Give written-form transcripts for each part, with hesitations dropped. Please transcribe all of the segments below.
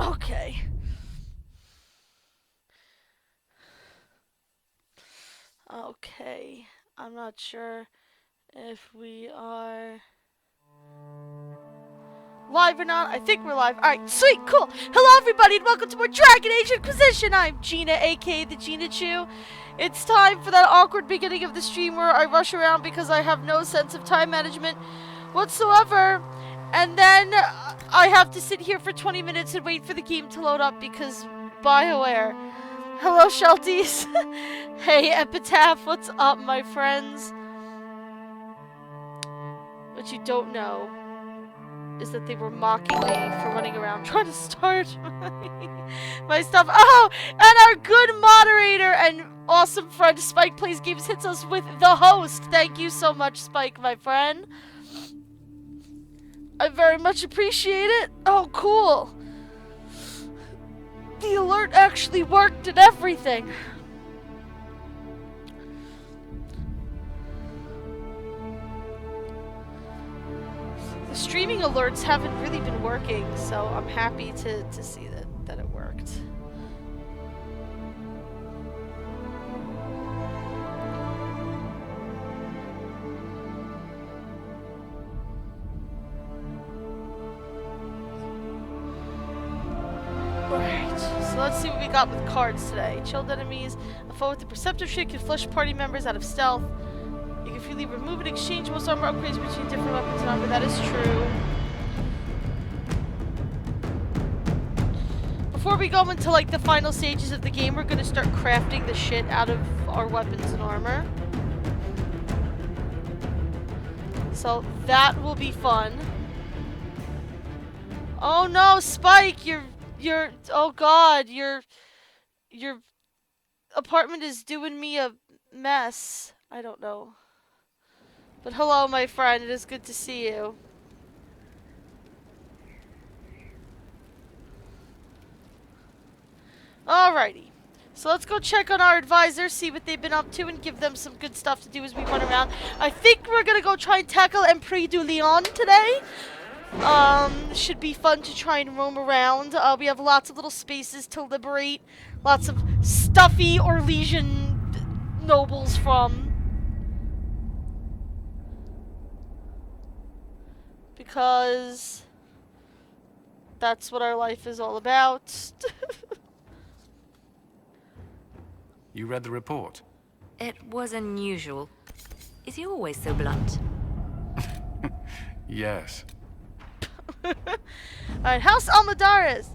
Okay. Okay. I'm not sure if we are live or not. I think we're live. Alright, sweet, cool. Hello everybody and welcome to more Dragon Age Inquisition. I'm Gina, aka the Gina Chu. It's time for that awkward beginning of the stream where I rush around because I have no sense of time management whatsoever. And then I have to sit here for 20 minutes and wait for the game to load up because BioWare. Hello, Shelties. Hey, Epitaph, what's up, my friends? What you don't know is that they were mocking me for running around trying to start my stuff. Oh, and our good moderator and awesome friend Spike Plays Games hits us with the host. Thank you so much, Spike, my friend. I very much appreciate it. Oh, cool. The alert actually worked and everything. The streaming alerts haven't really been working, so I'm happy to see that it worked. Alright, so let's see what we got with cards today. Chilled enemies, a foe with a perceptive trait can flush party members out of stealth. You can freely remove and exchange most armor upgrades between different weapons and armor. That is true. Before we go into like the final stages of the game, we're gonna start crafting the shit out of our weapons and armor. So that will be fun. Oh no, Spike, oh god, your apartment is doing me a mess. I don't know. But hello, my friend, it is good to see you. Alrighty. So let's go check on our advisors, see what they've been up to, and give them some good stuff to do as we run around. I think we're gonna go try and tackle Empire du Lion today. Should be fun to try and roam around. We have lots of little spaces to liberate. Lots of stuffy Orlesian nobles from. Because that's what our life is all about. You read the report? It was unusual. Is he always so blunt? Yes. Alright, House Amladaris.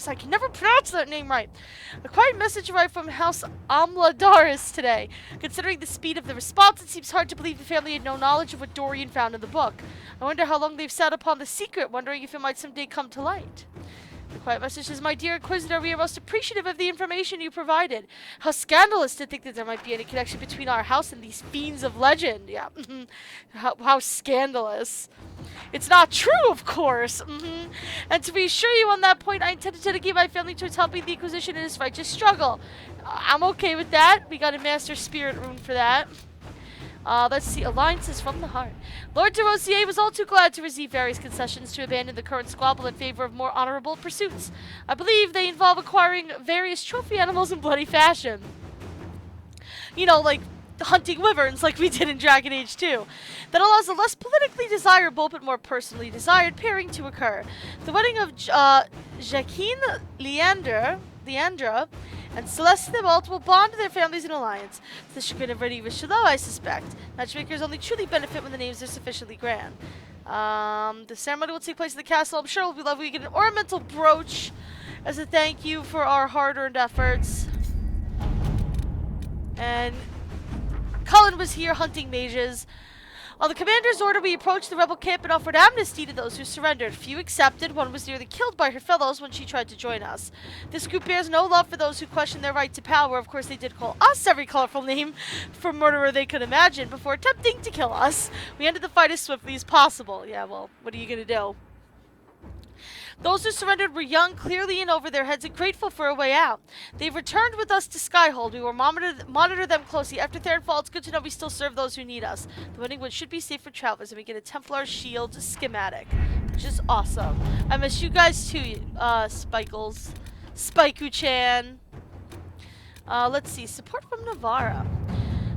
I can never pronounce that name right. A quiet message arrived from House Amladaris today. Considering the speed of the response, it seems hard to believe the family had no knowledge of what Dorian found in the book. I wonder how long they've sat upon the secret, wondering if it might someday come to light. The quiet message says, "My dear Inquisitor, we are most appreciative of the information you provided. How scandalous to think that there might be any connection between our house and these fiends of legend." Yeah, how scandalous. It's not true, of course. And to reassure you on that point, I intend to dedicate my family towards helping the Inquisition in its righteous struggle. I'm okay with that. We got a Master Spirit rune for that. Let's see. Alliances from the heart. Lord de Rosier was all too glad to receive various concessions to abandon the current squabble in favor of more honorable pursuits. I believe they involve acquiring various trophy animals in bloody fashion. You know, like hunting wyverns like we did in Dragon Age 2. That allows a less politically desirable but more personally desired pairing to occur. The wedding of Jacqueline Leandra and Celeste Thibault will bond their families in alliance. It's the chagrin of Rennie Richelieu, I suspect. Matchmakers only truly benefit when the names are sufficiently grand. The ceremony will take place in the castle. I'm sure it'll be lovely. We get an ornamental brooch as a thank you for our hard-earned efforts. And Cullen was here hunting mages. On the commander's order, we approached the rebel camp and offered amnesty to those who surrendered. Few accepted. One was nearly killed by her fellows when she tried to join us. This group bears no love for those who question their right to power. Of course, they did call us every colorful name for murderer they could imagine before attempting to kill us. We ended the fight as swiftly as possible. Yeah, well, what are you gonna do? Those who surrendered were young, clearly in over their heads, and grateful for a way out. They've returned with us to Skyhold. We will monitor them closely. After Theronfall, it's good to know we still serve those who need us. The Wedding Wood should be safe for travelers, and we get a Templar shield schematic. which is awesome. I miss you guys too, Spikles. Spikeu-chan. Let's see. Support from Navarra.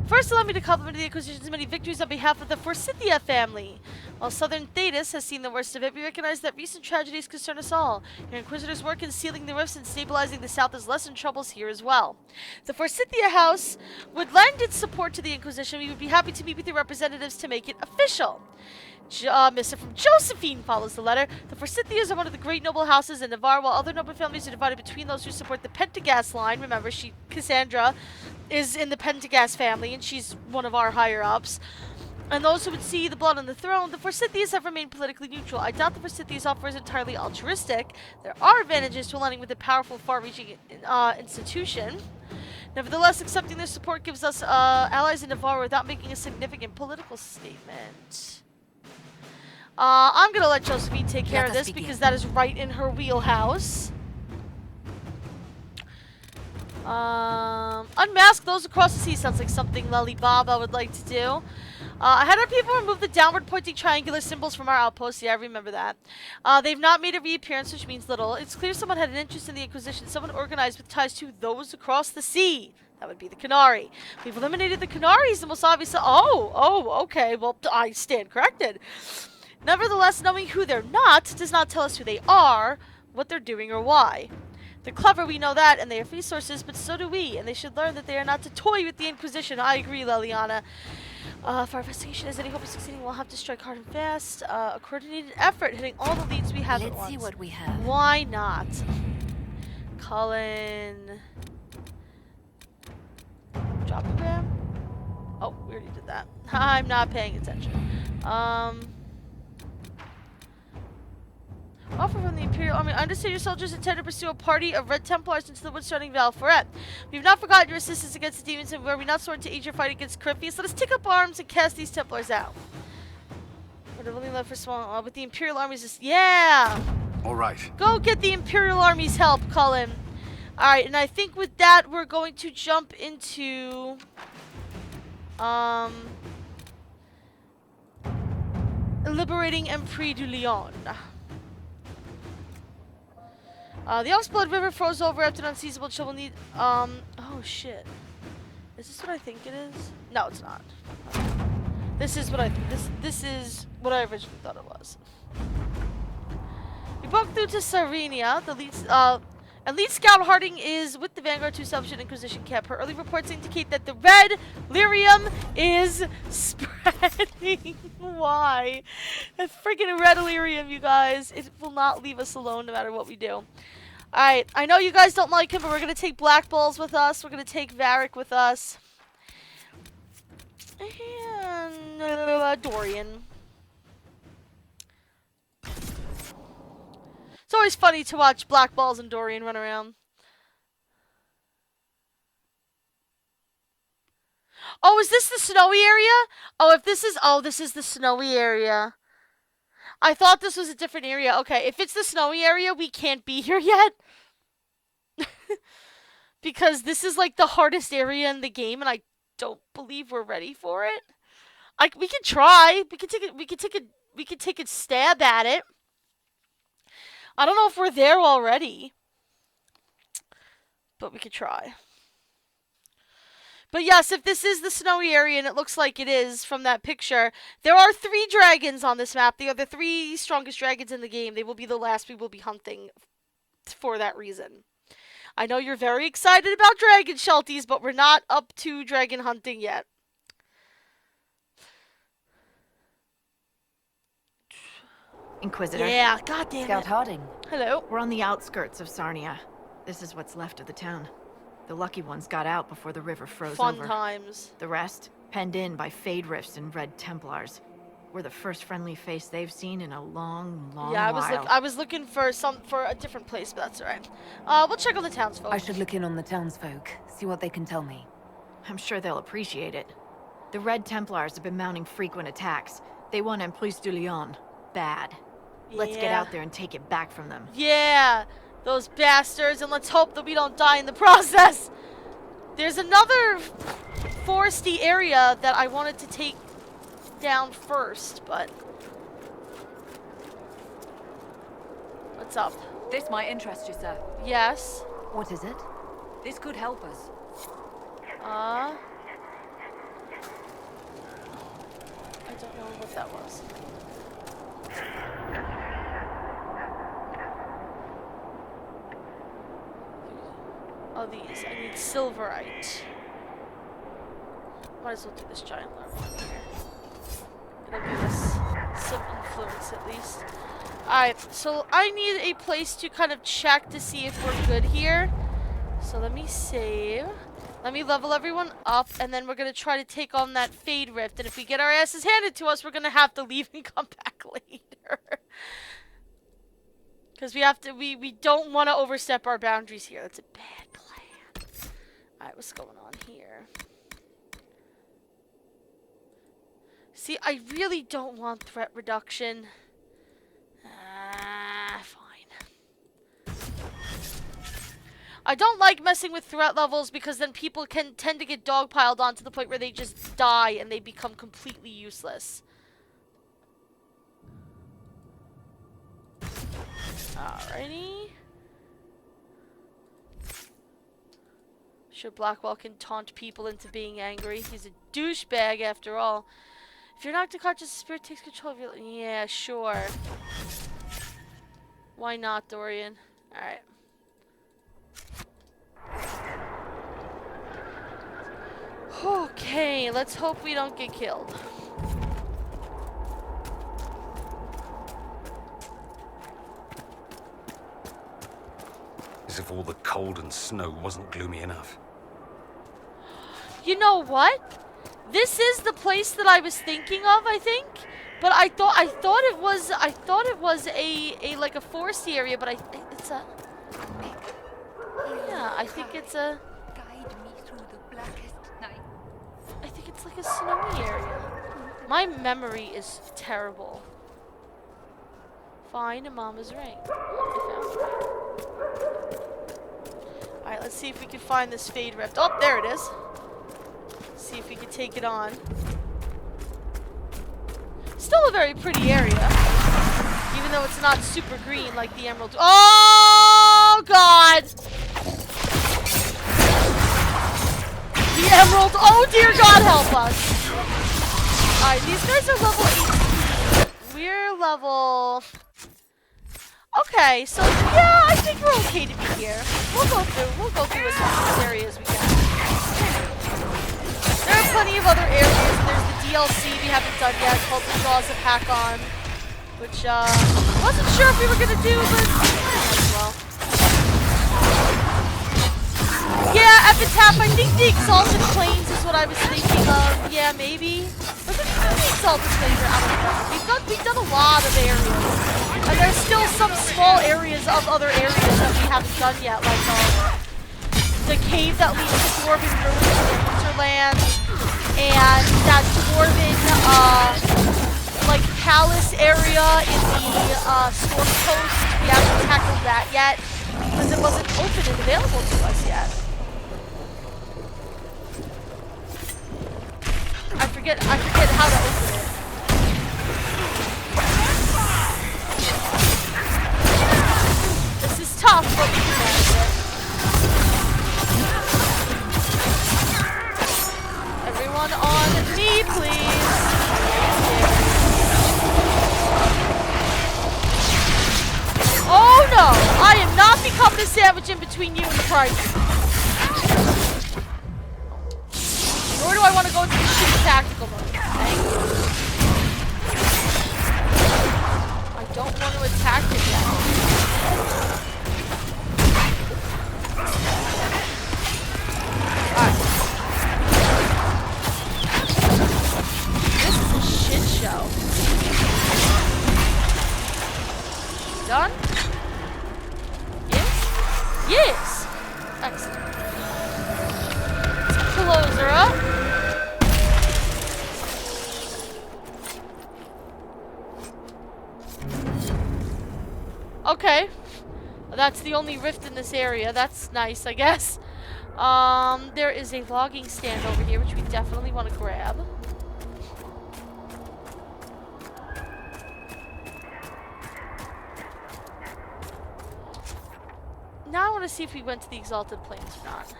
First, allow me to compliment the Inquisition's many victories on behalf of the Forsythia family. While Southern Thetis has seen the worst of it, we recognize that recent tragedies concern us all. Your Inquisitors' work in sealing the rifts and stabilizing the South has lessened troubles here as well. The Forsythia House would lend its support to the Inquisition. We would be happy to meet with your representatives to make it official. Missive from Josephine follows the letter. The Forsythias are one of the great noble houses in Navarre, while other noble families are divided between those who support the Pentagast line. Remember, Cassandra is in the Pentagast family, and she's one of our higher-ups. And those who would see the blood on the throne. The Forsythias have remained politically neutral. I doubt the Forsythias offer is entirely altruistic. There are advantages to aligning with a powerful, far-reaching institution. Nevertheless, accepting their support gives us allies in Navarre without making a significant political statement. I'm gonna let Josephine take care of this because that is right in her wheelhouse. Unmask those across the sea sounds like something Lily Baba would like to do. I had our people remove the downward pointing triangular symbols from our outpost. Yeah, I remember that. They've not made a reappearance, which means little. It's clear someone had an interest in the Inquisition. Someone organized with ties to those across the sea. That would be the Canary. We've eliminated the Canaries, the most obvious. Oh, okay. Well, I stand corrected. Nevertheless, knowing who they're not does not tell us who they are, what they're doing, or why. They're clever, we know that, and they have resources, but so do we, and they should learn that they are not to toy with the Inquisition. I agree, Leliana. If our investigation has any hope of succeeding, we'll have to strike hard and fast. A coordinated effort, hitting all the leads we have at once. Let's see what we have. Why not? Cullen. Drop program? Oh, we already did that. I'm not paying attention. Offer from the Imperial Army. I understand your soldiers intend to pursue a party of Red Templars into the woods surrounding Valforet. We've not forgotten your assistance against the demons, and were we not sworn to aid your fight against Corypheus? Let us take up arms and cast these Templars out. Would have only left for small. With the Imperial armies, yeah. All right. Go get the Imperial army's help, Cullen. All right, and I think with that we're going to jump into liberating Empire du Lion. The Oxblood River froze over after an unseizable chill will need, oh shit. Is this what I think it is? No, it's not. This is what this is what I originally thought it was. We broke through to Sarenia, the lead, and lead scout Harding is with the Vanguard to establish an Inquisition camp. Her early reports indicate that the red lyrium is spreading. Why? A freaking red lyrium, you guys. It will not leave us alone no matter what we do. Alright, I know you guys don't like him, but we're going to take Black Balls with us. We're going to take Varric with us. And Dorian. It's always funny to watch Black Balls and Dorian run around. Oh, is this the snowy area? Oh, this is the snowy area. I thought this was a different area. Okay, if it's the snowy area, we can't be here yet. Because this is like the hardest area in the game, and I don't believe we're ready for it. We can try. We can take a stab at it. I don't know if we're there already, but we could try. But yes, if this is the snowy area, and it looks like it is from that picture, there are 3 dragons on this map. They are the 3 strongest dragons in the game. They will be the last we will be hunting for that reason. I know you're very excited about dragon shelties, but we're not up to dragon hunting yet. Inquisitor. Yeah, goddamn Scout it. Harding. Hello. We're on the outskirts of Sarnia. This is what's left of the town. The lucky ones got out before the river froze Fun over. times. The rest, penned in by Fade Rifts and Red Templars. We're the first friendly face they've seen in a long, long while. I was looking for a different place, but that's alright. We'll check on the townsfolk. I should look in on the townsfolk, see what they can tell me. I'm sure they'll appreciate it. The Red Templars have been mounting frequent attacks. They want Emprise du Lion. Bad. Let's get out there and take it back from them. Yeah, those bastards, and let's hope that we don't die in the process. There's another foresty area that I wanted to take down first, but What's up? This might interest you, sir. Yes. What is it? This could help us. I don't know what that was. Oh, these. I need silverite. Might as well do this giant larva one here. It'll give us some influence at least. Alright, so I need a place to kind of check to see if we're good here. So let me save. Let me level everyone up, and then we're going to try to take on that Fade Rift. And if we get our asses handed to us, we're going to have to leave and come back later. Because we don't want to overstep our boundaries here. That's a bad plan. Alright, what's going on here? See, I really don't want threat reduction. Fine. I don't like messing with threat levels because then people can tend to get dogpiled on to the point where they just die and they become completely useless. Alrighty. Sure, Blackwell can taunt people into being angry. He's a douchebag after all. If you're knocked unconscious, the spirit takes control of your... Yeah, sure. Why not, Dorian? Alright. Okay, let's hope we don't get killed. As if all the cold and snow wasn't gloomy enough. You know what? This is the place that I was thinking of, I think. But I thought it was a like a foresty area, but it's a... Yeah, I think it's a... Guide me through the blackest night. I think it's like a snowy area. My memory is terrible. Find Mama's ring. I found it. Alright, let's see if we can find this Fade Rift. Oh, there it is. See if we can take it on. Still a very pretty area. Even though it's not super green like the Emerald. Oh, God! The Emerald. Oh, dear God, help us. Alright, these guys are level 18. We're level... Okay, so yeah, I think we're okay to be here. We'll go through as much area as we can. There are plenty of other areas. There's the DLC we haven't done yet called the Jaws of Hakon, which wasn't sure if we were gonna do, but might as well. Yeah, Epitaph, I think the Exalted Plains is what I was thinking of. Yeah, maybe. Was it the Exalted Plains? I don't remember. We've done a lot of areas. And there's still some small areas of other areas that we haven't done yet, like the cave that leads to Dwarven Ruins in Winterland, and that Dwarven, like, palace area in the Storm Coast. We haven't tackled that yet, because it wasn't open and available to us yet. I forget how to open it. This is tough, but we can manage it. Everyone on me, please. Oh no! I am not becoming a sandwich in between you and the prize. Nor do I want to go into the shitty tactical mode. Thank you. I don't want to attack it yet. Alright. This is a shit show. Done? Yes? Yes! Excellent. Let's close her up. Okay. That's the only rift in this area. That's nice, I guess. There is a logging stand over here, which we definitely want to grab. Now I want to see if we went to the Exalted Plains or not.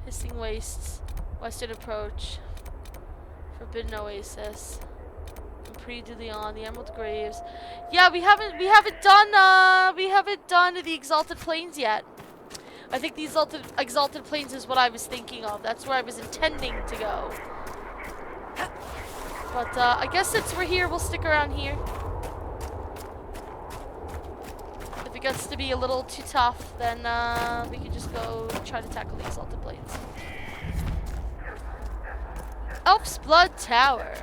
Hissing Wastes, Western Approach, Forbidden Oasis, Prix de Leon, the Emerald Graves. Yeah, we haven't done the Exalted Plains yet. I think the Exalted Plains is what I was thinking of. That's where I was intending to go. But I guess since we're here, we'll stick around here. If it gets to be a little too tough, then we can just go try to tackle the Exalted Plains. Elf's Blood Tower.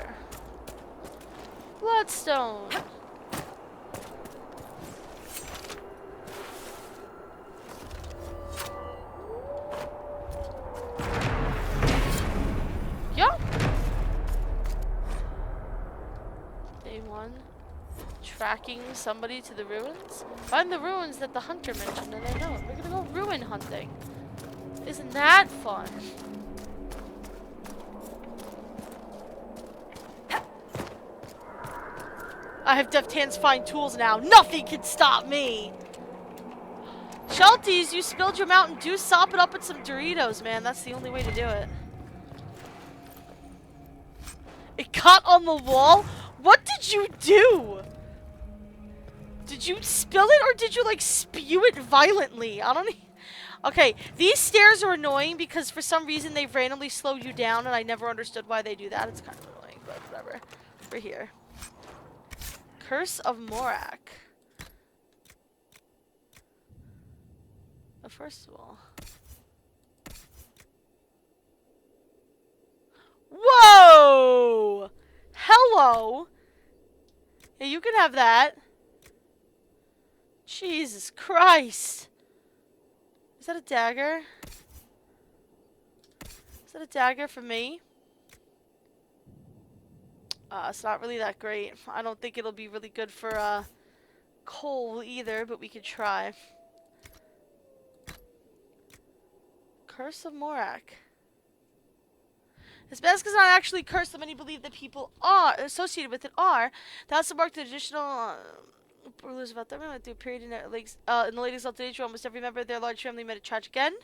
Bloodstone. Yeah. Day 1. Tracking somebody to the ruins. Find the ruins that the hunter mentioned and I know it. We're gonna go ruin hunting. Isn't that fun? I have deft hands find tools now. Nothing can stop me. Shelties, you spilled your Mountain Dew. Sop it up with some Doritos, man. That's the only way to do it. It caught on the wall? What did you do? Did you spill it or did you like spew it violently? I don't know. Okay, these stairs are annoying because for some reason they've randomly slowed you down and I never understood why they do that. It's kind of annoying, but whatever. We're here. Curse of Morak. But first of all. Whoa! Hello! Yeah, you can have that. Jesus Christ. Is that a dagger? Is that a dagger for me? It's not really that great. I don't think it'll be really good for coal either, but we could try. Curse of Morak. As best as not actually cursed, many believe that people are associated with it are. That's the mark the additional rulers about them went through a period in the late exalted age where almost every member of their large family met a tragic end.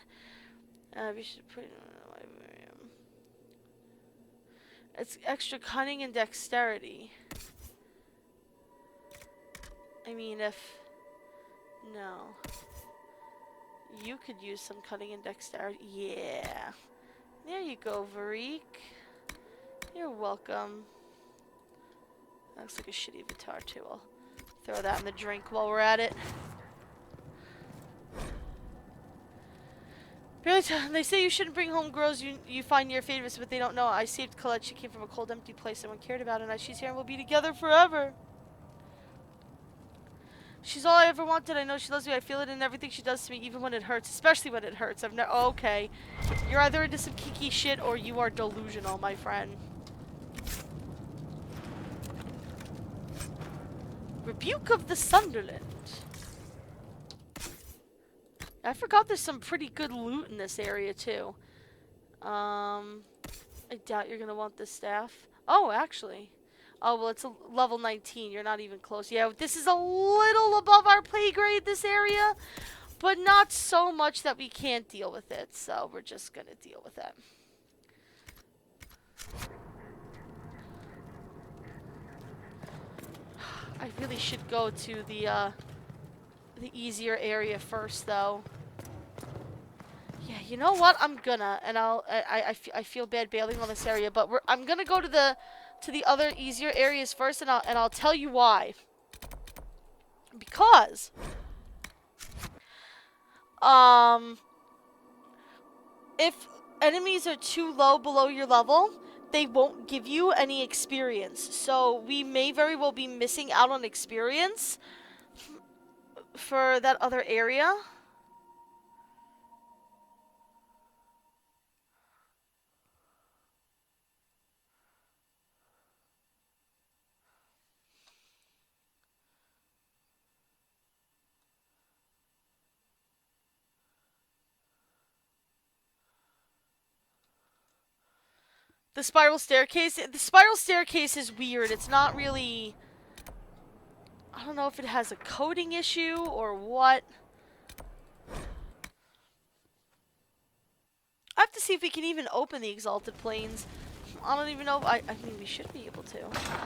We should put it's extra cunning and dexterity. I mean, if no, you could use some cunning and dexterity. Yeah. There you go, Varik. You're welcome. That looks like a shitty guitar too. I'll throw that in the drink while we're at it. They say you shouldn't bring home girls you find your favorites, but they don't know. I saved Colette. She came from a cold, empty place. No one cared about her, and now she's here and we'll be together forever. She's all I ever wanted. I know she loves me. I feel it in everything she does to me, even when it hurts. Especially when it hurts. Okay. You're either into some kiki shit or you are delusional, my friend. Rebuke of the Sunderland. I forgot there's some pretty good loot in this area, too. I doubt you're going to want this staff. Oh, actually. Oh, well, it's a level 19. You're not even close. Yeah, this is a little above our pay grade, this area. But not so much that we can't deal with it. So we're just going to deal with it. I really should go to the easier area first, though. Yeah, you know what? I'm gonna, and I feel bad bailing on this area, but I'm gonna go to the other easier areas first, and I'll tell you why. Because if enemies are too low below your level, they won't give you any experience. So we may very well be missing out on experience for that other area. The spiral staircase is weird. It's not really, I don't know if it has a coding issue or what. I have to see if we can even open the Exalted Plains. I don't even know if I mean, we should be able to.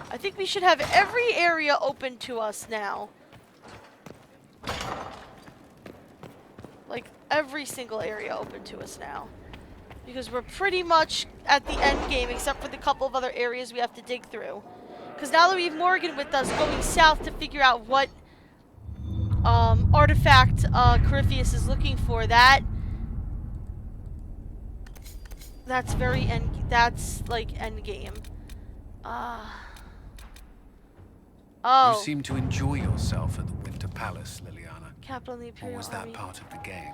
I think we should have every area open to us now. Like, every single area open to us now. Because we're pretty much at the end game, except for the couple of other areas we have to dig through. Because now that we have Morgan with us going south to figure out what artifact Corypheus is looking for, that's very that's like end game. Oh. You seem to enjoy yourself at the Winter Palace, Liliana. Capital in the Or Imperial was that Army. part of the game?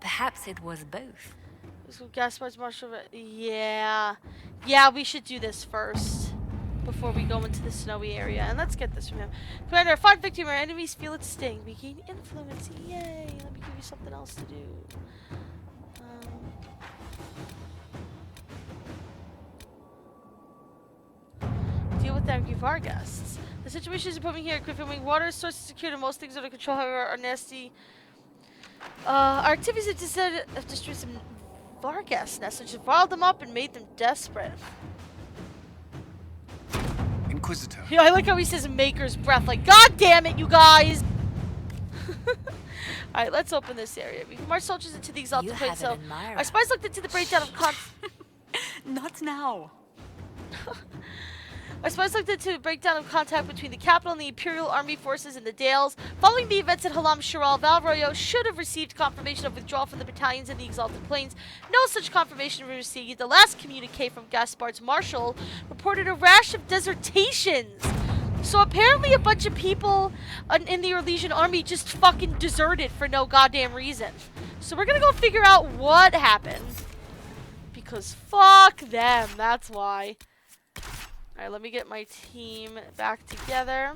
Perhaps it was both. So Gaspar's Marshal. Yeah. Yeah, we should do this first. Before we go into the snowy area. And let's get this from him. Commander, find victory where enemies feel its sting. We gain influence. Yay. Let me give you something else to do. Deal with angry Vargas. The situation is improving here at Griffin Wing. Water sources secured and most things under control, however, are nasty. Our activities have destroyed some Vargas nests, which have riled them up and made them desperate. Inquisitor. Yeah, I like how he says Maker's Breath. Like, God damn it, you guys! Alright, let's open this area. We can march soldiers into the Exalted You Plains. have So, an admirer. our spies looked into the breakdown of Not now. Our spies looked into a breakdown of contact between the capital and the Imperial Army forces in the Dales. Following the events at Halam Shiral, Valroyo should have received confirmation of withdrawal from the battalions in the Exalted Plains. No such confirmation was received. The last communique from Gaspar's Marshal reported a rash of desertations. So apparently a bunch of people in the Orlesian army just fucking deserted for no goddamn reason. So we're gonna go figure out what happened. Because fuck them, that's why. Alright, let me get my team back together.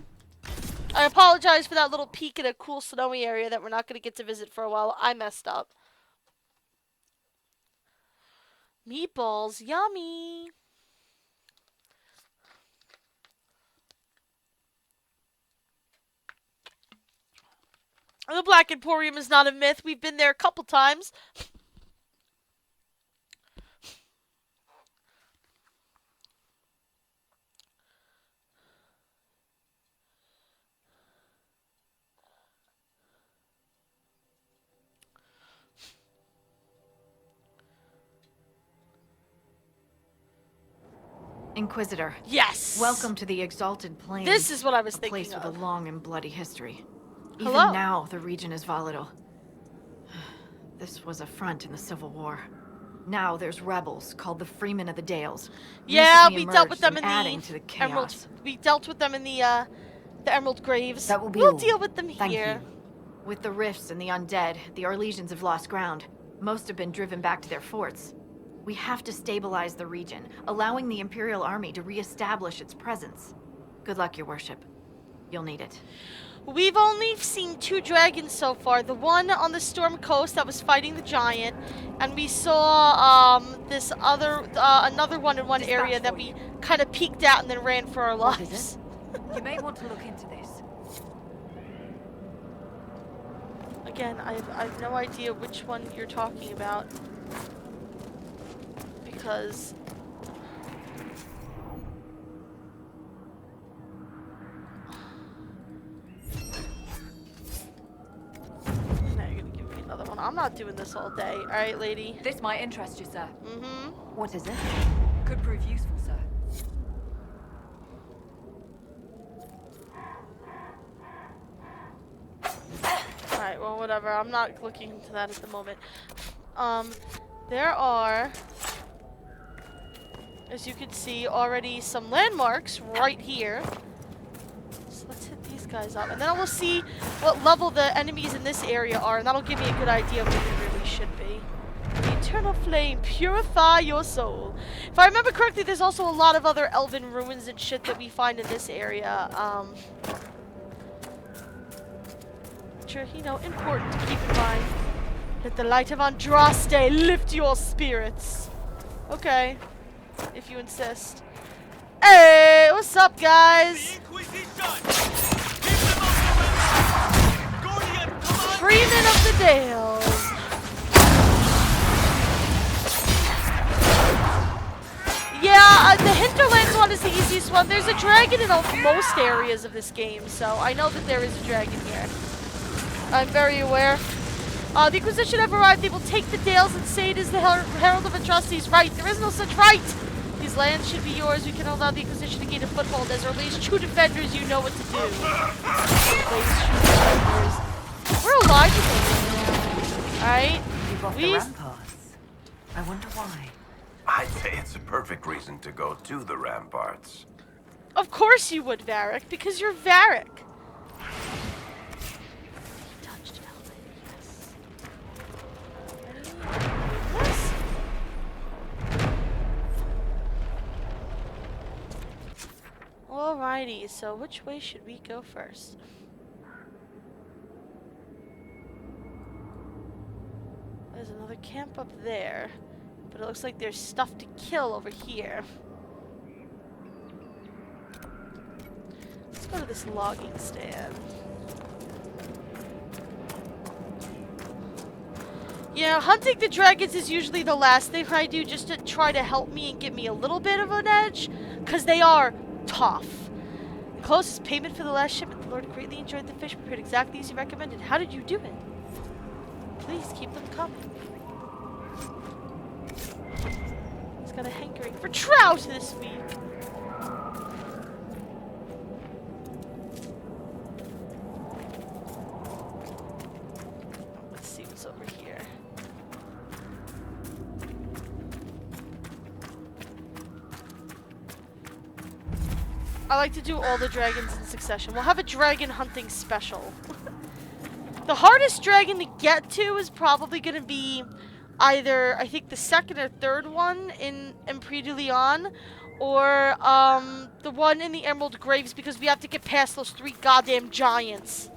I apologize for that little peek at a cool snowy area that we're not going to get to visit for a while. I messed up. Meatballs, yummy! The Black Emporium is not a myth. We've been there a couple times. Inquisitor. Yes! Welcome to the Exalted Plains. This is what I was a thinking place with of. a long and bloody history. Even Hello. now, the region is volatile. This was a front in the Civil War. Now there's rebels called the Freemen of the Dales. Yeah, recently we dealt with emerged them and in adding the to the Emerald. chaos. We dealt with them in the Emerald Graves. That will be We'll all. deal with them Thank here. you. With the rifts and the undead, the Orlesians have lost ground. Most have been driven back to their forts. We have to stabilize the region, allowing the Imperial Army to re-establish its presence. Good luck, your worship. You'll need it. We've only seen 2 dragons so far. The one on the Storm Coast that was fighting the giant, and we saw this other another one in one area that we kind of peeked out and then ran for our What is lives. You may want to look into this. Again, I have no idea which one you're talking about. Because now you're gonna give me another one. I'm not doing this all day. Alright, lady. This might interest you, sir. Mm-hmm. What is it? Could prove useful, sir. Alright, well, whatever. I'm not looking into that at the moment. There are, as you can see, already some landmarks right here. So let's hit these guys up. And then I will see what level the enemies in this area are, and that'll give me a good idea of where we really should be. The eternal flame, purify your soul. If I remember correctly, there's also a lot of other elven ruins and shit that we find in this area. Which are, you know, important to keep in mind. Let the light of Andraste lift your spirits. Okay. If you insist. Hey, what's up, guys? Freemen of the Dales. northeast one. There's a dragon in most areas of this game, so I know that there is a dragon here. I'm very aware. The Inquisition have arrived. They will take the Dales and say it is the Herald of Atrocities. Right, there is no such right. These lands should be yours. We can allow the Inquisition to gain a foothold. As our least true defenders, you know what to do. We're alive today. Alright? You've off the ramparts. I wonder why. I'd say it's a perfect reason to go to the ramparts. Of course you would, Varric, because you're Varric. Touched velvet, yes. Alrighty, so which way should we go first? There's another camp up there, but it looks like there's stuff to kill over here. Let's go to this logging stand. Yeah, hunting the dragons is usually the last thing I do just to try to help me and give me a little bit of an edge, because they are tough. The closest payment for the last shipment. The Lord greatly enjoyed the fish prepared exactly as you recommended. How did you do it? Please keep them coming. He's got a hankering for trout this week. Let's see what's over here. I like to do all the dragons in succession. We'll have a dragon hunting special. The hardest dragon to get to is probably going to be either, I think, the second or third one in Prix de Leon, or the one in the Emerald Graves, because we have to get past those 3 goddamn giants.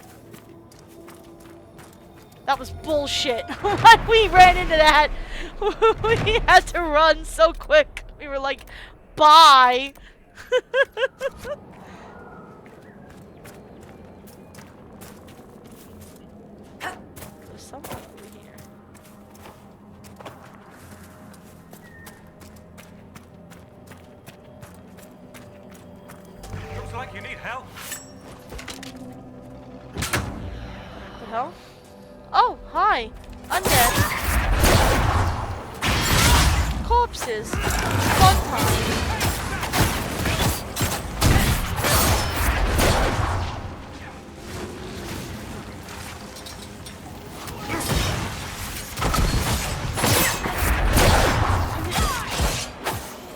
That was bullshit. When we ran into that, we had to run so quick. We were like, bye. There's someone over here. Looks like you need help. The hell? Oh, hi. Undead. Corpses. Fun time.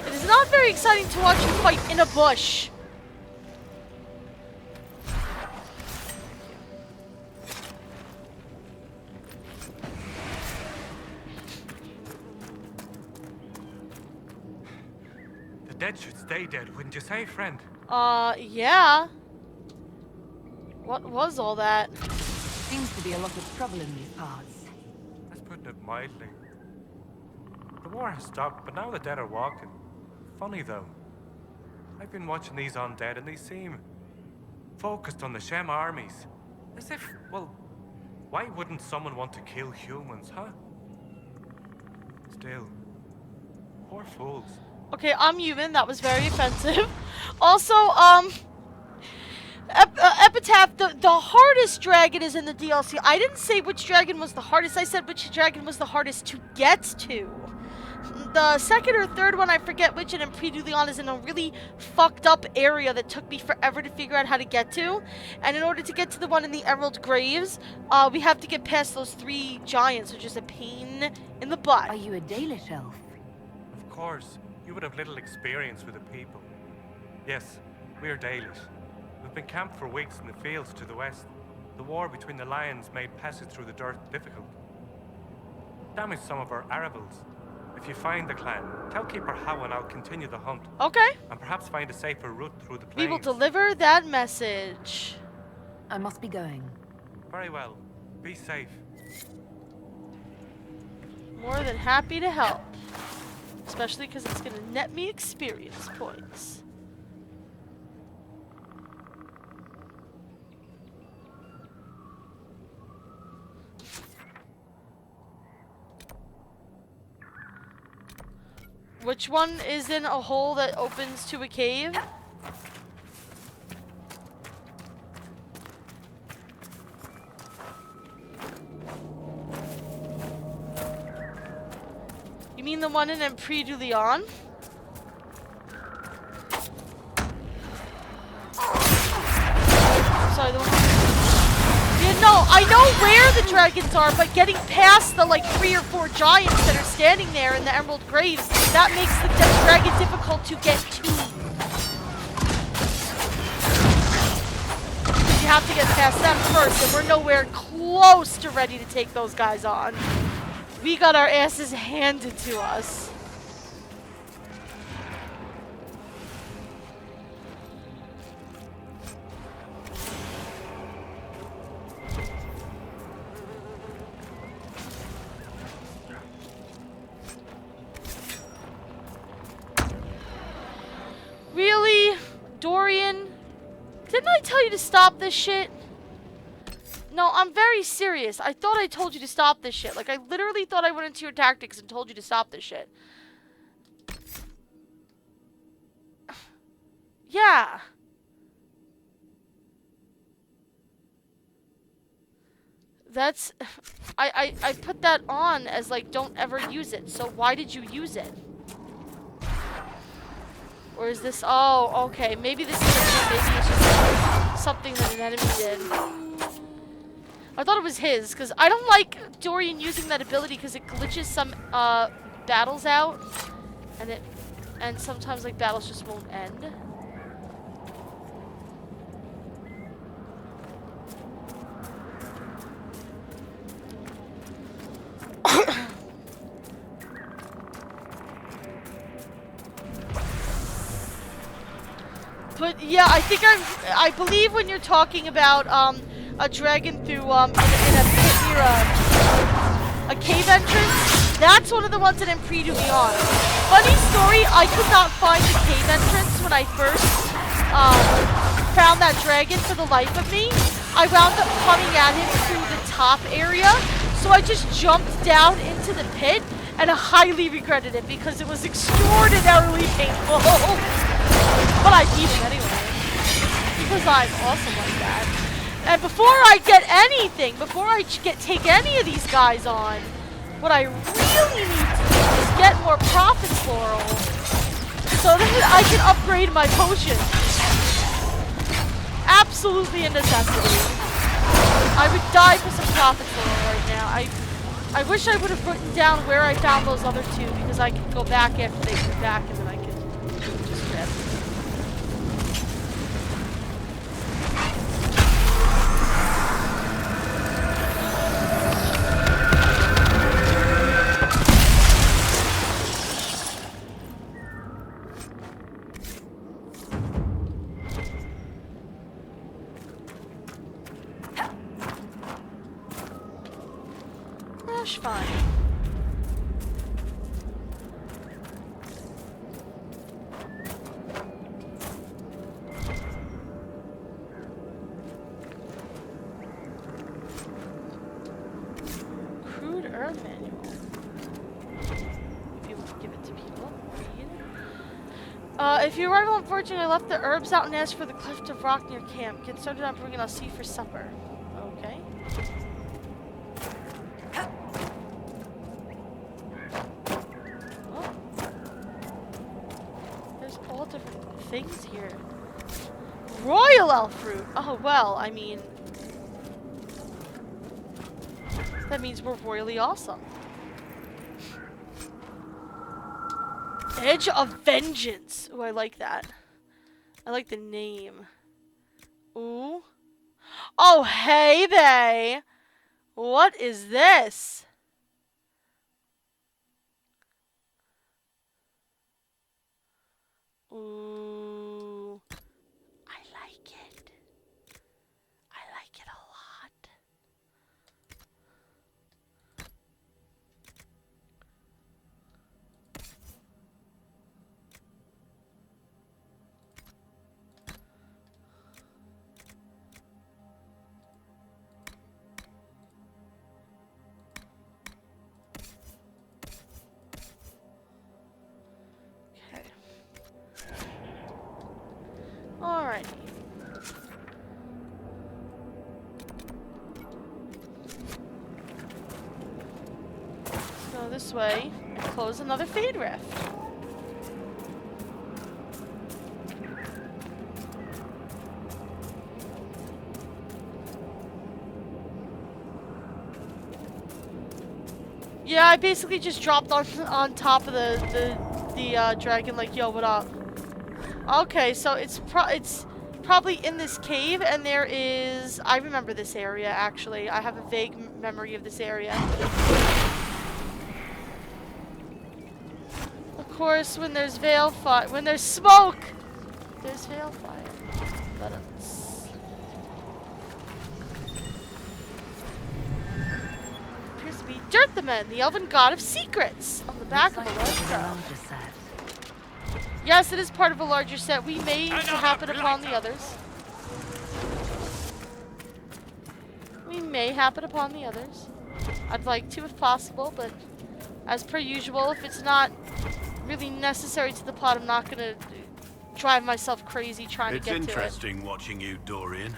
It is not very exciting to watch you fight in a bush. The dead should stay dead, wouldn't you say, friend? Yeah. What was all that? Seems to be a lot of trouble in these parts. That's putting it mildly. The war has stopped, but now the dead are walking. Funny, though. I've been watching these undead, and they seem focused on the Shem armies. As if, well, why wouldn't someone want to kill humans, huh? Still, poor fools. Okay, I'm human. That was very offensive. Also, Epitaph, the hardest dragon is in the DLC. I didn't say which dragon was the hardest. I said which dragon was the hardest to get to. The second or third one, I forget which, and in Prix de Leon is in a really fucked up area that took me forever to figure out how to get to. And in order to get to the one in the Emerald Graves, we have to get past those 3 giants, which is a pain in the butt. Are you a Dalish elf? Of course, you would have little experience with the people. Yes, we are Dalish. We've been camped for weeks in the fields to the west. The war between the lions made passage through the dirt difficult. Damaged some of our arable. If you find the clan, tell Keeper How and I'll continue the hunt. Okay. And perhaps find a safer route through the plains. We will deliver that message. I must be going. Very well. Be safe. More than happy to help. Especially because it's going to net me experience points. Which one is in a hole that opens to a cave? You mean the one in Empire du Lion? Sorry, the one. Yeah, no, I know where the dragons are, but getting past the like 3 or 4 giants that are standing there in the Emerald Graves, that makes the dragon difficult to get to. You have to get past them first, and we're nowhere close to ready to take those guys on. We got our asses handed to us. Really? Dorian? Didn't I tell you to stop this shit? No, I'm very serious. I thought I told you to stop this shit. Like, I literally thought I went into your tactics and told you to stop this shit. Yeah. That's... I put that on as, like, don't ever use it. So why did you use it? Or is this... Oh, okay. Maybe this isn't him. Maybe it's just something that an enemy did. I thought it was his, because I don't like Dorian using that ability because it glitches some battles out. And sometimes, like, battles just won't end. But yeah, I think I believe when you're talking about a dragon through in a pit near a cave entrance, that's one of the ones in Empire du Lion. Funny story, I could not find the cave entrance when I first found that dragon for the life of me. I wound up coming at him through the top area, so I just jumped down into the pit and I highly regretted it because it was extraordinarily painful. But I beat him anyway, because I'm awesome like that. And before I get anything, before I take any of these guys on, what I really need to do is get more prophet floral, so that I can upgrade my potion. Absolutely a necessity. I would die for some prophet floral right now. I wish I would have written down where I found those other 2, because I could go back after they come back, and then I could just grab them. That's fine. Crude herb manual. If you want to give it to people, read. If you arrive unfortunately, I left the herbs out and asked for the cleft of rock near camp. Get started on bringing us tea for supper. Okay. All different things here. Royal elf fruit! Oh, well, I mean... that means we're royally awesome. Edge of Vengeance! Ooh, I like that. I like the name. Ooh. Oh, hey, bae! What is this? Ooh, I like it. I like it a lot. Okay. this way and close another fade rift. Yeah, I basically just dropped on top of the dragon like, yo, what up? Okay, so it's probably in this cave, and there is... I remember this area, actually. I have a vague memory of this area. Of course, when there's veil fire... When there's smoke! There's veil fire. But appears to be Dirt the Man, the elven god of secrets, on the back of a large crown. Yes, it is part of a larger set. We may happen upon the others. We may happen upon the others. I'd like to if possible, but as per usual, if it's not really necessary to the plot, I'm not gonna drive myself crazy trying to get to it. It's interesting watching you, Dorian.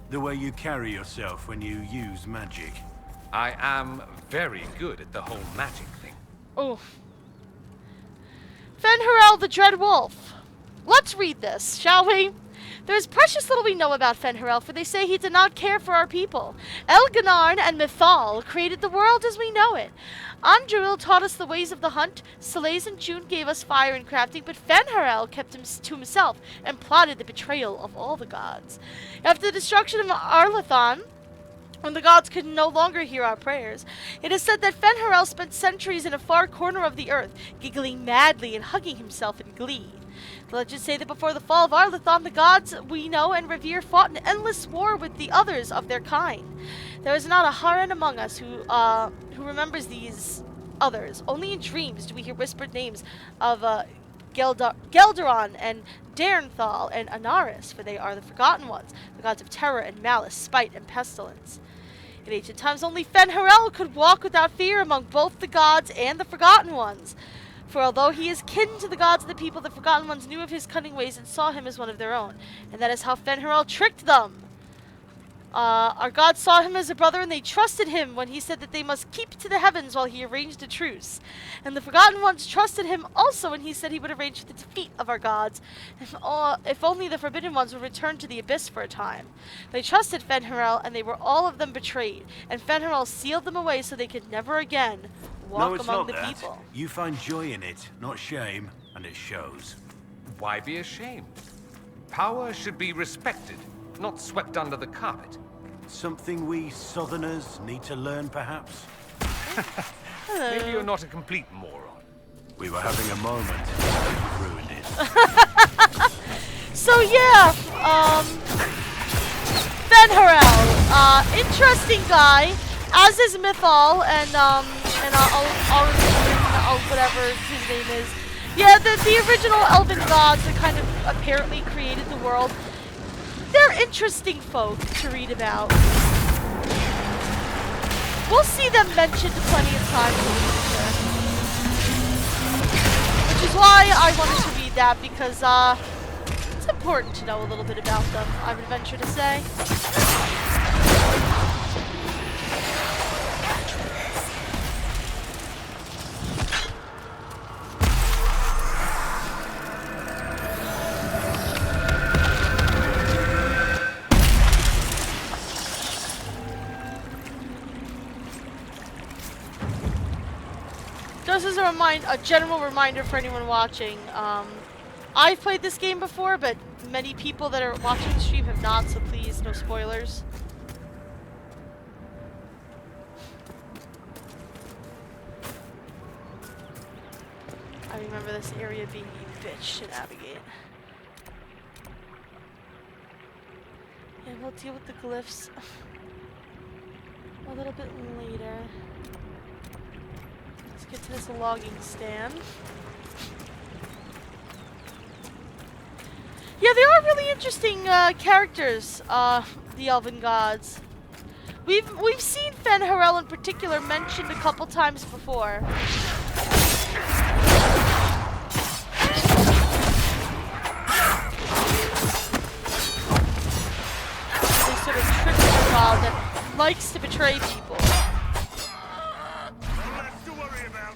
The way you carry yourself when you use magic. I am very good at the whole magic thing. Oh. Fen'Harel the Dread Wolf. Let's read this, shall we? There is precious little we know about Fen'Harel, for they say he did not care for our people. Elganarn and Mythal created the world as we know it. Andruil taught us the ways of the hunt. Selaise and June gave us fire and crafting, but Fen'Harel kept him to himself and plotted the betrayal of all the gods. After the destruction of Arlathan, when the gods could no longer hear our prayers, it is said that Fen'Harel spent centuries in a far corner of the earth, giggling madly and hugging himself in glee. The legends say that before the fall of Arlathan, the gods we know and revere fought an endless war with the others of their kind. There is not a Haran among us who remembers these others. Only in dreams do we hear whispered names of Gelderon and Darenthal and Anaris, for they are the Forgotten Ones, the gods of terror and malice, spite and pestilence. In ancient times, only Fen'Harel could walk without fear among both the gods and the Forgotten Ones. For although he is kin to the gods of the people, the Forgotten Ones knew of his cunning ways and saw him as one of their own. And that is how Fen'Harel tricked them. Our gods saw him as a brother, and they trusted him when he said that they must keep to the heavens while he arranged a truce. And the Forgotten Ones trusted him also when he said he would arrange for the defeat of our gods, if only the Forbidden Ones would return to the Abyss for a time. They trusted Fen'Harel, and they were all of them betrayed. And Fen'Harel sealed them away so they could never again walk among the people. You find joy in it, not shame, and it shows. Why be ashamed? Power should be respected, not swept under the carpet. Something we Southerners need to learn, perhaps? Maybe you're not a complete moron. We were having a moment. You ruined it. So yeah, Fen'Harel, interesting guy, as is Mythal and whatever his name is. Yeah, the original elven gods that kind of apparently created the world. They're interesting folk to read about. We'll see them mentioned plenty of times in the future. Which is why I wanted to read that, because it's important to know a little bit about them, I would venture to say. Just as a general reminder for anyone watching, I've played this game before, but many people that are watching the stream have not, so please, no spoilers. I remember this area being a bitch to navigate. And we'll deal with the glyphs a little bit later. Let's get to this logging stand. Yeah, they are really interesting characters, the Elven Gods. We've seen Fen'Harel in particular mentioned a couple times before. They sort of trickster god that likes to betray people. Less to worry about.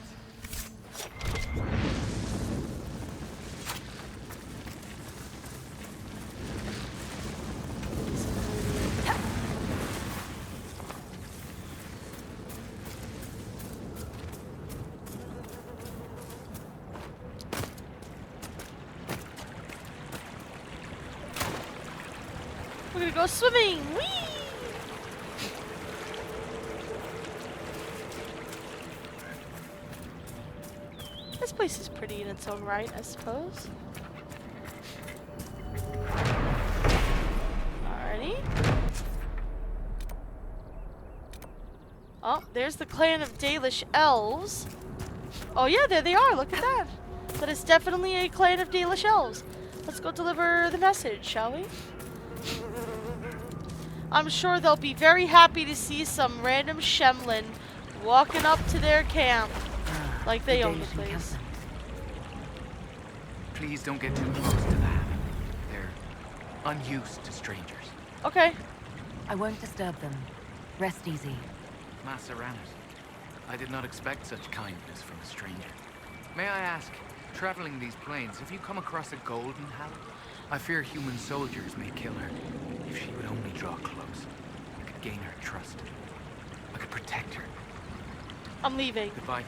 go swimming. Whee! This place is pretty in its own right, I suppose. Alrighty. Oh, there's the clan of Dalish elves. Oh yeah, there they are. Look at that. That is definitely a clan of Dalish elves. Let's go deliver the message, shall we? I'm sure they'll be very happy to see some random Shemlin walking up to their camp like they own the place. Please don't get too close to that. They're unused to strangers. Okay. I won't disturb them. Rest easy. Maseranas, I did not expect such kindness from a stranger. May I ask, traveling these plains, have you come across a golden Hal? I fear human soldiers may kill her. If she would only draw close, I could gain her trust. I could protect her. I'm leaving. Goodbye.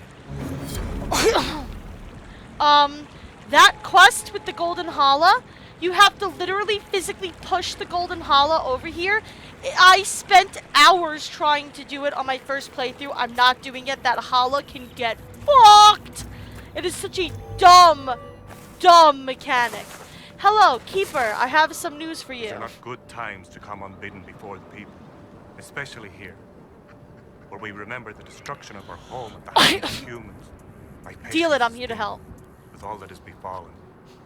That quest with the Golden Hala, you have to literally physically push the Golden Hala over here. I spent hours trying to do it on my first playthrough. I'm not doing it. That Hala can get fucked. It is such a dumb mechanic. Hello, Keeper. I have some news for you. These are not good times to come unbidden before the people, especially here, where we remember the destruction of our home at the hands of humans. My Deal it. patience I'm here to is help. with all that has befallen.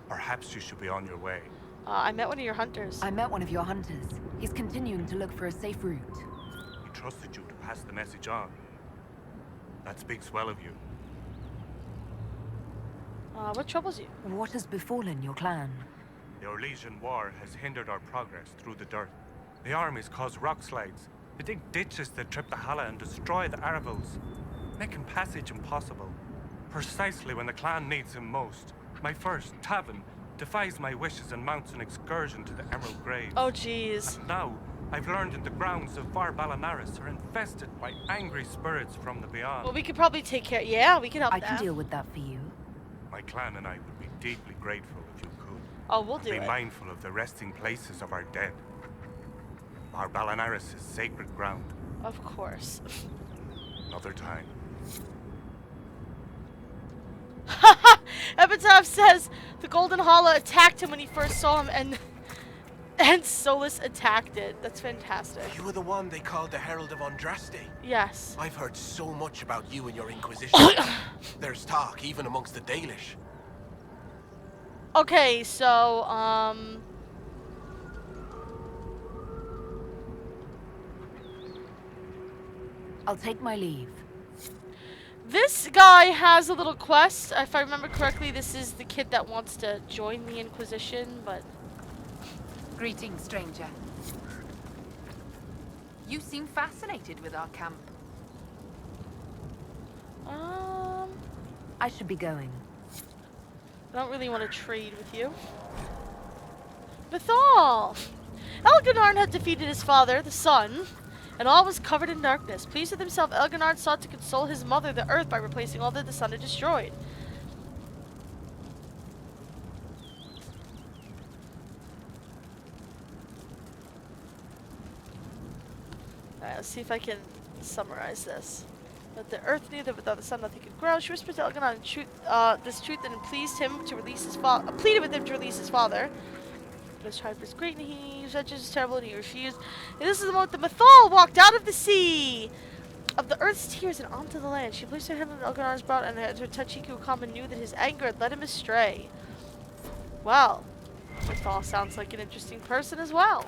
Perhaps you should be on your way. I met one of your hunters. I met one of your hunters. He's continuing to look for a safe route. He trusted you to pass the message on. That speaks well of you. What troubles you? What has befallen your clan? The Orlesian War has hindered our progress through the dirt. The armies cause rock slides. They dig ditches that trip the Hala and destroy the Arabals, making passage impossible. Precisely when the clan needs him most, my first, Tavin, defies my wishes and mounts an excursion to the Emerald Graves. Oh, jeez. And now, I've learned that the grounds of Far Balanaris are infested by angry spirits from the beyond. Well, we could probably take care. Yeah, we can help I them. can deal with that for you. My clan and I would be deeply grateful if you could. Oh, we'll do Be it. mindful of the resting places of our dead. Our Balanaris is sacred ground. Of course. Another time. Epitaph says the Golden Hala attacked him when he first saw him, and Solus attacked it. That's fantastic. You were the one they called the Herald of Andraste. Yes. I've heard so much about you and your Inquisition. There's talk even amongst the Dalish. Okay, so I'll take my leave. this guy has a little quest. If I remember correctly, this is the kid that wants to join the Inquisition, but Greetings, stranger. You seem fascinated with our camp. I should be going. I don't really want to trade with you. Bethal! Elginard had defeated his father, the sun, and all was covered in darkness. Pleased with himself, Elginard sought to console his mother, the earth, by replacing all that the sun had destroyed. Alright, let's see if I can summarize this. That the earth knew that without the sun nothing could grow. She whispered to Elginard this truth and pleased him to release his father. Pleaded with him to release his father. But his tribe was great, and he said just as terrible, and he refused. And this is the moment that Mathal walked out of the sea of the earth's tears and onto the land. She placed her hand on Elginard's brow, and as her touch he could calm and knew that his anger had led him astray. Well, Mathal sounds like an interesting person as well.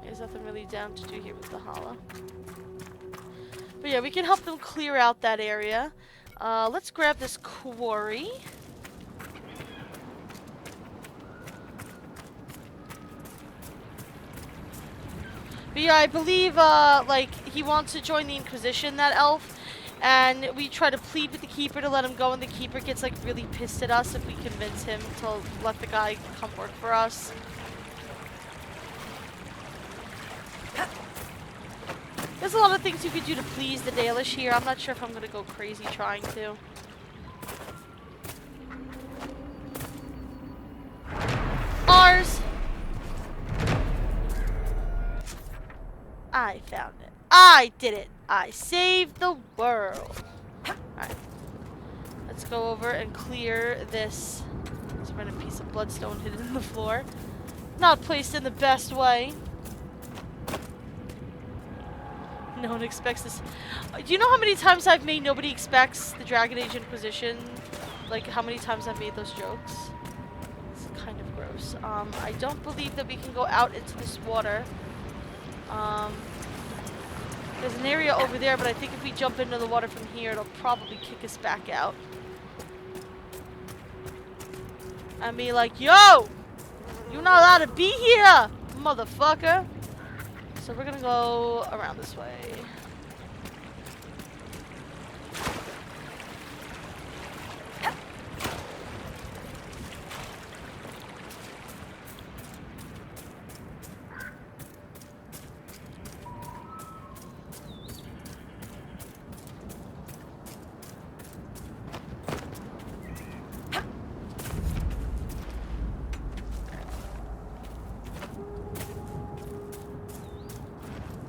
There's nothing really down to do here with the Hala. But yeah, we can help them clear out that area. Let's grab this quarry. But yeah, I believe, like, he wants to join the Inquisition, that elf. And we try to plead with the Keeper to let him go, and the Keeper gets, like, really pissed at us if we convince him to let the guy come work for us. There's a lot of things you could do to please the Dalish here. I'm not sure if I'm going to go crazy trying to. I found it. I did it. I saved the world. Alright. Let's go over and clear this. There's a random piece of bloodstone hidden in the floor. Not placed in the best way. No one expects this. Do you know how many times I've made Nobody Expects the Dragon Age Inquisition? Like, how many times I've made those jokes? It's kind of gross. I don't believe that we can go out into this water. There's an area over there, but I think if we jump into the water from here, it'll probably kick us back out. I mean, like, yo! You're not allowed to be here, motherfucker! So we're gonna go around this way.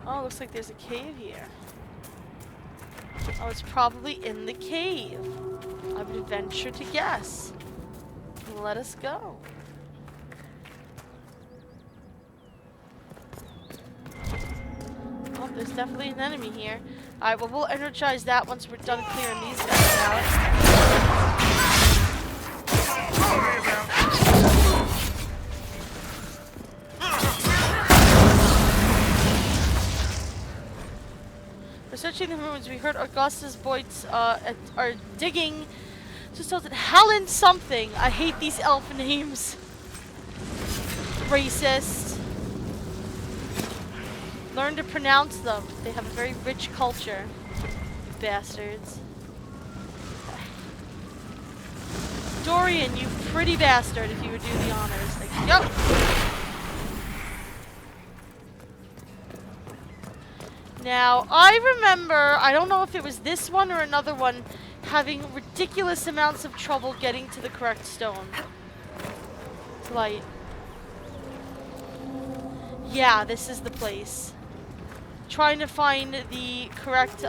Oh, looks like there's a cave here. Oh, it's probably in the cave. I would venture to guess. Let us go. Oh, there's definitely an enemy here. Alright, well, we'll energize that once we're done clearing these guys out. Searching the ruins, we heard Augustus Boyd's are digging just so that Helen something. I hate these elf names. Racist. Learn to pronounce them. They have a very rich culture. Bastards. Dorian, you pretty bastard, if you would do the honors. Thank you. Now, I remember, I don't know if it was this one or another one, having ridiculous amounts of trouble getting to the correct stone. Light. Yeah, this is the place. Trying to find the correct,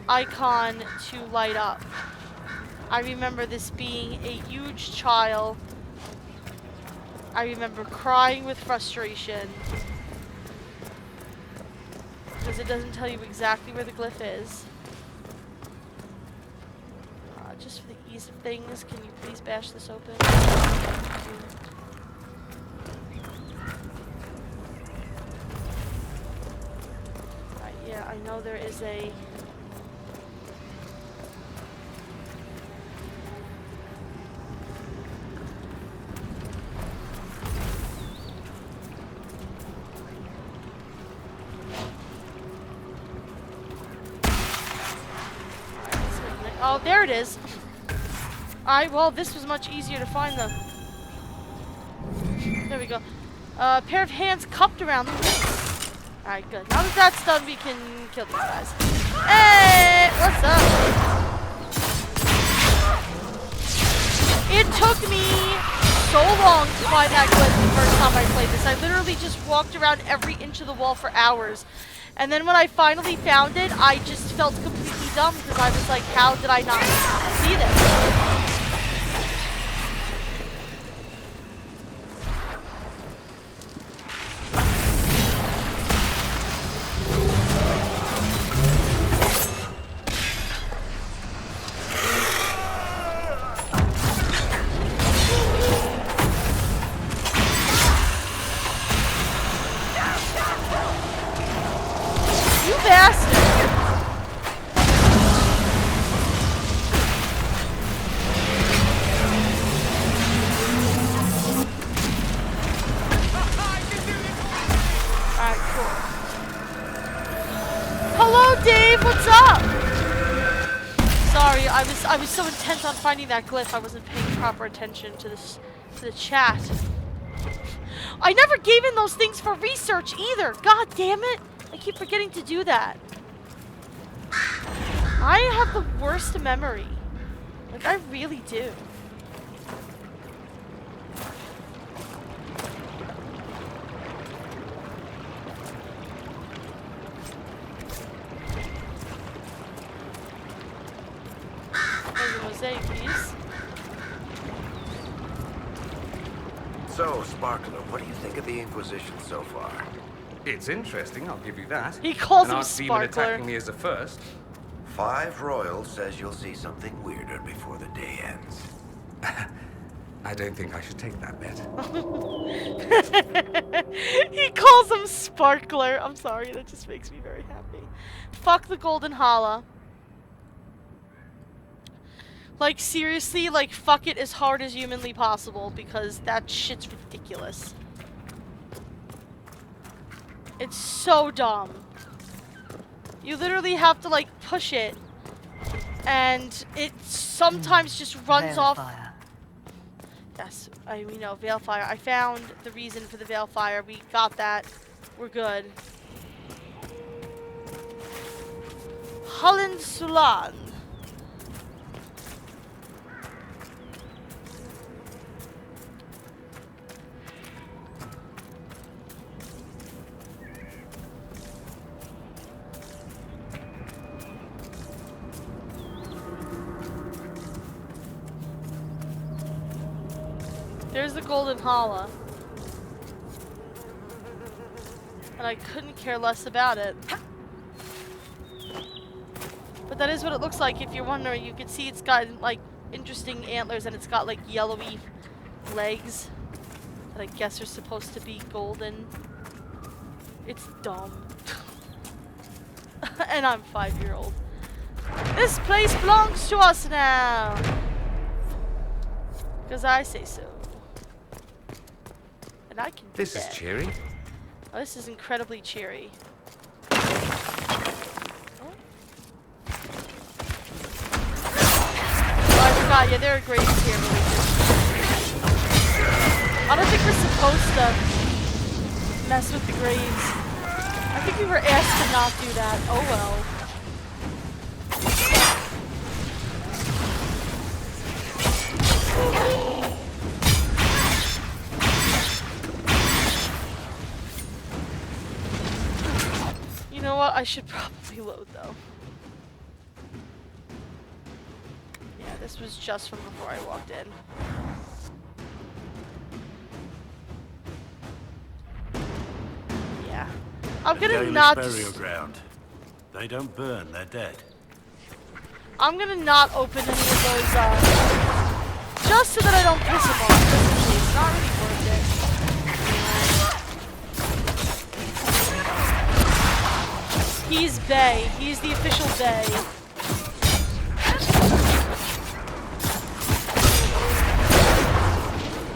icon to light up. I remember this being a huge trial. I remember crying with frustration. Because it doesn't tell you exactly where the glyph is. Just for the ease of things, can you please bash this open? Right, yeah, I know there is a... Oh, there it is. Alright, well, this was much easier to find them. There we go. A pair of hands cupped around the wrist. Alright, good. Now that that's done, we can kill these guys. Hey! What's up? It took me so long to find that glyph the first time I played this. I literally just walked around every inch of the wall for hours. And then when I finally found it, I just felt completely dumb because I was like, how did I not see this? I was so intent on finding that glyph, I wasn't paying proper attention to this, to the chat. I never gave in those things for research either. God damn it! I keep forgetting to do that. I have the worst memory. Like, I really do. say peace. So, Sparkler, what do you think of the Inquisition so far? It's interesting, I'll give you that. He calls An him archdemon Sparkler. attacking me as a first. 5 Royal says you'll see something weirder before the day ends. I don't think I should take that bet. He calls him Sparkler. I'm sorry, that just makes me very happy. Fuck the Golden Hala. Like, seriously, like, fuck it as hard as humanly possible, because that shit's ridiculous. It's so dumb. You literally have to, like, push it, and it sometimes just runs off. Yes, we know, Veilfire. I found the reason for the Veilfire. We got that. We're good. Hullen Sulan. There's the Golden Hala. And I couldn't care less about it. But that is what it looks like. If you're wondering, you can see it's got like interesting antlers and it's got like yellowy legs that I guess are supposed to be golden. It's dumb. And I'm 5-year-old. This place belongs to us now. Because I say so. And I can do This that. is cheery. Oh, this is incredibly cheery. Oh, I forgot. Yeah, there are graves here. I don't think we're supposed to mess with the graves. I think we were asked to not do that. Oh well. You know what? I should probably load though. Yeah, this was just from before I walked in. Yeah. I'm gonna Dalish not burial ground. They don't burn, they're dead. I'm gonna not open any of those just so that I don't piss him off. It's not really worth it. He's Bay. He's the official Bay.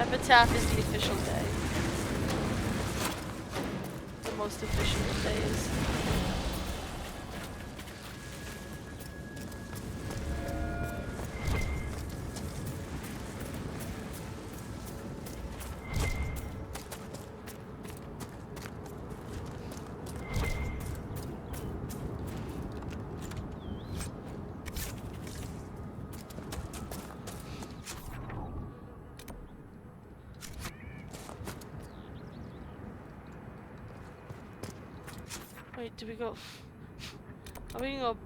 Epitaph is the official Bay. The most official of Bays. Wait, do we go? Are we gonna go?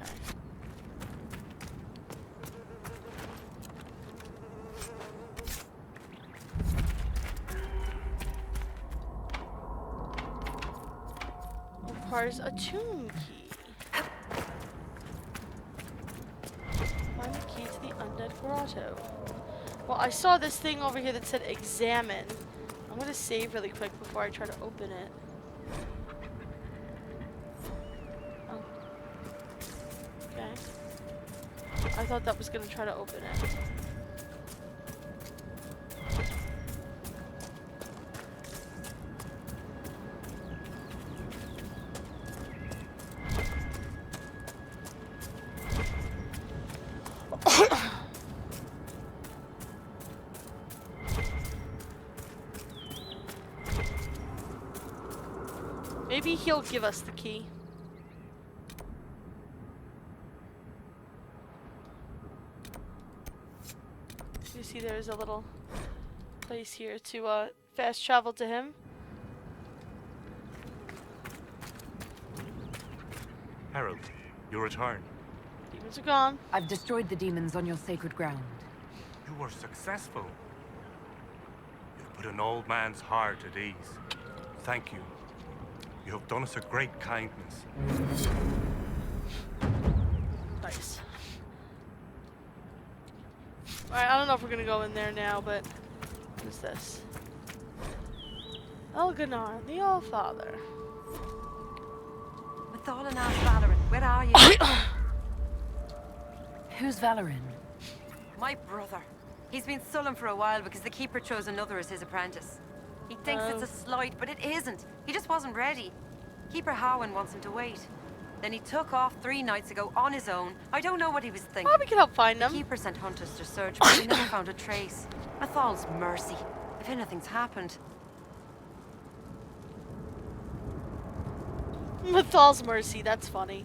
Okay. Requires a tomb key. Find the key to the undead grotto. Well, I saw this thing over here that said examine. I'm gonna save really quick before I try to open it. Oh. Okay. I thought that was gonna try to open it. Maybe he'll give us the key. You see there's a little place here to fast travel to him. Harold, Your return. Demons are gone. I've destroyed the demons on your sacred ground. You were successful. You've put an old man's heart at ease. Thank you. You have done us a great kindness. Nice. Alright, I don't know if we're gonna go in there now, but what is this? Elganar, the All-Father. Mathalan asked Valoran, where are you? Who's Valoran? My brother. He's been sullen for a while because the Keeper chose another as his apprentice. He thinks it's a slight, but it isn't. He just wasn't ready. Keeper Harwin wants him to wait. Then he took off 3 nights ago on his own. I don't know what he was thinking. Oh, we can help find them. The Keeper sent hunters to search, but we never found a trace. Mathal's mercy. If anything's happened. Mathal's mercy, that's funny.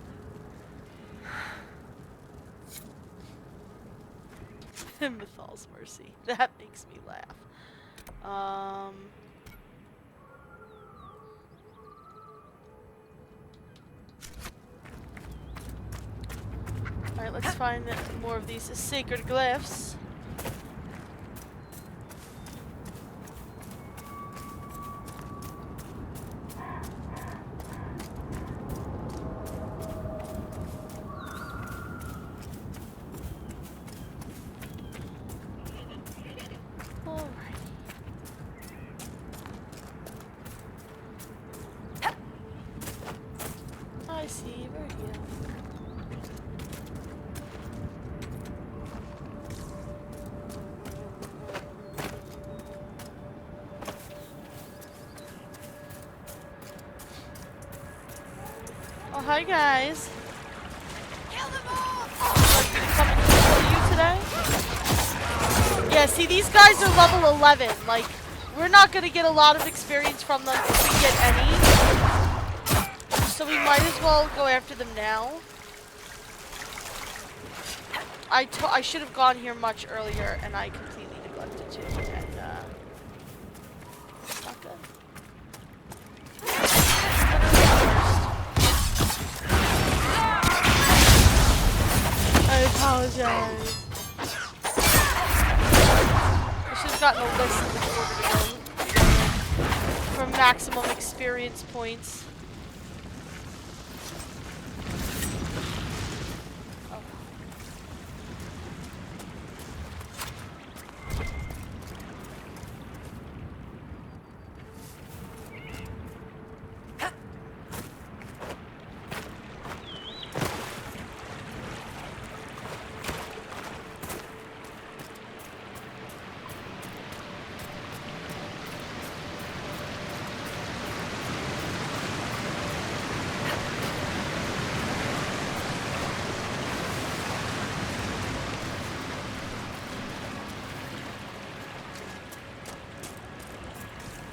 Mathal's mercy. That makes me laugh. Alright, let's find more of these sacred glyphs. I see, we're here. Oh, hi guys. Kill them all! Come and kill you today? Yeah, see, these guys are level 11. Like, we're not gonna get a lot of experience from them if we get any. So we might as well go after them now. I should have gone here much earlier, and I completely neglected to. And it's not good. I apologize. I should have gotten a list in order to go for maximum experience points.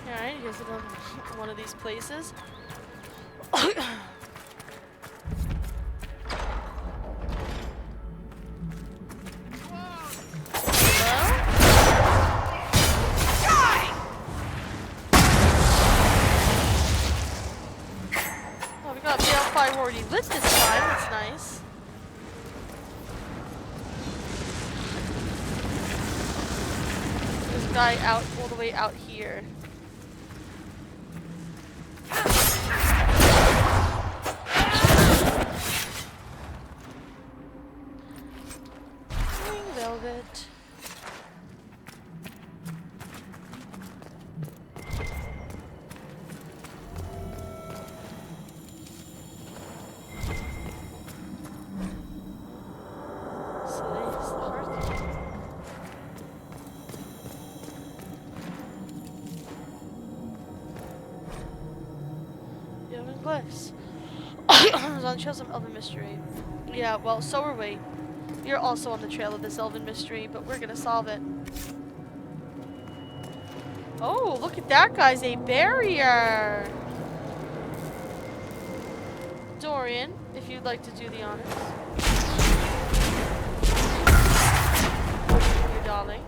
Alright, here's one of these places. Oh, we got Balefire already lit this time, that's nice. There's a guy out all the way out here. Velvet. Glyphs. On trails of Elven Mystery. Yeah, well, so are we. You're also on the trail of this Elven Mystery, but we're gonna solve it. Oh, look at that, guys, a barrier! Dorian, if you'd like to do the honors. You darling.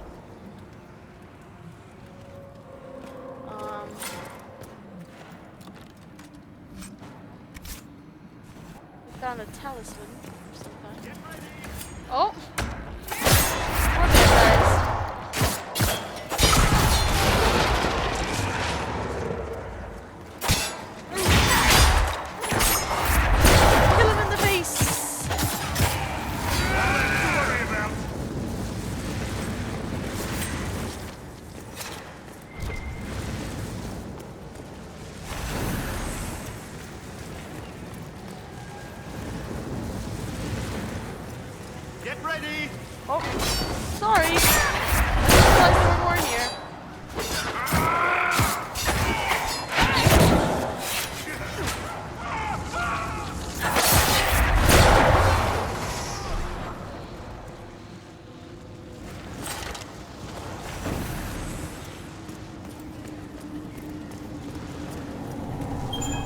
found a talisman or something. Oh! More bad guys. Kill him in the face! Get ready! Oh, sorry. I didn't realize there were more here.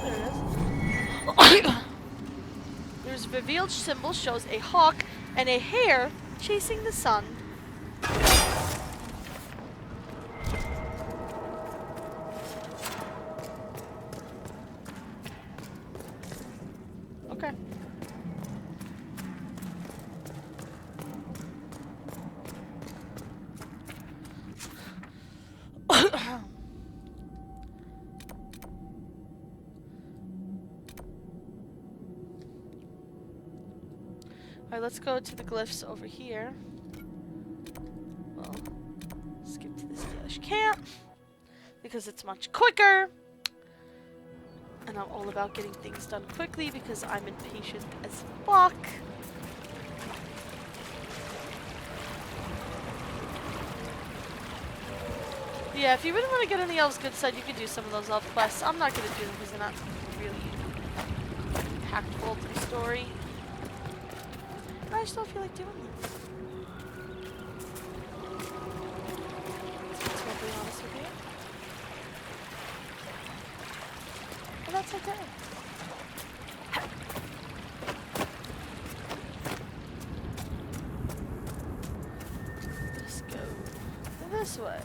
There it is. There's revealed symbol shows a hawk and a hare chasing the sun. Okay. Alright, let's go to the glyphs over here. Well, skip to this Dalish camp because it's much quicker. And I'm all about getting things done quickly because I'm impatient as fuck. Yeah, if you really want to get on the elves' good side, you can do some of those elf quests. I'm not going to do them because they're not really impactful to the story. I still feel like doing this. To be totally honest with you. But that's okay. Let's go this way.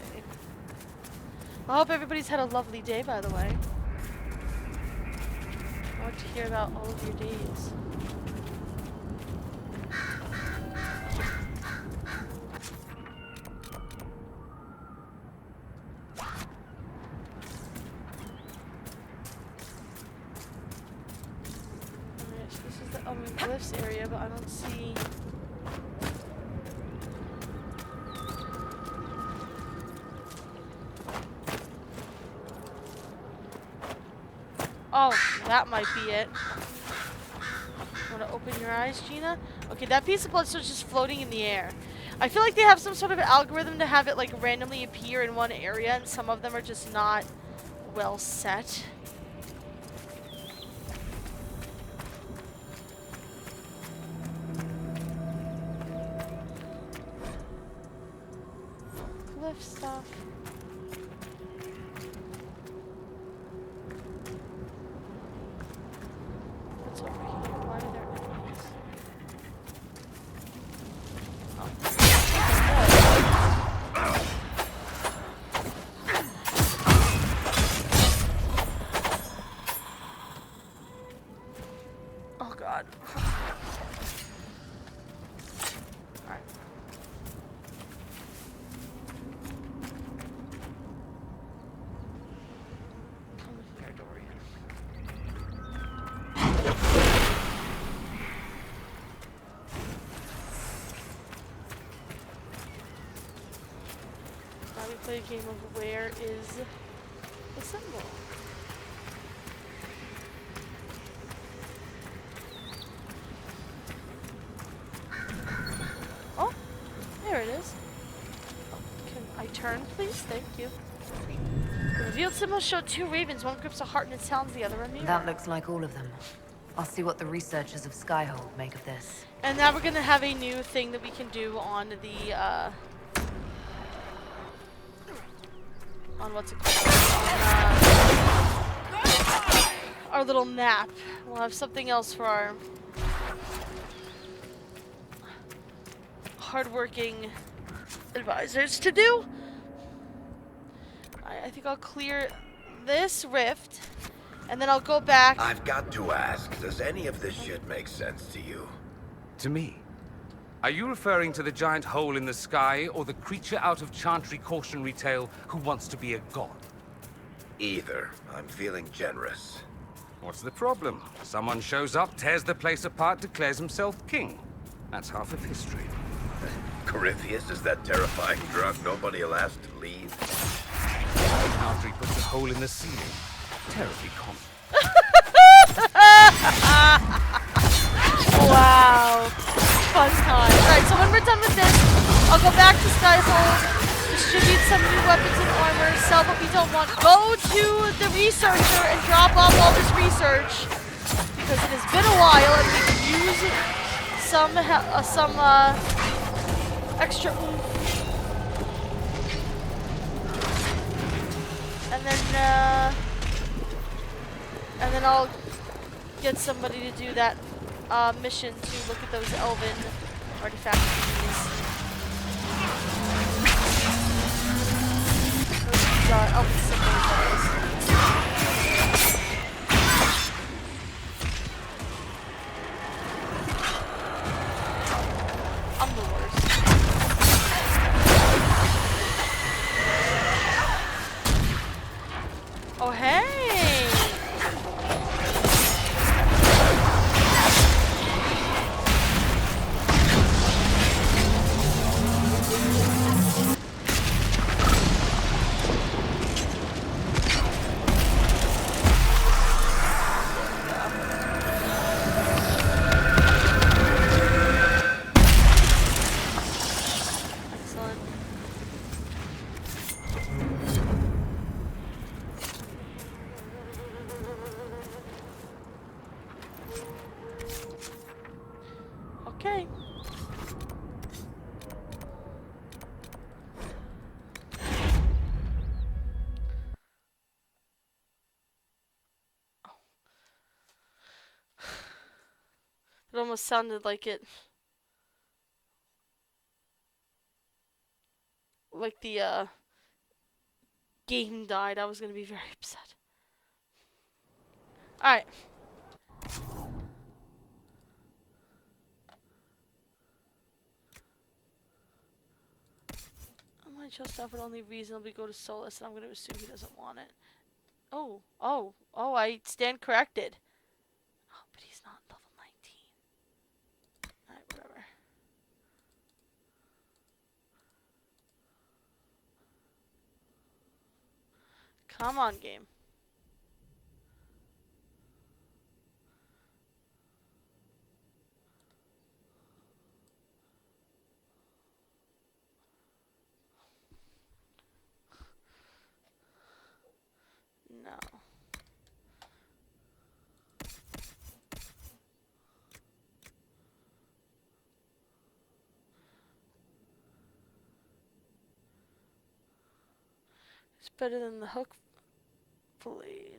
I hope everybody's had a lovely day, by the way. I want to hear about all of your days. Glyphs area, but I don't see. Oh, that might be it. Want to open your eyes, Gina? Okay, that piece of bloodstone's just floating in the air. I feel like they have some sort of algorithm to have it like randomly appear in one area, and some of them are just not well set. Stuff. What's over here? Why are there enemies? Oh God. Alright. Now we play a game of where is the symbol? Oh, there it is. Oh, can I turn, please? Thank you. The revealed symbol showed two ravens. One grips a heart in its talons, the other a mirror. That looks like all of them. I'll see what the researchers of Skyhold make of this. And now we're gonna have a new thing that we can do on the on what's it called? On, our little map. We'll have something else for our hardworking advisors to do. I think I'll clear this rift, And then I'll go back. I've got to ask, does any of this shit make sense to you? To me? Are you referring to the giant hole in the sky, or the creature out of Chantry cautionary tale who wants to be a god? Either. I'm feeling generous. What's the problem? Someone shows up, tears the place apart, declares himself king. That's half of history. Corypheus is that terrifying drug nobody'll ask to leave. Chantry puts a hole in the ceiling. Terribly common. Wow. Fun time. Alright, so when we're done with this, I'll go back to Skyhold, distribute some new weapons and armor, sell what we don't want, go to the researcher and drop off all this research, because it has been a while and we can use some extra oomph. And then I'll get somebody to do that mission to look at those elven artifact keys. Those elven symbols, that is. I'm the worst. Oh, hey! Excellent. Okay. It almost sounded like it. Like the game died. I was gonna be very upset. Alright. I might just have it only reasonably go to Solus, and I'm gonna assume he doesn't want it. Oh, I stand corrected. Oh, but he's not level 19. Alright, whatever. Come on, game. No. It's better than the hook blade.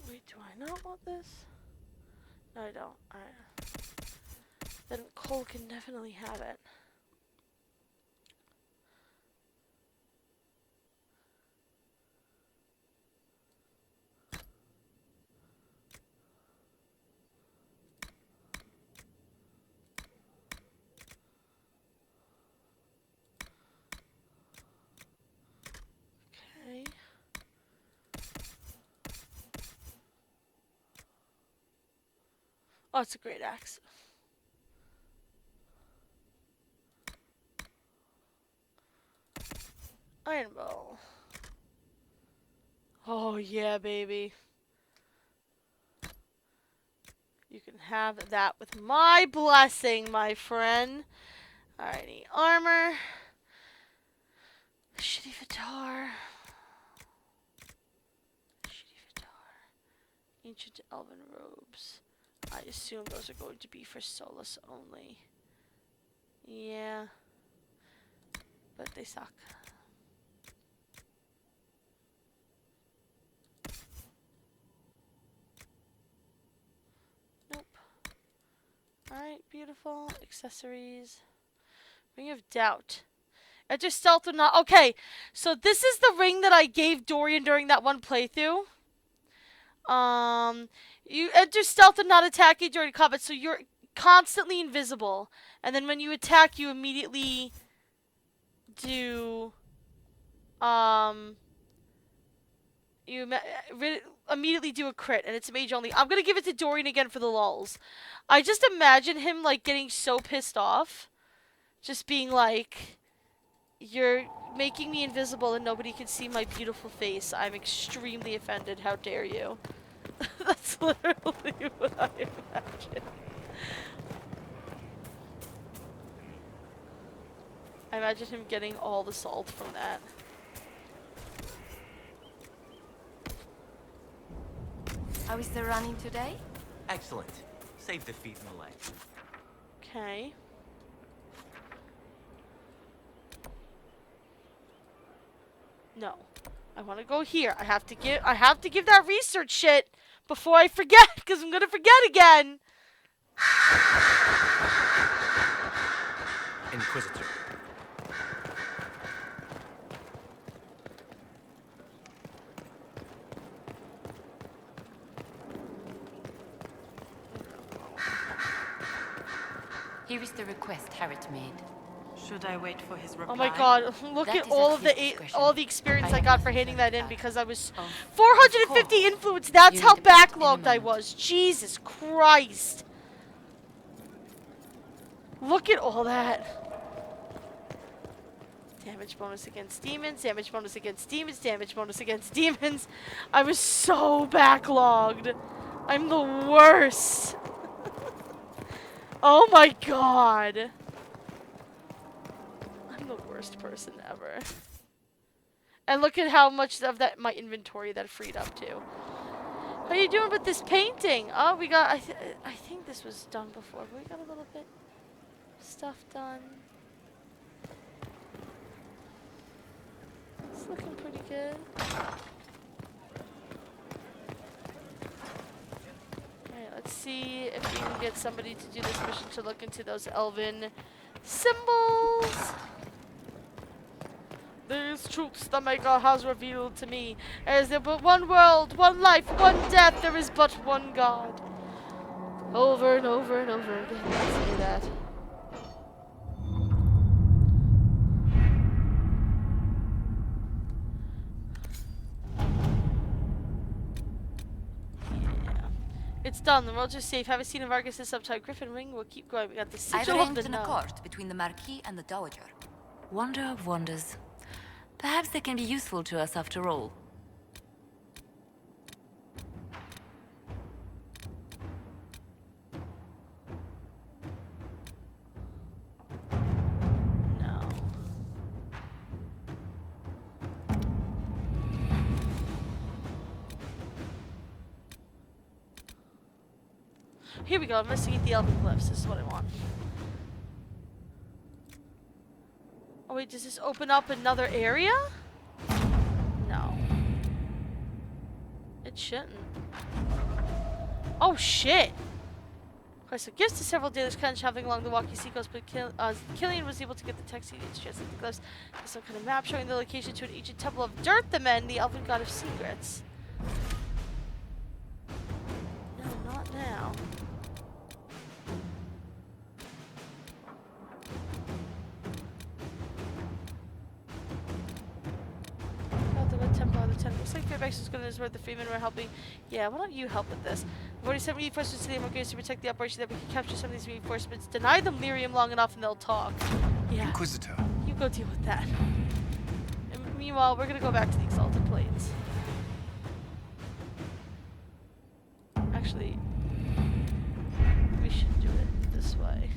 Wait, do I not want this? No, I don't. Alright. Then Cole can definitely have it. Okay. Oh, it's a great axe. Iron bow. Oh yeah, baby. You can have that with my blessing, my friend. Alrighty, armor. Shitty Vitar. Shitty Vitar. Ancient elven robes. I assume those are going to be for Solus only. Yeah. But they suck. Nope. Alright, beautiful. Accessories. Ring of Doubt. Enter stealth or not. Okay, so this is the ring that I gave Dorian during that one playthrough. You enter stealth and not attack you during combat, so you're constantly invisible. And then when you attack, you immediately do, immediately do a crit, and it's mage only. I'm gonna give it to Dorian again for the lulz. I just imagine him, like, getting so pissed off. Just being like, you're making me invisible and nobody can see my beautiful face. I'm extremely offended. How dare you? That's literally what I imagine. I imagine him getting all the salt from that. How is the running today? Excellent. Save the feet and the legs. Okay. No. I want to go here. I have to give that research shit before I forget, because I'm going to forget again. Inquisitor. Here is the request Harriet made. Should I wait for his reply? Oh my god, look That at is all at of the his discretion. all the experience I got for handing that in, because I was Of 450 course. influence. That's You how need to put in a backlogged I moment. was. Jesus Christ. Look at all that. Damage bonus against demons, damage bonus against demons, damage bonus against demons. I was so backlogged. I'm the worst. Oh my god. I'm the worst person ever. And look at how much of that my inventory that freed up to. How you doing with this painting? Oh, we got. I think this was done before, but we got a little bit stuff done. It's looking pretty good. Alright, let's see if we can get somebody to do this mission to look into those elven symbols. These truths the Maker has revealed to me. There is but one world, one life, one death. There is but one God. Over and over and over again. Let's do that. It's done. The roads are safe. Haven't seen a Vargas' subtype Griffin Ring. We'll keep going. We got the I've sigil of arranged the an Node. accord between the Marquis and the Dowager. Wonder of wonders. Perhaps they can be useful to us after all. No. Here we go. Investigate the elven glyphs. This is what I want. Oh wait, does this open up another area? No. It shouldn't. Oh shit! Okay, so gifts to several daily kind of traveling along the walkie seacoast, but Killian was able to get the text he needs to translate the glyphs. There's some kind of map showing the location to an ancient temple of Dirt the Men, the elven god of secrets. No, not now. Looks like Fairbanks is going to where the Freemen were helping. Yeah, why don't you help with this? We've already sent reinforcements to the Americans to protect the operation that we can capture some of these reinforcements. Deny them lyrium long enough and they'll talk. Yeah. Inquisitor. You go deal with that. And meanwhile, we're going to go back to the Exalted Plains. Actually, we should do it this way.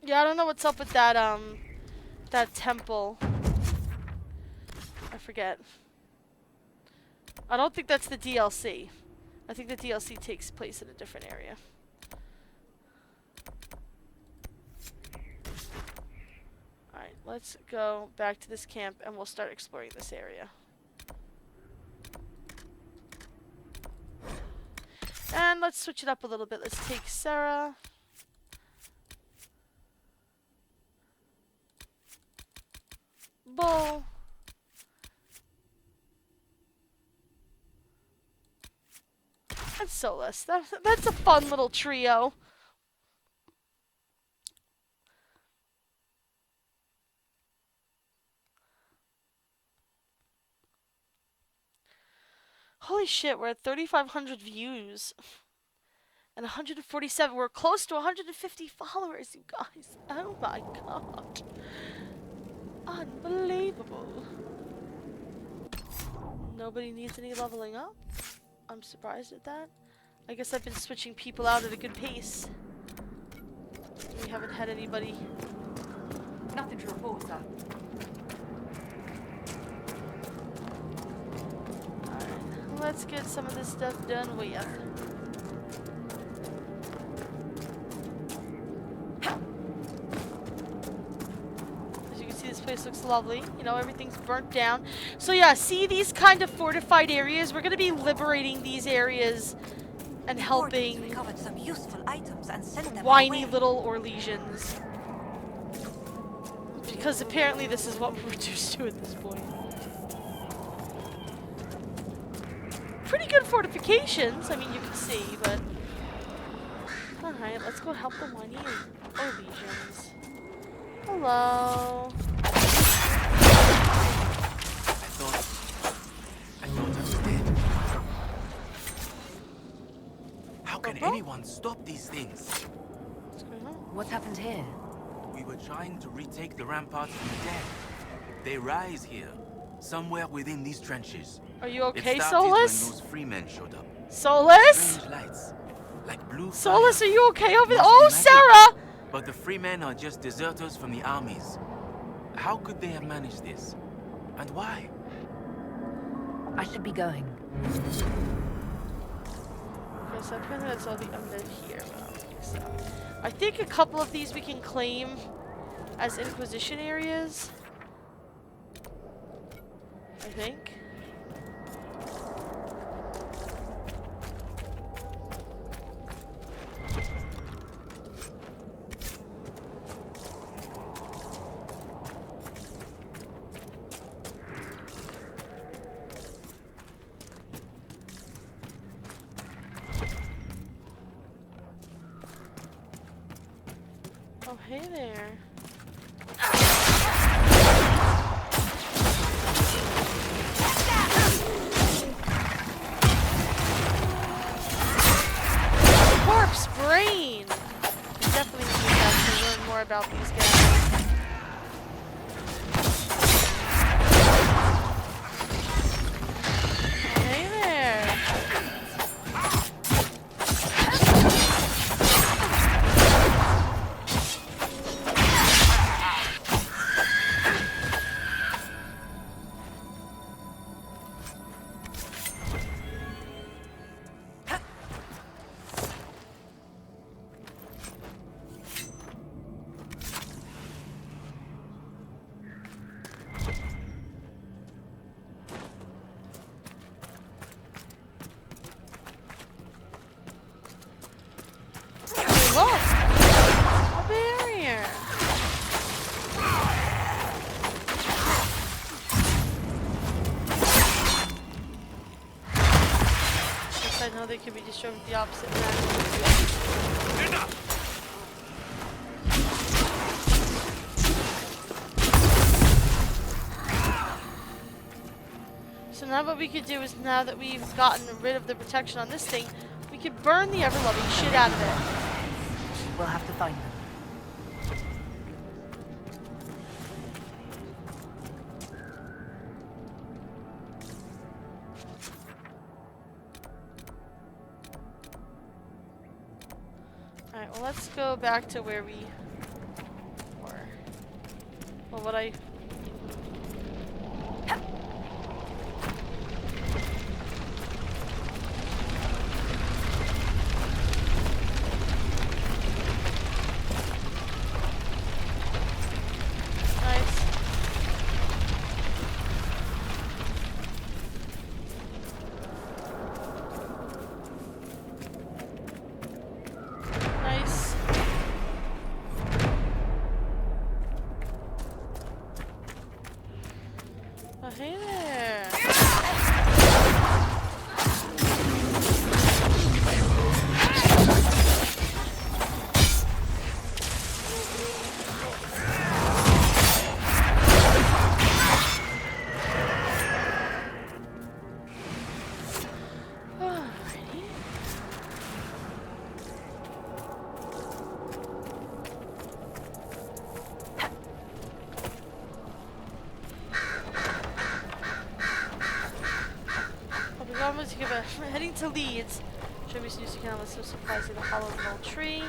Yeah, I don't know what's up with that, that temple. I forget. I don't think that's the DLC. I think the DLC takes place in a different area. Alright, let's go back to this camp and we'll start exploring this area. And let's switch it up a little bit. Let's take Sarah. Bull. And Solus. That's a fun little trio. Holy shit, we're at 3,500 views. And 147. We're close to 150 followers, you guys. Oh my god. Unbelievable. Nobody needs any leveling up. I'm surprised at that. I guess I've been switching people out at a good pace. We haven't had anybody. Nothing to report, sir. Alright, let's get some of this stuff done with. This place looks lovely. You know, everything's burnt down. So yeah, see these kind of fortified areas? We're gonna be liberating these areas and helping some useful items and sent them whiny away. little Orlesians. Because apparently this is what we're reduced to at this point. Pretty good fortifications, I mean you can see, but... Alright, let's go help the whiny Orlesians. Hello. I thought I was dead. How can anyone stop these things? What's going on? What's happened here? We were trying to retake the ramparts from the dead. They rise here, somewhere within these trenches. Are you okay, It started Solus? when those free men showed up. Solus? Strange lights, like blue Solus, fire. are you okay over there? Must Oh, be magic. Sarah! But the free men are just deserters from the armies. How could they have managed this? And why? I should be going. Okay, so apparently that's all the undead here, but I don't think so. I think a couple of these we can claim as Inquisition areas. I think. Oh, hey there. Corpse brain! We definitely need that to learn more about these guys. Hey there. Look! A barrier! Guess I know they can be destroyed with the opposite magic. Enough! So now what we could do is, now that we've gotten rid of the protection on this thing, we could burn the ever-loving shit out of it. We'll have to find them. Alright, well let's go back to where we were. Well, what I... hey there. Heading to Leeds. Show me some kind of supplies in the hollow of an old tree.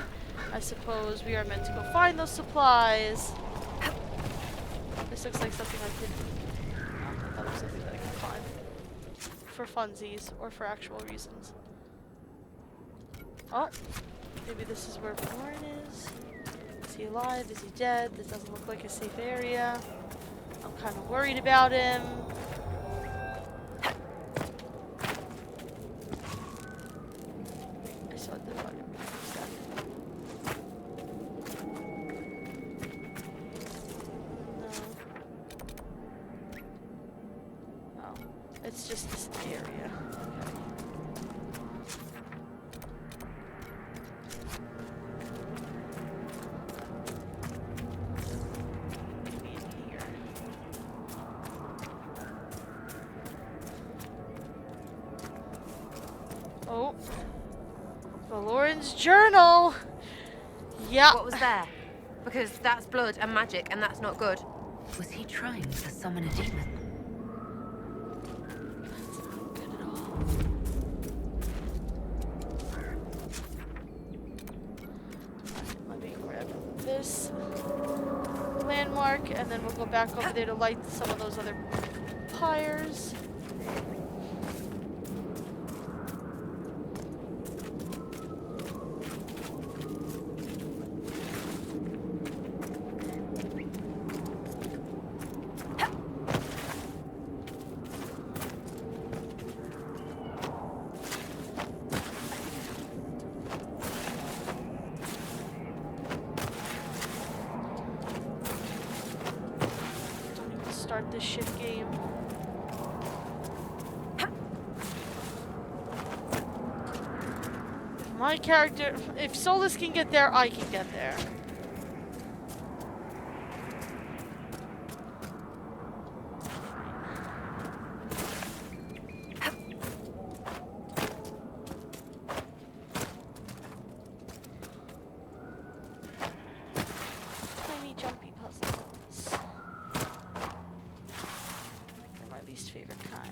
I suppose we are meant to go find those supplies. This looks like something I could. That looks like something that I can find for funsies or for actual reasons. Oh, maybe this is where Lauren is. Is he alive? Is he dead? This doesn't look like a safe area. I'm kind of worried about him. It's just this area. Maybe in here. Oh. Valoran's journal! Yeah. What was there? Because that's blood and magic, and that's not good. Was he trying to summon a demon? This landmark, and then we'll go back over there to light some of those other pyres. Start this shit game. My character, if Solus can get there, I can get there. Tiny jumpy puzzles. They're my least favorite kind.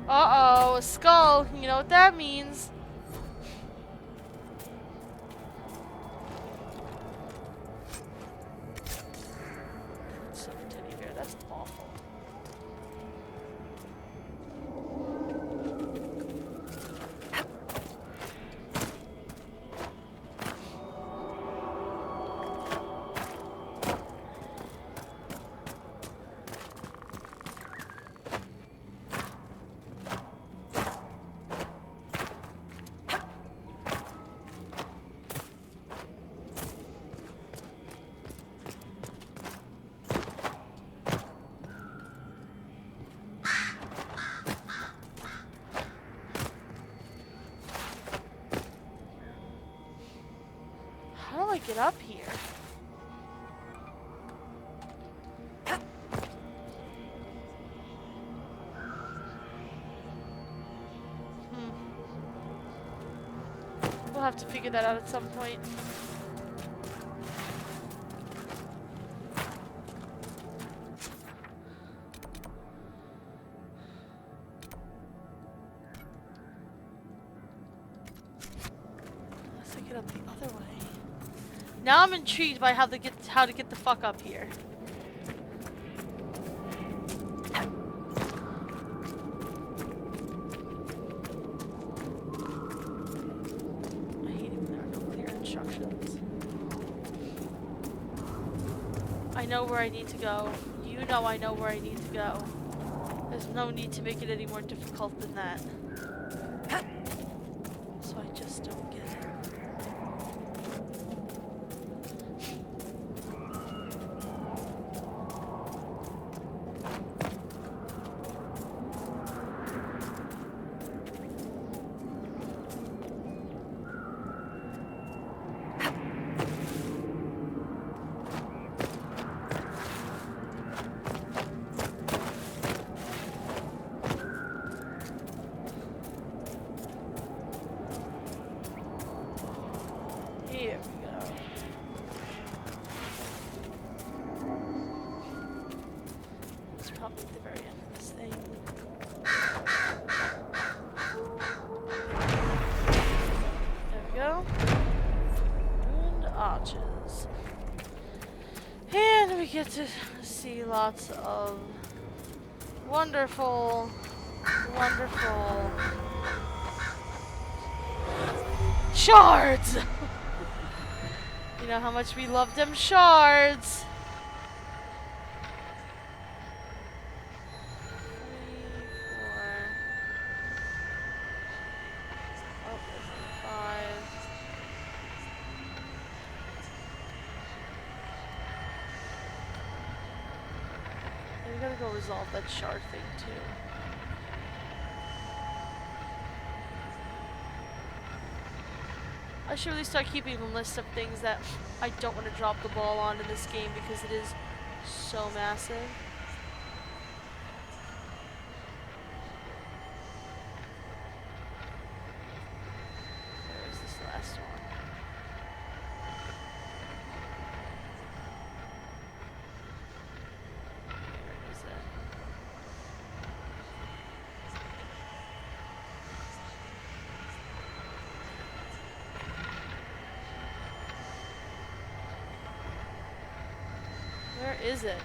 Uh-oh, a skull. You know what that means. Silver teddy bear, that's awful. How do I get up here? We'll have to figure that out at some point. Unless I get up the other way. Now I'm intrigued by how to get the fuck up here. I hate it when there are no clear instructions. I know where I need to go. You know I know where I need to go. There's no need to make it any more difficult than that. So I just don't get it. Here we go. It's probably at the very end of this thing. There we go. And arches. And we get to see lots of wonderful, wonderful shards! You know how much we love them shards. 3, 4. Oh, there's 5. And we gotta go resolve that shard thing too. I should really start keeping a list of things that I don't want to drop the ball on in this game because it is so massive. Where is this last one? Where is it? Where is it?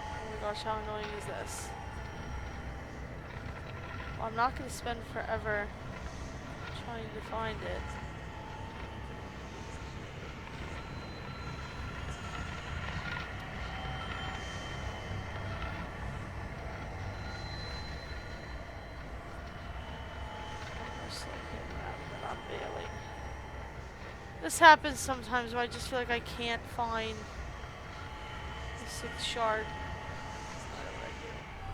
Oh my gosh, how annoying is this? Well, I'm not going to spend forever trying to find it. This happens sometimes where I just feel like I can't find the 6th shard.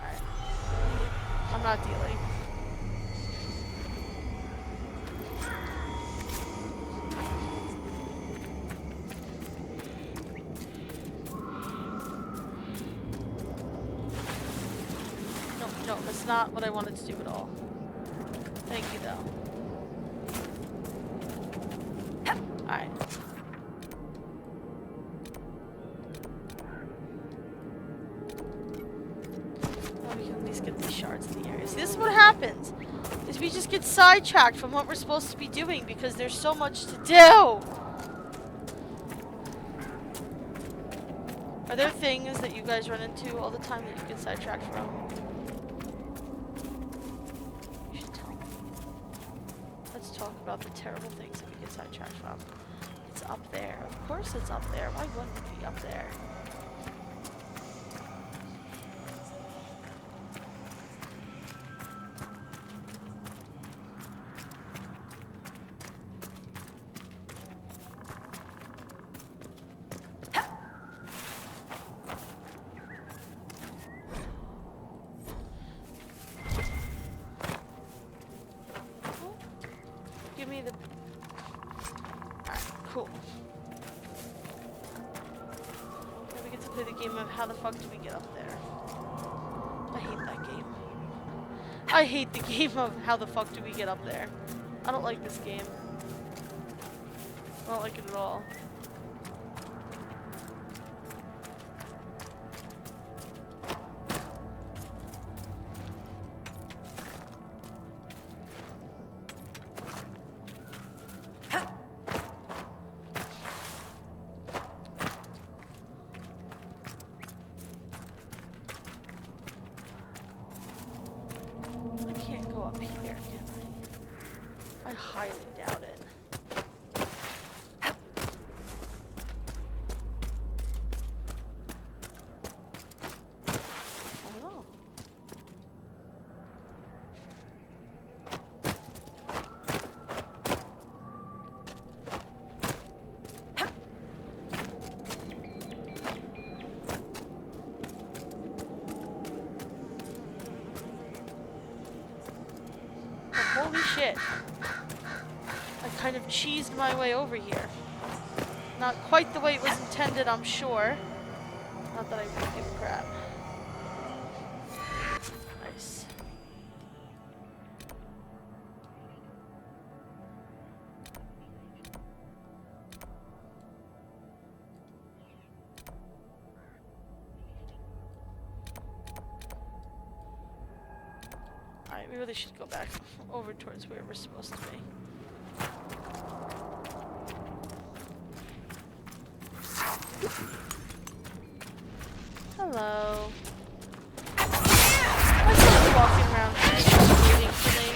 Alright. I'm not dealing. No, that's not what I wanted to do at all. Thank you though. Alright. Well, we can at least get these shards in the area. See, this is what happens. Is we just get sidetracked from what we're supposed to be doing because there's so much to do. Are there things that you guys run into all the time that you get sidetracked from? You should tell me. Let's talk about the terrible things that we get sidetracked from. It's up there. Of course it's up there. Why wouldn't it be up there? Give me the... Alright, cool. Now we get to play the game of how the fuck do we get up there. I hate that game. I hate the game of how the fuck do we get up there. I don't like this game. I don't like it at all. Holy shit. I kind of cheesed my way over here. Not quite the way it was intended, I'm sure. Not that I really give a crap. Nice. Alright, we really should go back over towards where we're supposed to be. Hello. I'm just walking around waiting for me.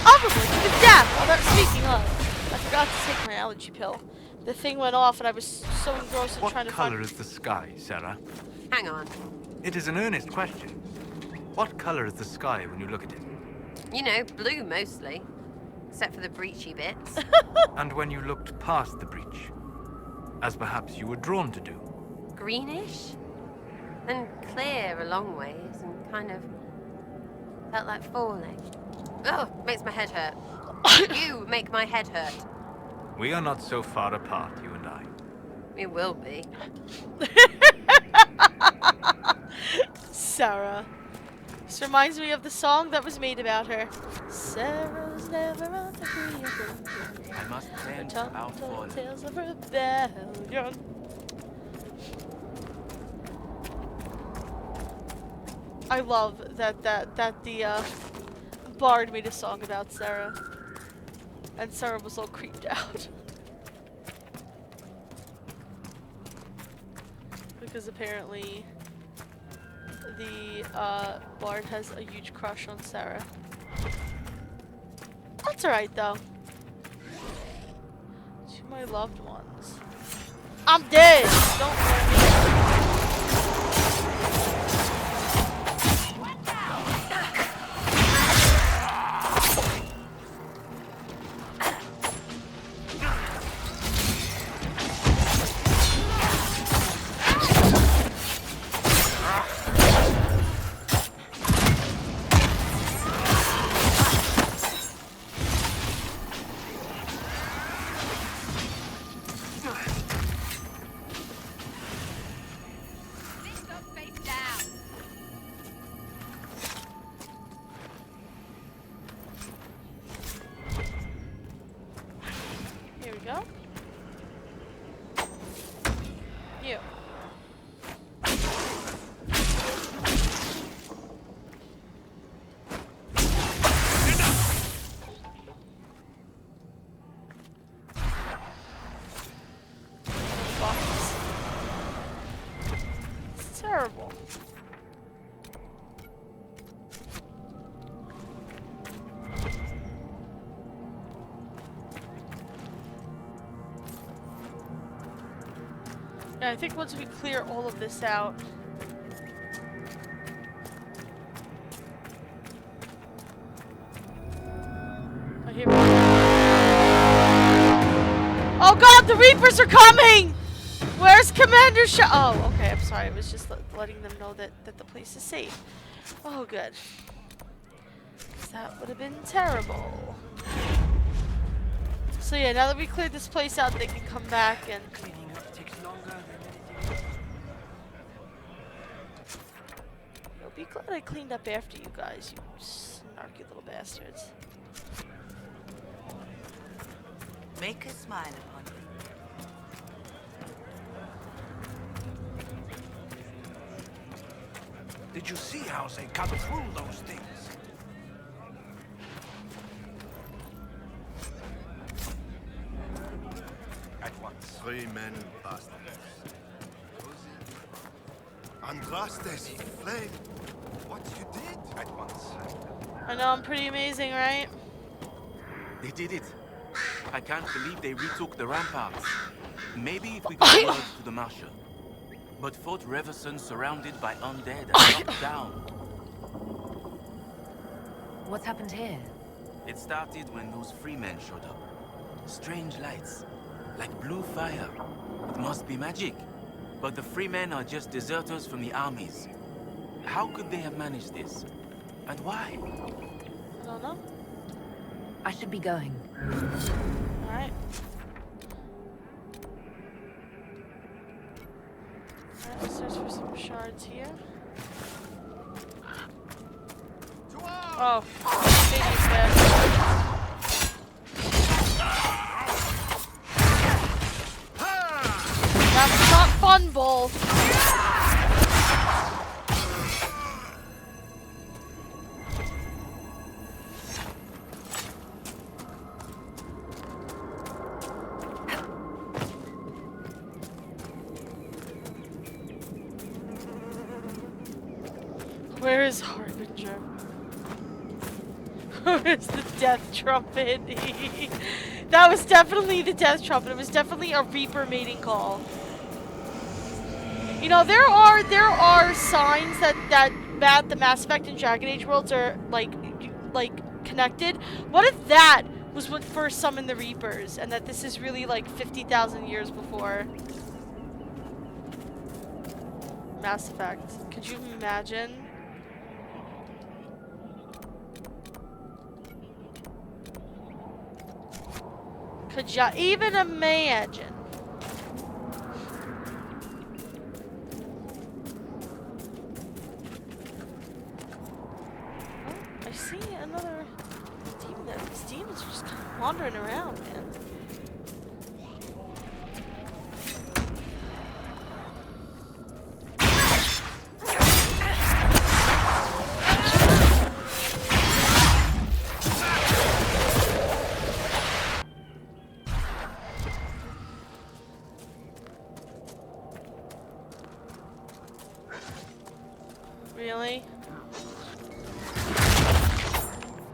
Probably to death! Although, speaking of, I forgot to take my allergy pill. The thing went off and I was so engrossed in trying to find... What color is the sky, Sarah? Hang on. It is an earnest question. What color is the sky when you look at it? You know, blue mostly. Except for the breachy bits. And when you looked past the breach, as perhaps you were drawn to do? Greenish? Then clear a long ways and kind of felt like falling. Oh, makes my head hurt. You make my head hurt. We are not so far apart, you and I. We will be. Sarah. This reminds me of the song that was made about her. Sarah's never on the green. I must tend our fall. Tales of rebellion. I love that the bard made a song about Sarah, and Sarah was all creeped out because apparently the bard has a huge crush on Sarah. That's alright though. To my loved ones. I'm dead! Don't worry. Terrible. Yeah, I think once we clear all of this out. I hear. Oh God, the Reapers are coming! Where's Commander Oh, okay, I'm sorry. I was just letting them know that the place is safe. Oh, good. That would have been terrible. So yeah, now that we cleared this place out, they can come back and... Cleaning up takes longer than anything. You'll be glad I cleaned up after you guys, you snarky little bastards. Make a smile upon me. Did you see how they cut through those things? At once. 3 men bastards. Andrastes, he fled. What you did? At once. I know I'm pretty amazing, right? They did it. I can't believe they retook the ramparts. Maybe if we got word to the Marshal. But Fort Reverson surrounded by undead and locked down. What's happened here? It started when those free men showed up. Strange lights, like blue fire. It must be magic. But the free men are just deserters from the armies. How could they have managed this? And why? don't know. I should be going. Alright. Alright, let's search for some shards here. Oh, Sadie's dead. That's not fun, Bull. Where is Harbinger? Where's the death trumpet? That was definitely the death trumpet. It was definitely a Reaper mating call. You know, there are signs that the Mass Effect and Dragon Age worlds are like connected. What if that was what first summoned the Reapers, and that this is really like 50,000 years before Mass Effect? Could you imagine? Could ya even imagine? Oh, I see another demon there. These demons are just kind of wandering around, man. Really?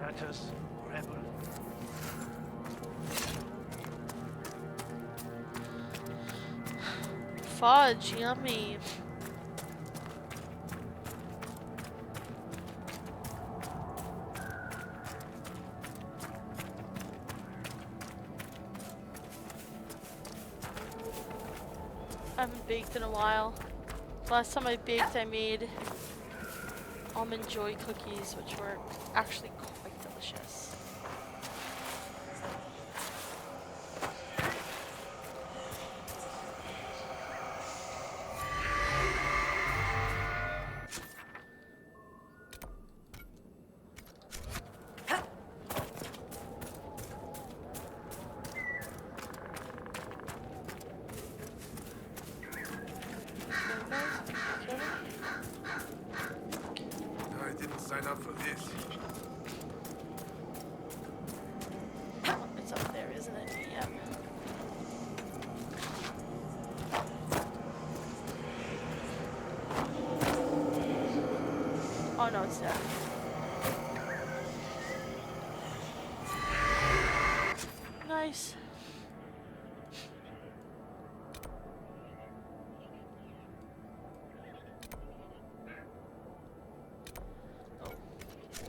That is forever. Fudge, yummy. I haven't baked in a while. Last time I baked, I made almond joy cookies, which were actually quite delicious. I didn't sign up for this. It's up there, isn't it? Yep. Oh no, it's there. Nice.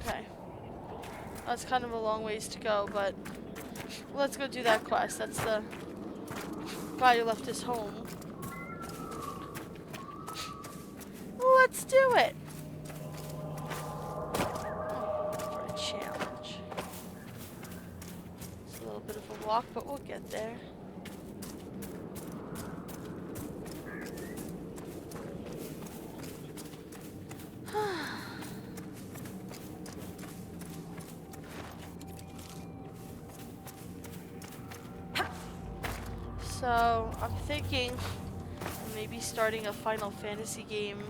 Okay. That's kind of a long ways to go, but let's go do that quest. That's the guy who left his home. Let's do it! For a challenge. It's a little bit of a walk, but we'll get there. So, I'm thinking maybe starting a Final Fantasy game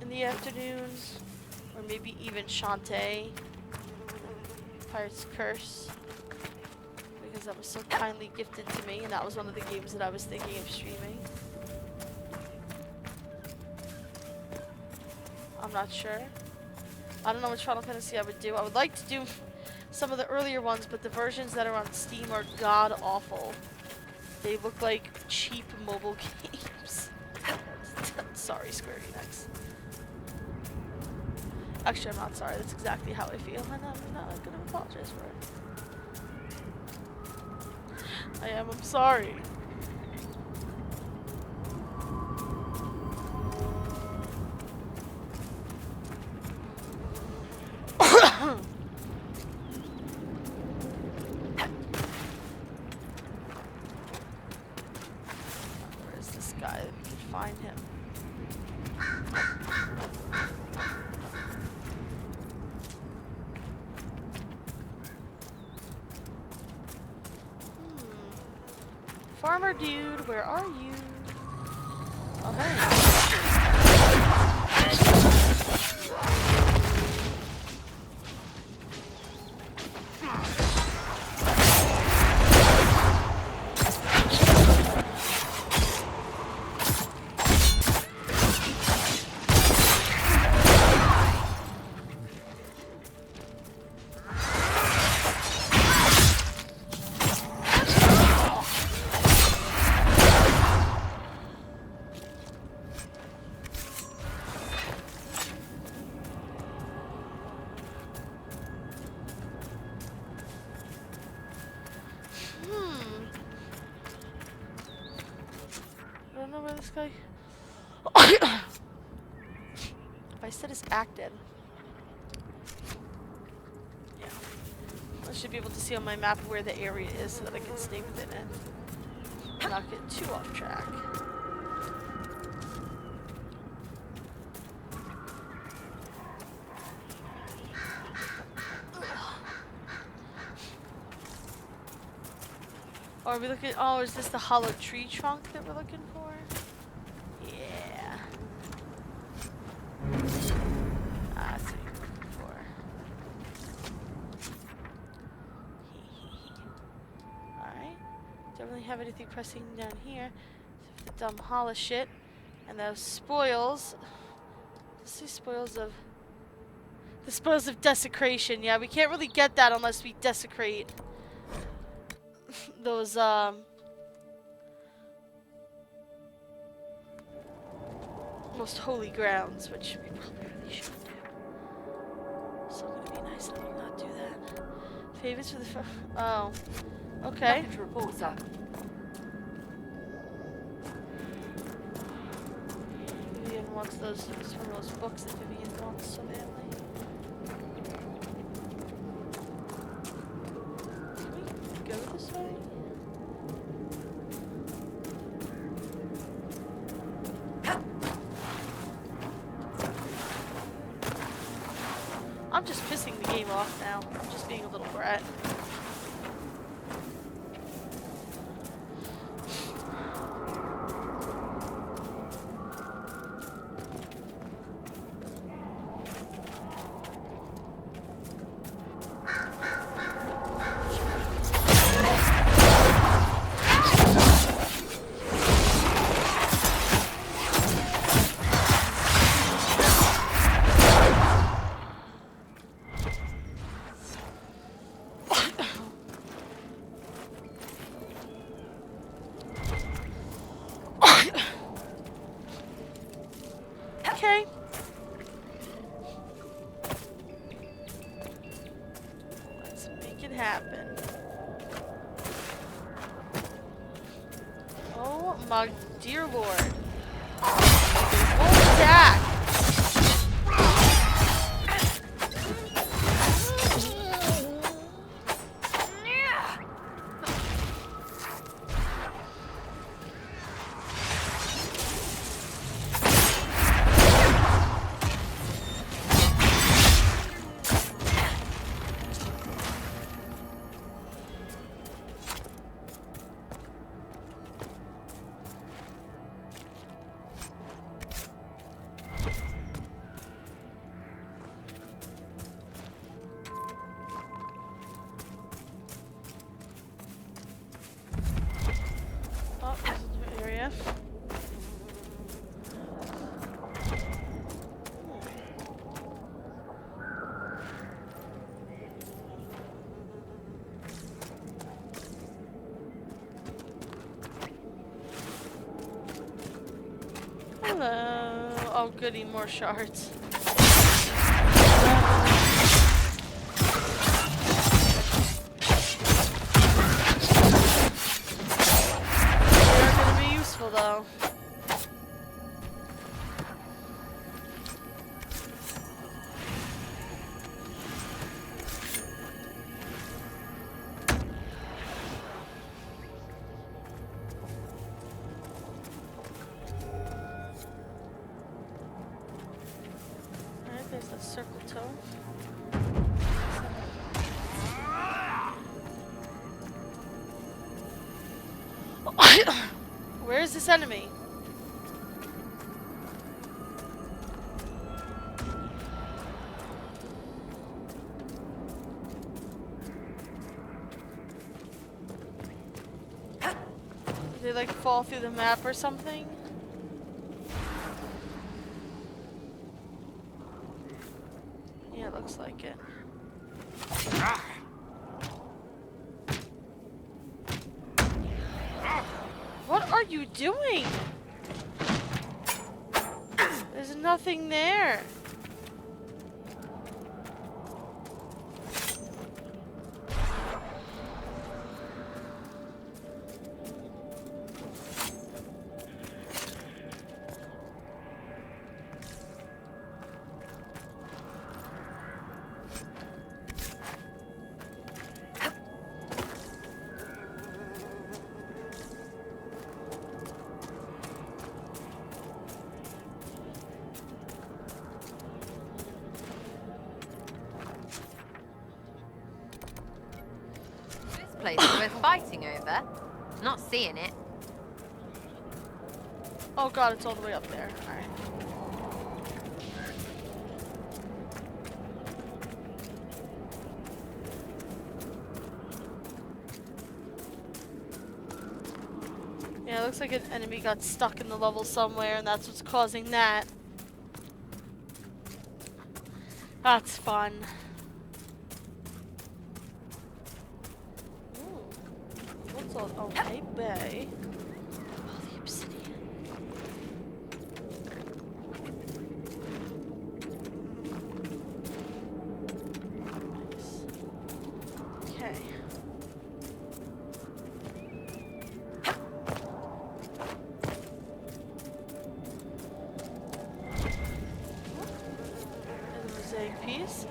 in the afternoons, or maybe even Shantae, Pirate's Curse, because that was so kindly gifted to me, and that was one of the games that I was thinking of streaming. I'm not sure. I don't know which Final Fantasy I would do. I would like to do some of the earlier ones, but the versions that are on Steam are god-awful. They look like cheap mobile games. Sorry, Square Enix. Actually, I'm not sorry. That's exactly how I feel, and I'm not going to apologize for it. I'm sorry. Farmer dude, where are you? Oh, hey. I don't know where this guy. If I said it's active. Yeah. I should be able to see on my map where the area is so that I can stay within it. Not get too off track. Oh, are we looking? Oh, is this the hollow tree trunk that we're looking for? Yeah. Ah, that's what you're looking for. Alright. Don't really have anything pressing down here. Except the dumb hollow shit. And those spoils. Let's see, spoils of. The spoils of desecration. Yeah, we can't really get that unless we desecrate those most holy grounds, which we probably really shouldn't do. So I'm gonna be nice and I will not do that. Favors for the oh. Okay. Nothing to report, sir. Vivian wants those some of those books that Vivian wants so badly. Can we go this way? I'm just pissing the game off now. I'm just being a little brat. Okay. Let's make it happen. Oh my dear lord. Attack! Oh, this is the area. Hello. Oh, goody, more shards. They're gonna be useful though. Alright, there's that circle toe. Where is this enemy? Did they like fall through the map or something? Yeah, it looks like it. What are you doing? There's nothing there. Place is worth fighting over. Not seeing it. Oh god, it's all the way up there. Alright. Yeah, it looks like an enemy got stuck in the level somewhere and that's what's causing that. That's fun. What's all? Oh, hey, bay. Oh, the obsidian. Nice. Okay. And the mosaic piece.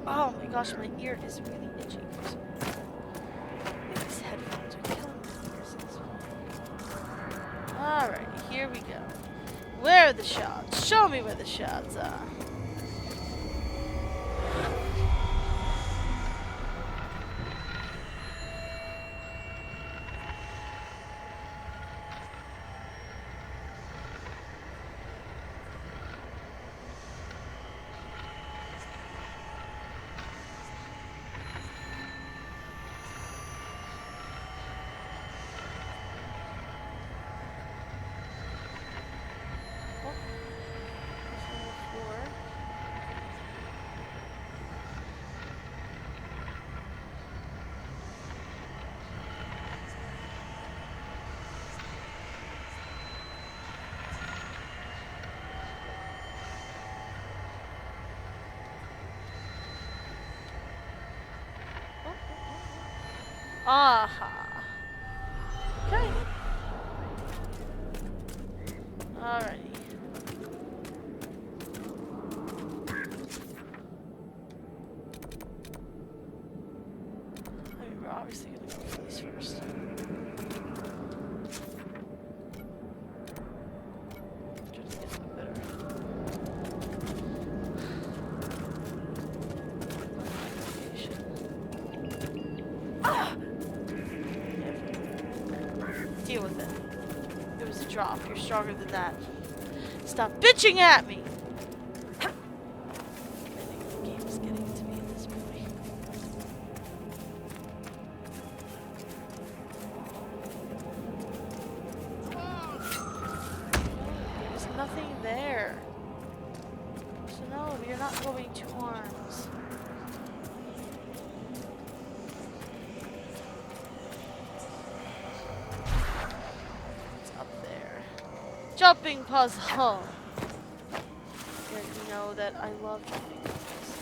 Oh my gosh, my ear is really itchy. These headphones are killing my ears. Alright, here we go. Where are the shards? Show me where the shards are. Aha. Okay. Alrighty. I mean, we're obviously gonna go for these first. Try to get a better. drop. You're stronger than that. Stop bitching at me! I think the game is getting to me at this point. There's nothing there. So no, you're not going to arms. Jumping puzzle. Yeah, you know that I love jumping puzzles.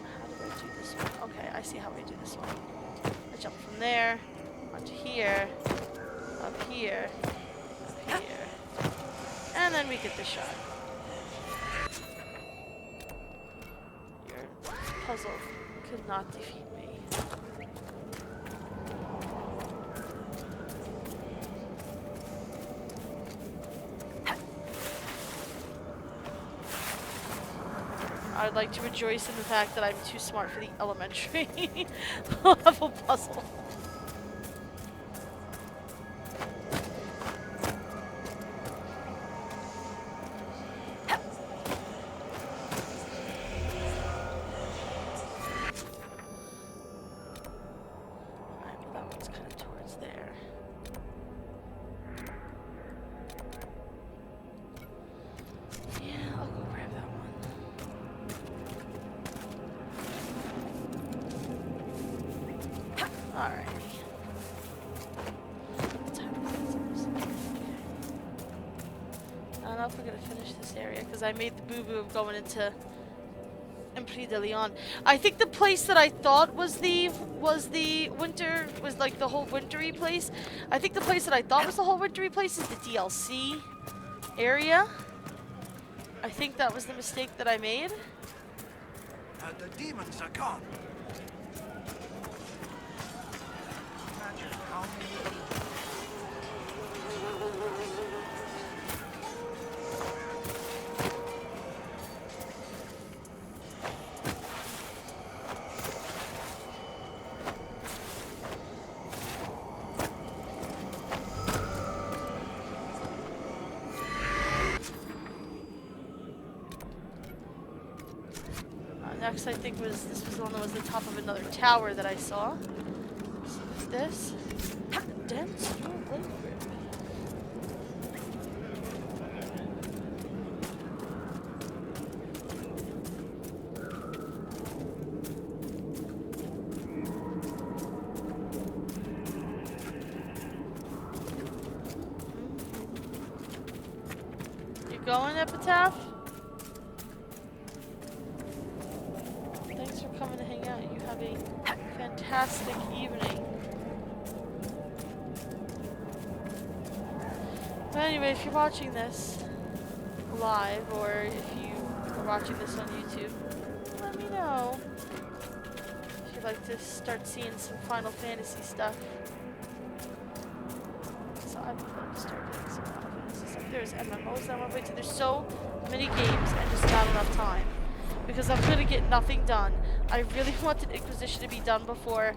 How do I do this one? Okay, I see how I do this one. I jump from there onto here, up here, up here, and then we get the shot. Your puzzle could not defeat me. I would like to rejoice in the fact that I'm too smart for the elementary level puzzle. Alright, well that one's kind of towards there. Yeah, I'll go grab that one. Alrighty. What time is it? Okay. I don't know if we're gonna finish this area because I made the boo-boo of going into Empire de Leon. I think the place that I thought was the winter was like the whole wintry place. I think the place that I thought was the whole wintry place is the DLC area. I think that was the mistake that I made. The demons are gone. Imagine how many demons. Next, I think this was the one that was the top of another tower that I saw. So this dense steel blade grip. You going, Epitaph? Thanks for coming to hang out. You have a fantastic evening. But anyway, if you're watching this live, or if you are watching this on YouTube, let me know if you'd like to start seeing some Final Fantasy stuff. So I would love to start doing some Final Fantasy stuff. There's MMOs that I want to wait to. There's so many games and just not enough time. Because I'm gonna get nothing done. I really wanted Inquisition to be done before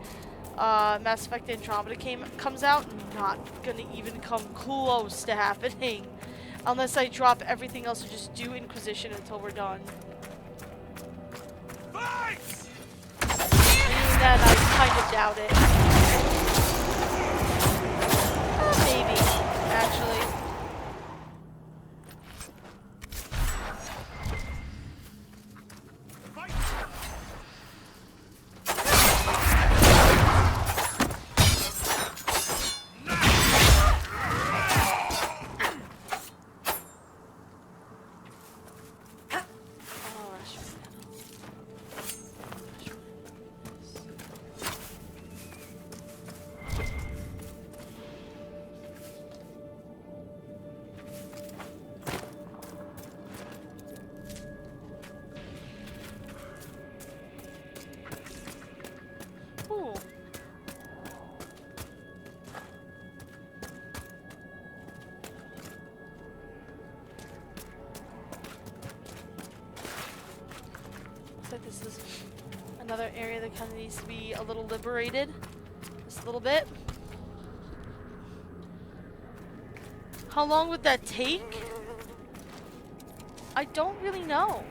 Mass Effect Andromeda comes out. Not gonna even come close to happening. Unless I drop everything else and just do Inquisition until we're done. And even then, I kind of doubt it. Maybe, actually. This is another area that kind of needs to be a little liberated. Just a little bit. How long would that take? I don't really know.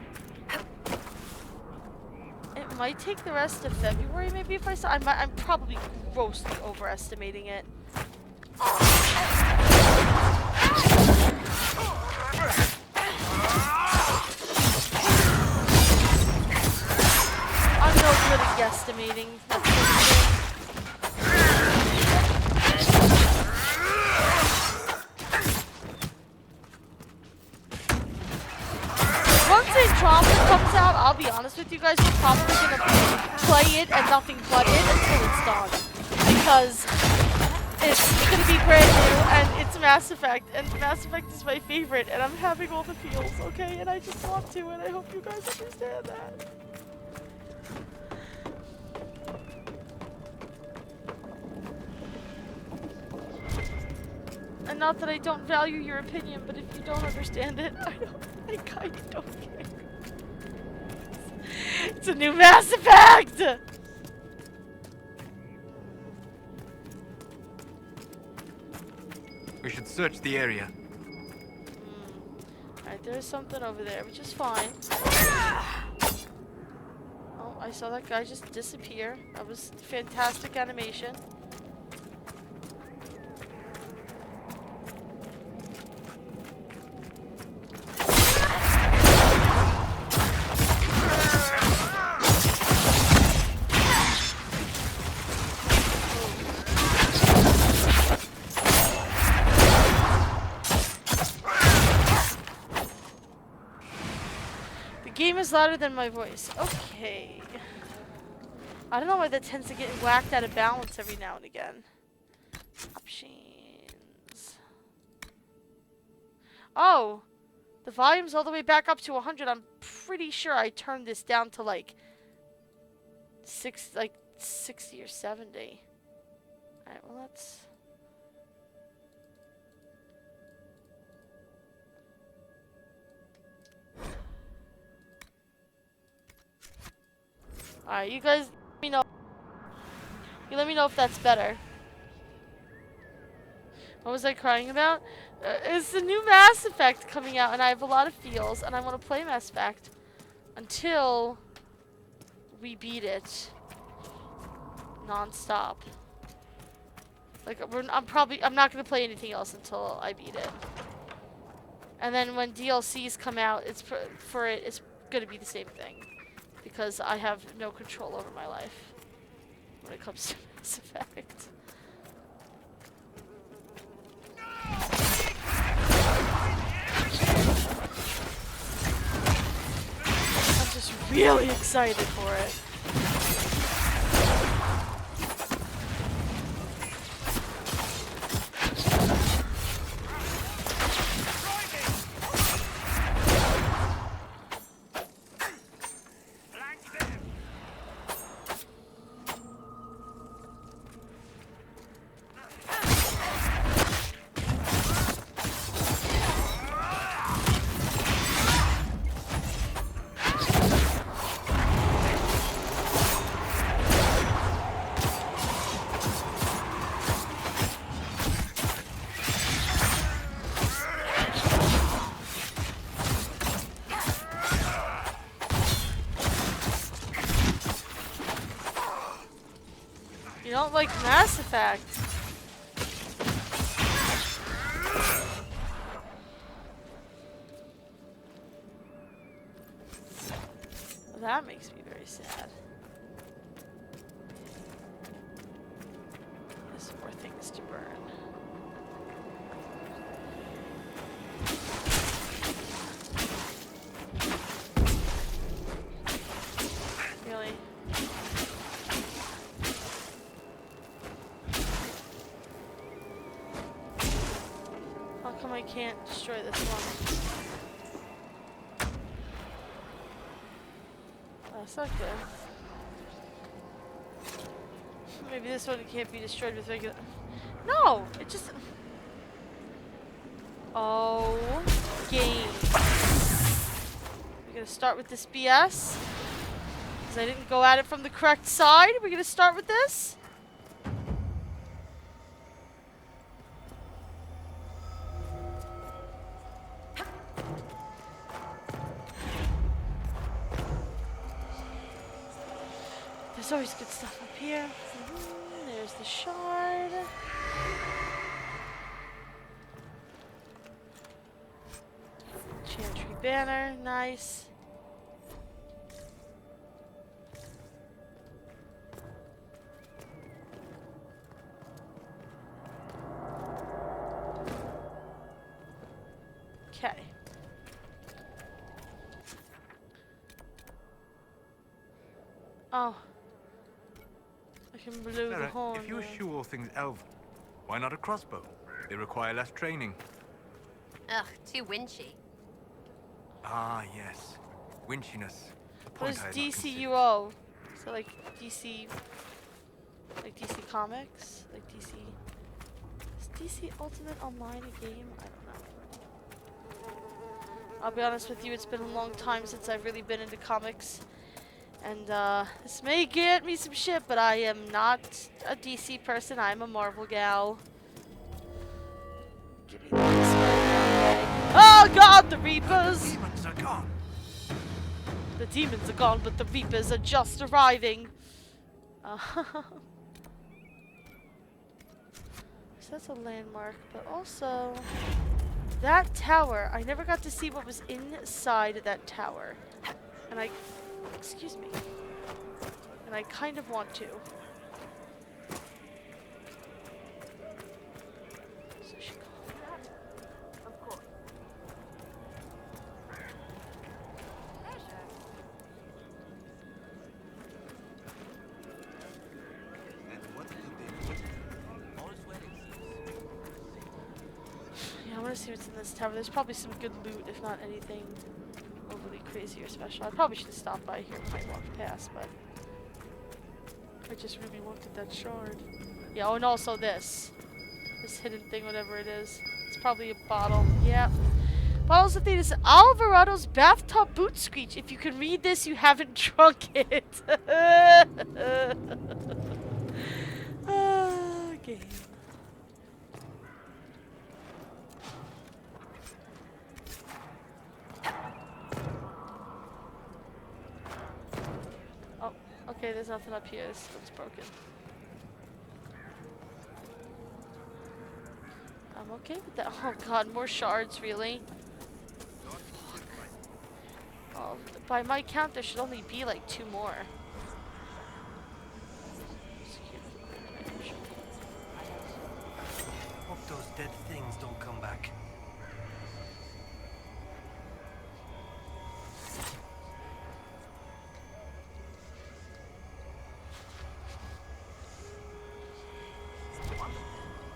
It might take the rest of February, maybe, if I saw. I'm probably grossly overestimating it. I'm no good at guesstimating. Once Andromeda comes out, I'll be honest with you guys, we're probably gonna play it and nothing but it until it's done. Because it's gonna be brand new and it's Mass Effect, and Mass Effect is my favorite, and I'm having all the feels, okay? And I just want to, and I hope you guys understand that. And not that I don't value your opinion, but if you don't understand it, I kind of don't care. It's a new Mass Effect! We should search the area. Alright, there's something over there, which is fine. Oh, I saw that guy just disappear. That was fantastic animation. Game is louder than my voice. Okay. I don't know why that tends to get whacked out of balance every now and again. Options. Oh! The volume's all the way back up to 100. I'm pretty sure I turned this down to like 60 or 70. Alright, well that's... Alright, you guys let me know. You let me know if that's better. What was I crying about? It's the new Mass Effect coming out, and I have a lot of feels, and I want to play Mass Effect until we beat it non-stop. Like, I'm not going to play anything else until I beat it. And then when DLCs come out, it's going to be the same thing. Because I have no control over my life when it comes to Mass Effect. I'm just really excited for it. You don't like Mass Effect. Well, that makes me very sad. There's more things to burn. Really? How come I can't destroy this one? That's not good. Maybe this one can't be destroyed with regular... No! It just... Oh... Game. We're gonna start with this BS. Because I didn't go at it from the correct side. We're gonna start with this. There's always good stuff up here. There's the shard. Chantry banner, nice. Okay. Oh. I can blow the Clara, horn. if you there. eschew all things elven, why not a crossbow? They require less training. Ugh, too winchy. Ah, yes. Winchiness. A What point is I had not considered. DCUO? So like DC, like DC Comics, like DC. Is DC Ultimate Online a game? I don't know. I'll be honest with you, it's been a long time since I've really been into comics, and this may get me some shit, but I am not a DC person. I'm a Marvel gal. Give me this way. Oh God, the Reapers! The demons are gone. The demons are gone, but the Reapers are just arriving. So that's a landmark, but also that tower. I never got to see what was inside that tower, and excuse me, and I kind of want to. So she called that. Of course. Yeah, I want to see what's in this tower. There's probably some good loot, if not anything overly crazy or special. I probably should have stopped by here when I walked past, but I just really wanted that shard. Yeah, oh, and also this hidden thing, whatever it is. It's probably a bottle. Yeah. Bottles of Thetis. Alvarado's bathtub boot screech. If you can read this, you haven't drunk it. Game. Oh, okay, there's nothing up here. This one's broken. I'm okay with that. Oh God, more shards, really? Fuck. Oh, by my count, there should only be like 2 more. Hope those dead things don't come back.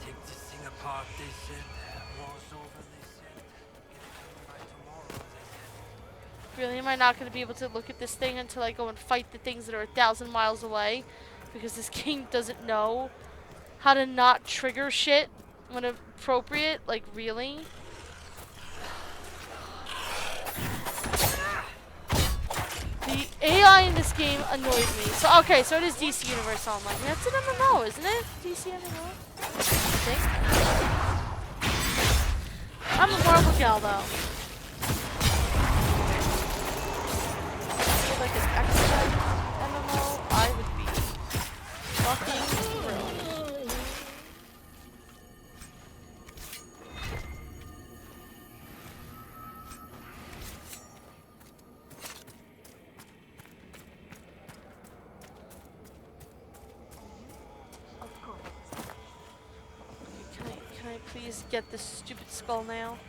Take this thing apart, they said. War's over, they said. Get it done by tomorrow, they said. Really, am I not going to be able to look at this thing until I go and fight the things that are 1,000 miles away? Because this game doesn't know how to not trigger shit when appropriate. Like, really? The AI in this game annoyed me. So, okay, so it is DC Universe Online. That's an MMO, isn't it? DC MMO? I think. I'm a Marvel gal, though. Like an X-Men MMO, I would be fucking thrilled. Of course. Okay, can I please get this stupid skull now?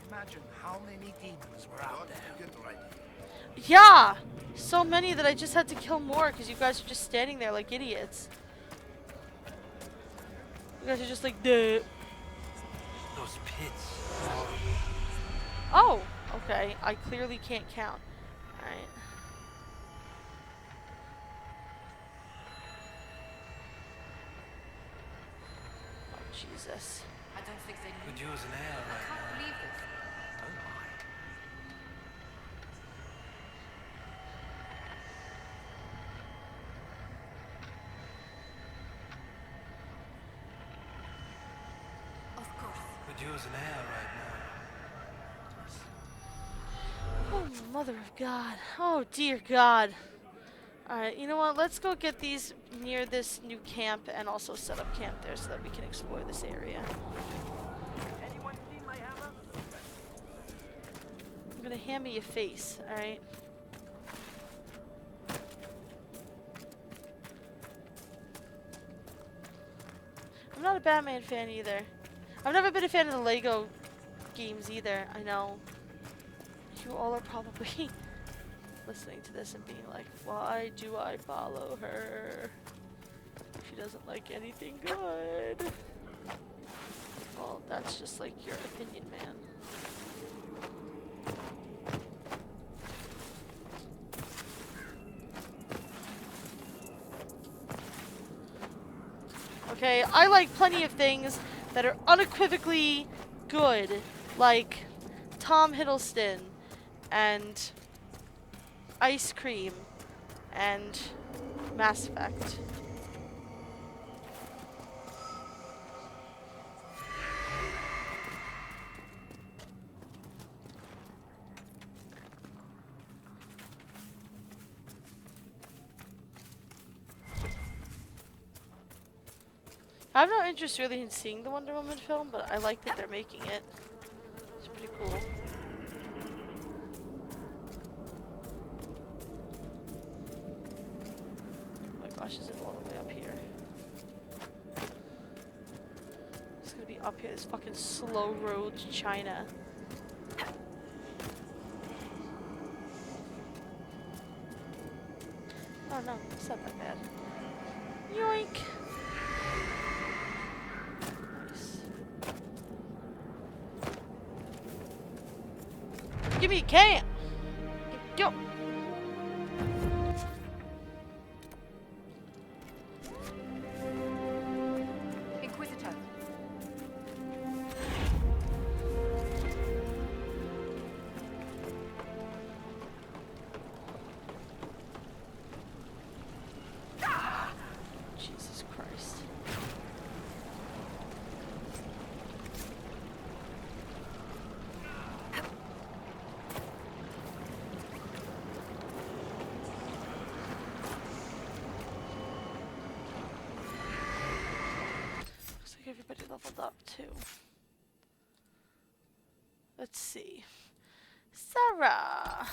Imagine how many demons were out there. Yeah! So many that I just had to kill more because you guys are just standing there like idiots. You guys are just like, duh. Those pits. Oh, okay. I clearly can't count. Alright. Oh, Jesus. I don't think they Could use an air I right can't believe this. Of course. Could use an air right now. Oh, mother of God. Oh, dear God. Alright, you know what? Let's go get these near this new camp and also set up camp there so that we can explore this area. I'm gonna hammer your face, alright? I'm not a Batman fan either. I've never been a fan of the Lego games either, I know. You all are probably listening to this and being like, why do I follow her? She doesn't like anything good. Well, that's just like your opinion, man. Okay, I like plenty of things that are unequivocally good, like Tom Hiddleston and ice cream and Mass Effect. I have no interest really in seeing the Wonder Woman film, but I like that they're making it. It's pretty cool. Oh my gosh, is it all the way up here? It's gonna be up here, this fucking slow road to China. Oh no, it's not that bad. Yoink! Give me a can! Go! Inquisitor. Jesus Christ. Everybody leveled up too. Let's see. Sarah.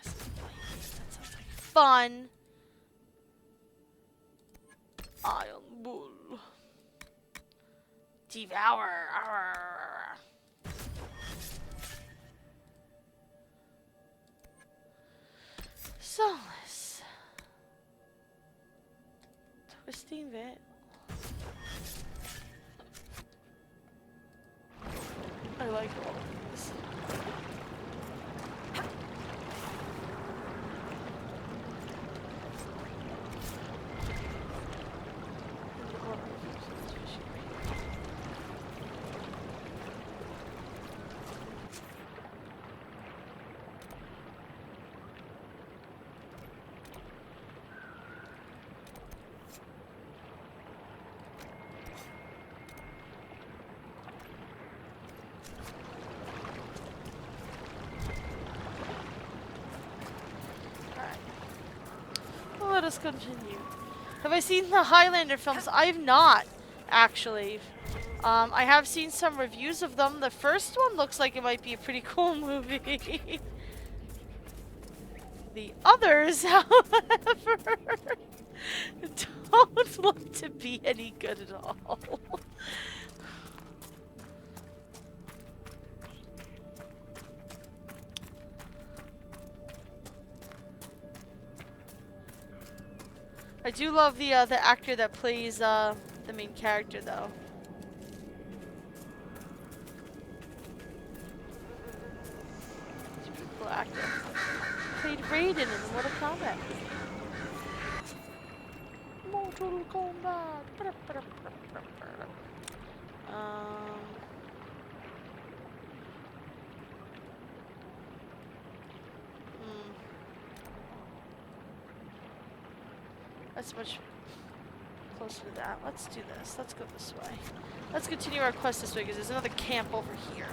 That sounds like fun. Iron Bull. Devour. Soulless. Twisting Veil. I like all of these. Let us continue. Have I seen the Highlander films? I have not, actually. I have seen some reviews of them. The first one looks like it might be a pretty cool movie. The others, however, don't look to be any good at all. I do love the actor that plays the main character though. He's a pretty cool actor. Played Raiden in Mortal Kombat. Mortal Kombat. That's much closer to that. Let's do this. Let's go this way. Let's continue our quest this way because there's another camp over here.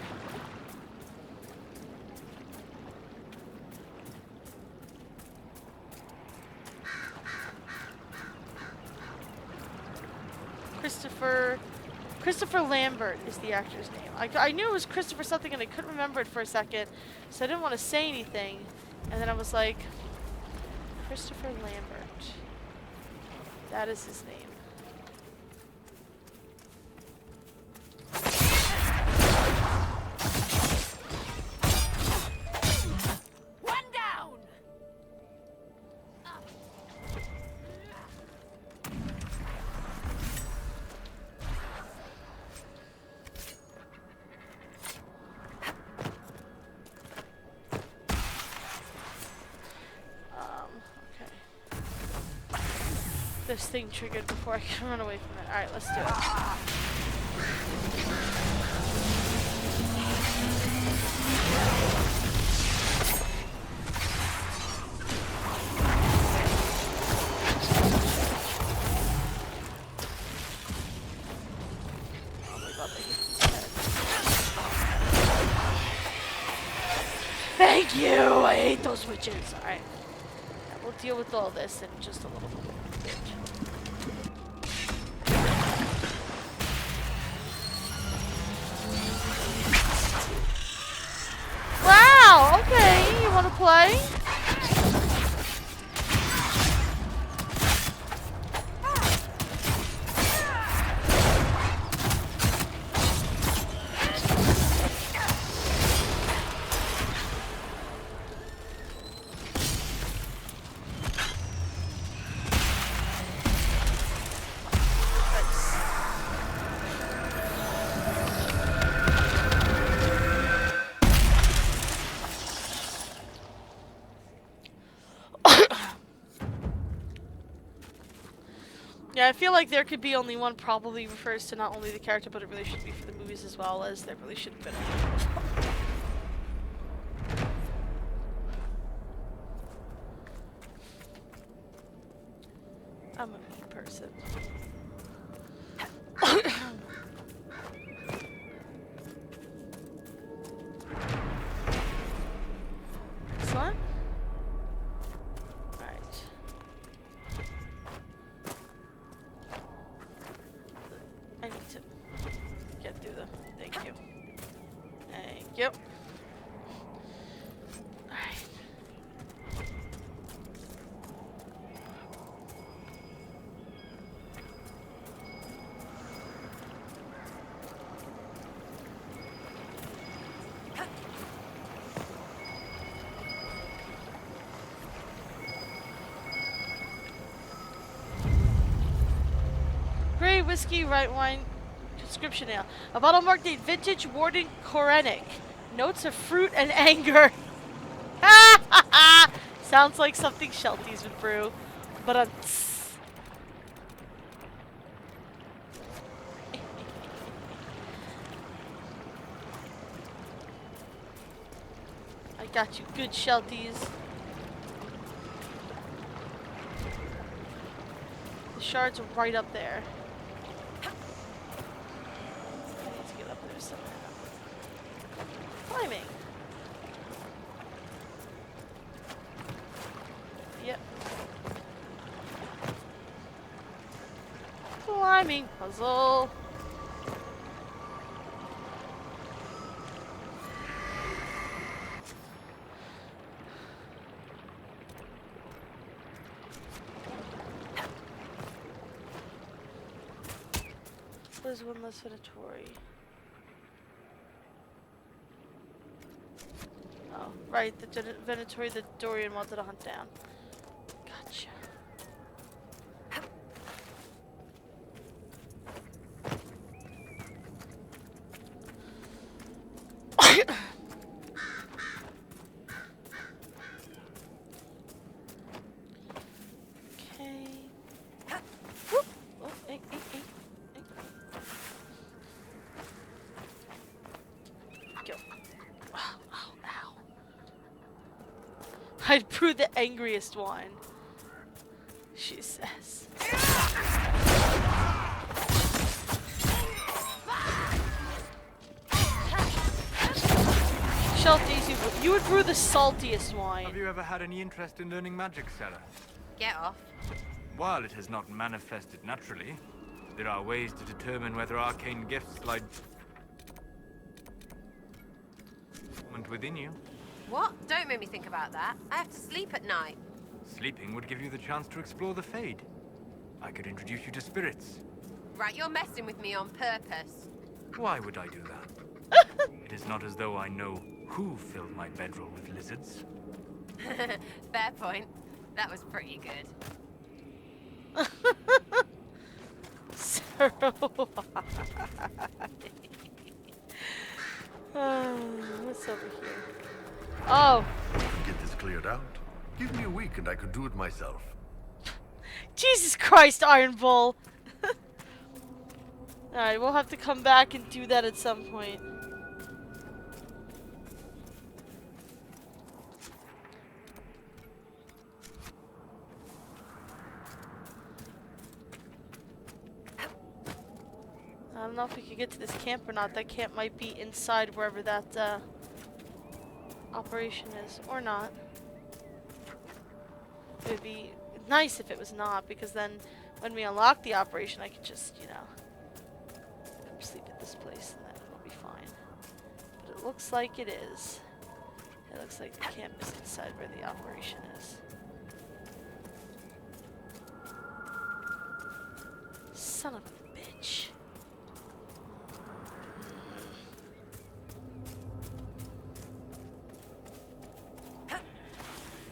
Christopher Lambert is the actor's name. I knew it was Christopher something and I couldn't remember it for a second, so I didn't want to say anything. And then I was like, Christopher Lambert. That is his name. One down. This thing triggered before I can run away from it. Alright, let's do it. Oh my god, they hit his head. Thank you! I hate those witches. Alright. Yeah, we'll deal with all this in just a little bit. Wow, okay, you wanna play? Yeah, I feel like there could be only one probably refers to not only the character, but it really should be for the movies as well, as there really should have been. I'm a mean person. Excellent. I need to get through them. Thank you. Thank you. Alright. Gray whiskey, white wine, description ale. A bottle marked date vintage Warden Korenic. Notes of fruit and anger. Sounds like something Shelties would brew. But I got you good Shelties. The shards are right up there. Climbing. Yep. Climbing puzzle. There's one less Venatori. Oh, right, the Venatori that Dorian wanted to hunt down. Gotcha. Okay. Whoop. Oh, hey. Go. Ow. I'd brew the angriest wine, she says. Shelties, you would brew the saltiest wine. Have you ever had any interest in learning magic, Sarah? Get off. While it has not manifested naturally, There are ways to determine whether arcane gifts lie within you. What? Don't make me think about that. I have to sleep at night. Sleeping would give you the chance to explore the Fade. I could introduce you to spirits. Right, you're messing with me on purpose. Why would I do that? It is not as though I know who filled my bedroll with lizards. Fair point. That was pretty good. So what's over here? Oh. Get this cleared out. Give me a week and I could do it myself. Jesus Christ, Iron Bull! Alright, we'll have to come back and do that at some point. I don't know if we could get to this camp or not. That camp might be inside wherever that operation is, or not. It would be nice if it was not, because then when we unlock the operation, I could just, you know, come sleep at this place and then it'll be fine. But it looks like it is. It looks like the camp is inside where the operation is. Son of a bitch.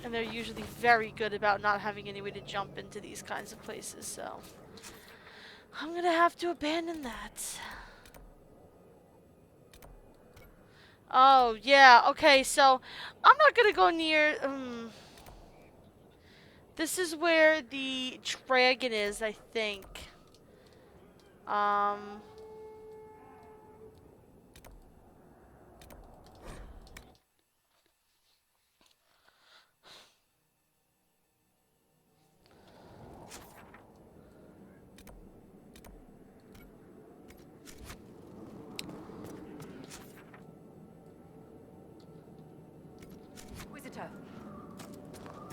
And they're usually very good about not having any way to jump into these kinds of places, so I'm gonna have to abandon that. Oh, yeah, okay, so I'm not gonna go near, this is where the dragon is, I think.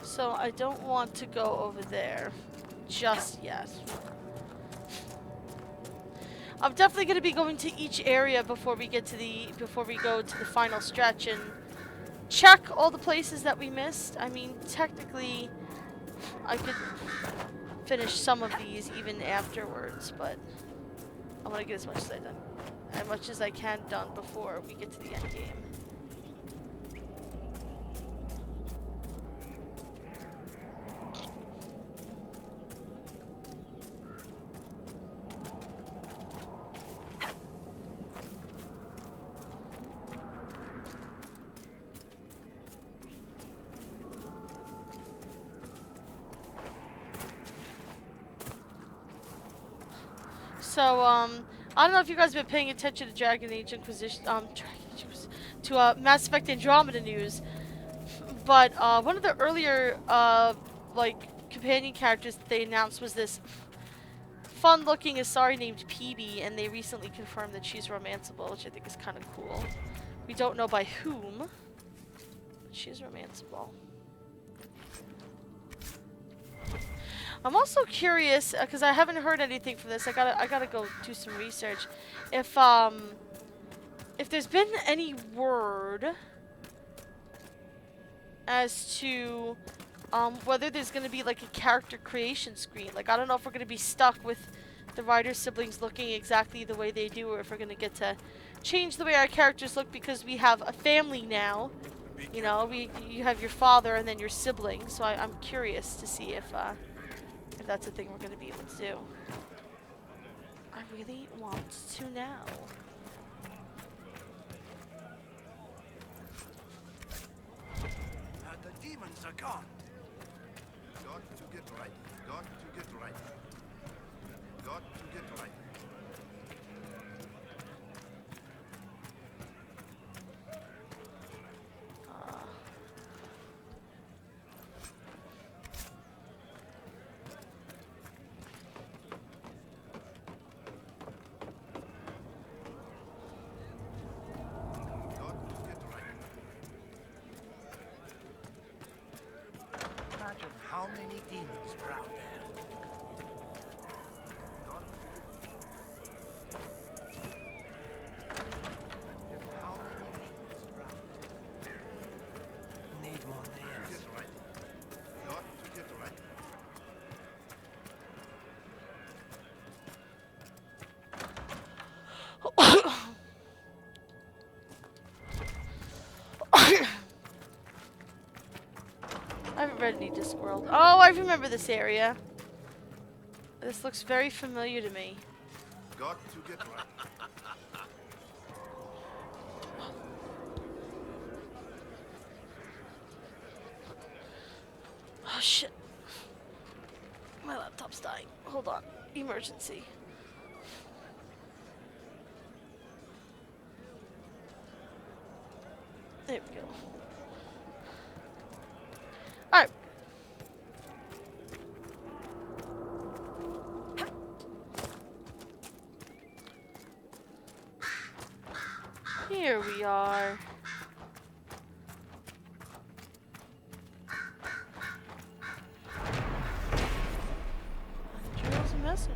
So I don't want to go over there just yet. I'm definitely going to be going to each area before we go to the final stretch and check all the places that we missed. I mean, technically I could finish some of these even afterwards, but I want to get as much as I can done before we get to the end game. So, I don't know if you guys have been paying attention to Dragon Age Inquisition, Mass Effect Andromeda news, but, one of the earlier, like, companion characters that they announced was this fun-looking Asari named Peebee, and they recently confirmed that she's romanceable, which I think is kind of cool. We don't know by whom, but she's romanceable. I'm also curious, because I haven't heard anything from this. I gotta go do some research. If there's been any word as to whether there's gonna be like a character creation screen. Like, I don't know if we're gonna be stuck with the Ryder siblings looking exactly the way they do, or if we're gonna get to change the way our characters look because we have a family now. You know, you have your father and then your siblings. So I'm curious to see if that's a thing we're going to be able to do. I really want to know. The demons are gone. Got to get right. Got to get right. Got to get right. Imagine how many demons are out there. I haven't read any Discworld. Oh, I remember this area. This looks very familiar to me. Got to get right. Oh shit. My laptop's dying. Hold on. Emergency. There we go. Alright. Here we are. Jules Messenger.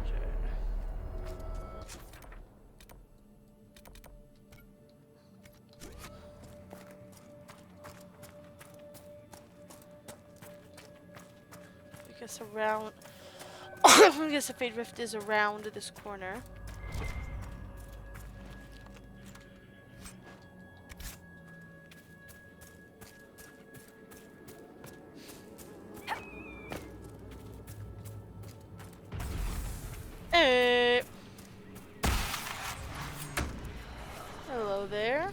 I guess around. I guess the Fade Rift is around this corner. Hello there.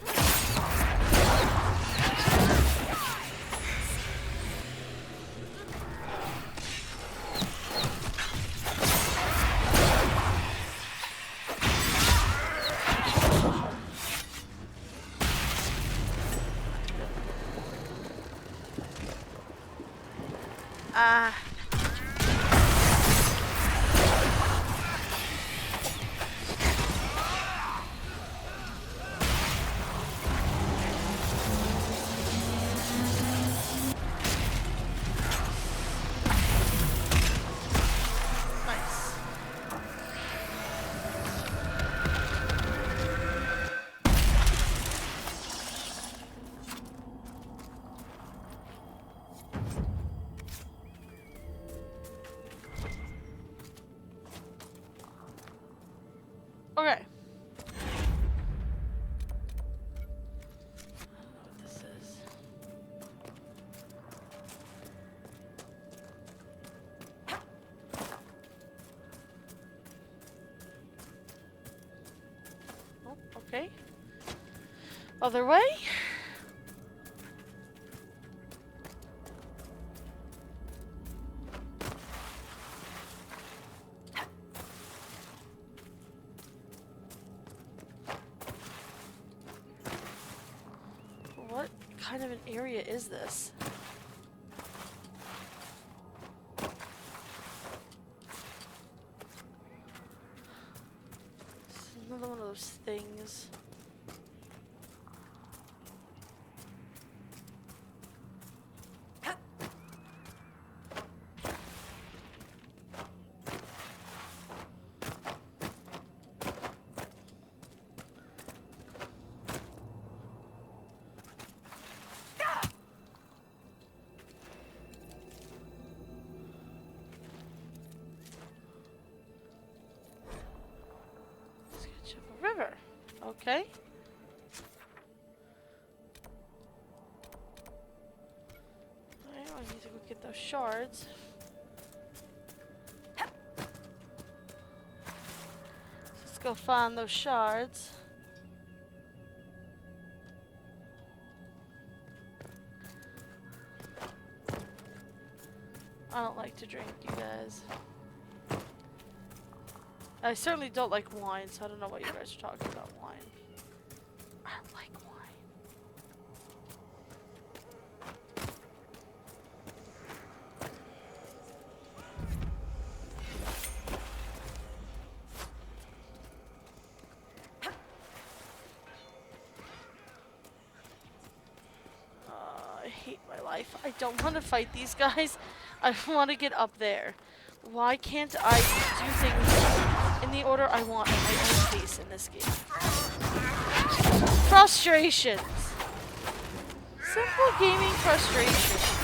Okay. What this is. Oh, okay. Other way. What kind of an area is this? It's another one of those things. Sketch of a river. Okay. Alright, I need to go get those shards. Let's go find those shards. I don't like to drink, you guys. I certainly don't like wine, so I don't know what you guys are talking about wine. I don't like wine. I hate my life. I don't want to fight these guys. I want to get up there. Why can't I do things in the order I want at my own pace in this game? Frustrations. Simple gaming frustrations.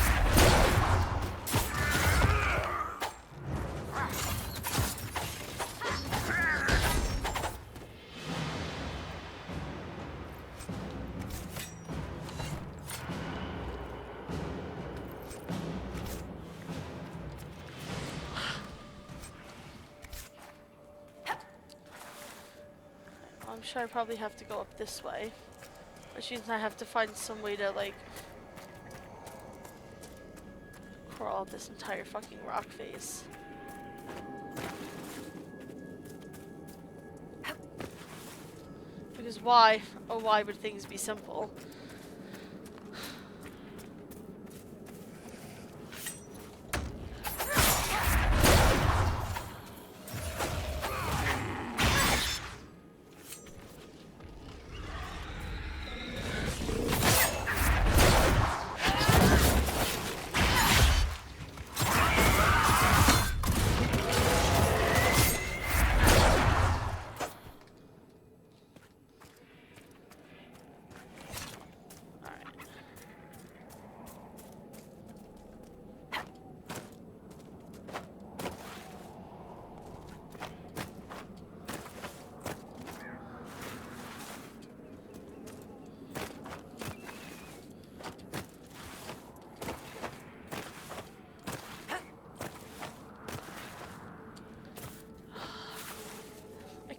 sure I probably have to go up this way. Which means I have to find some way to, like, crawl up this entire fucking rock face. Because why? Oh, why would things be simple?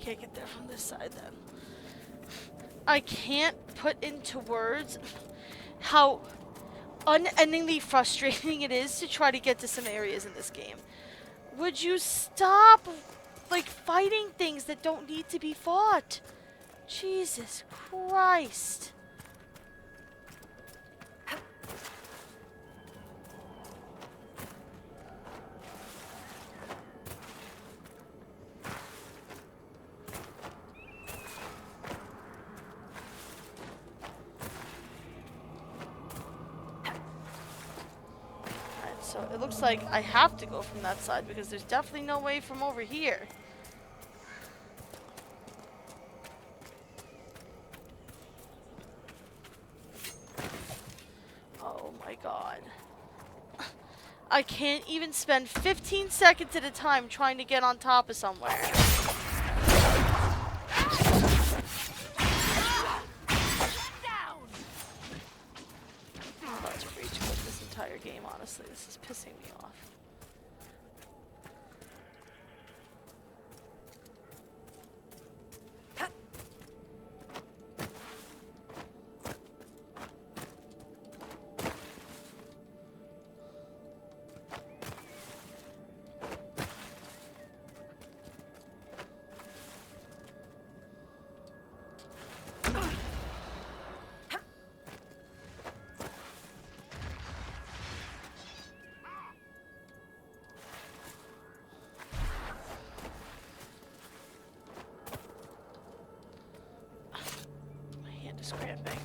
Can't get there from this side then. I can't put into words how unendingly frustrating it is to try to get to some areas in this game. Would you stop, like, fighting things that don't need to be fought? Jesus Christ. So it looks like I have to go from that side because there's definitely no way from over here. Oh my god. I can't even spend 15 seconds at a time trying to get on top of somewhere. Entire game, honestly. This is pissing me off. Scrapping.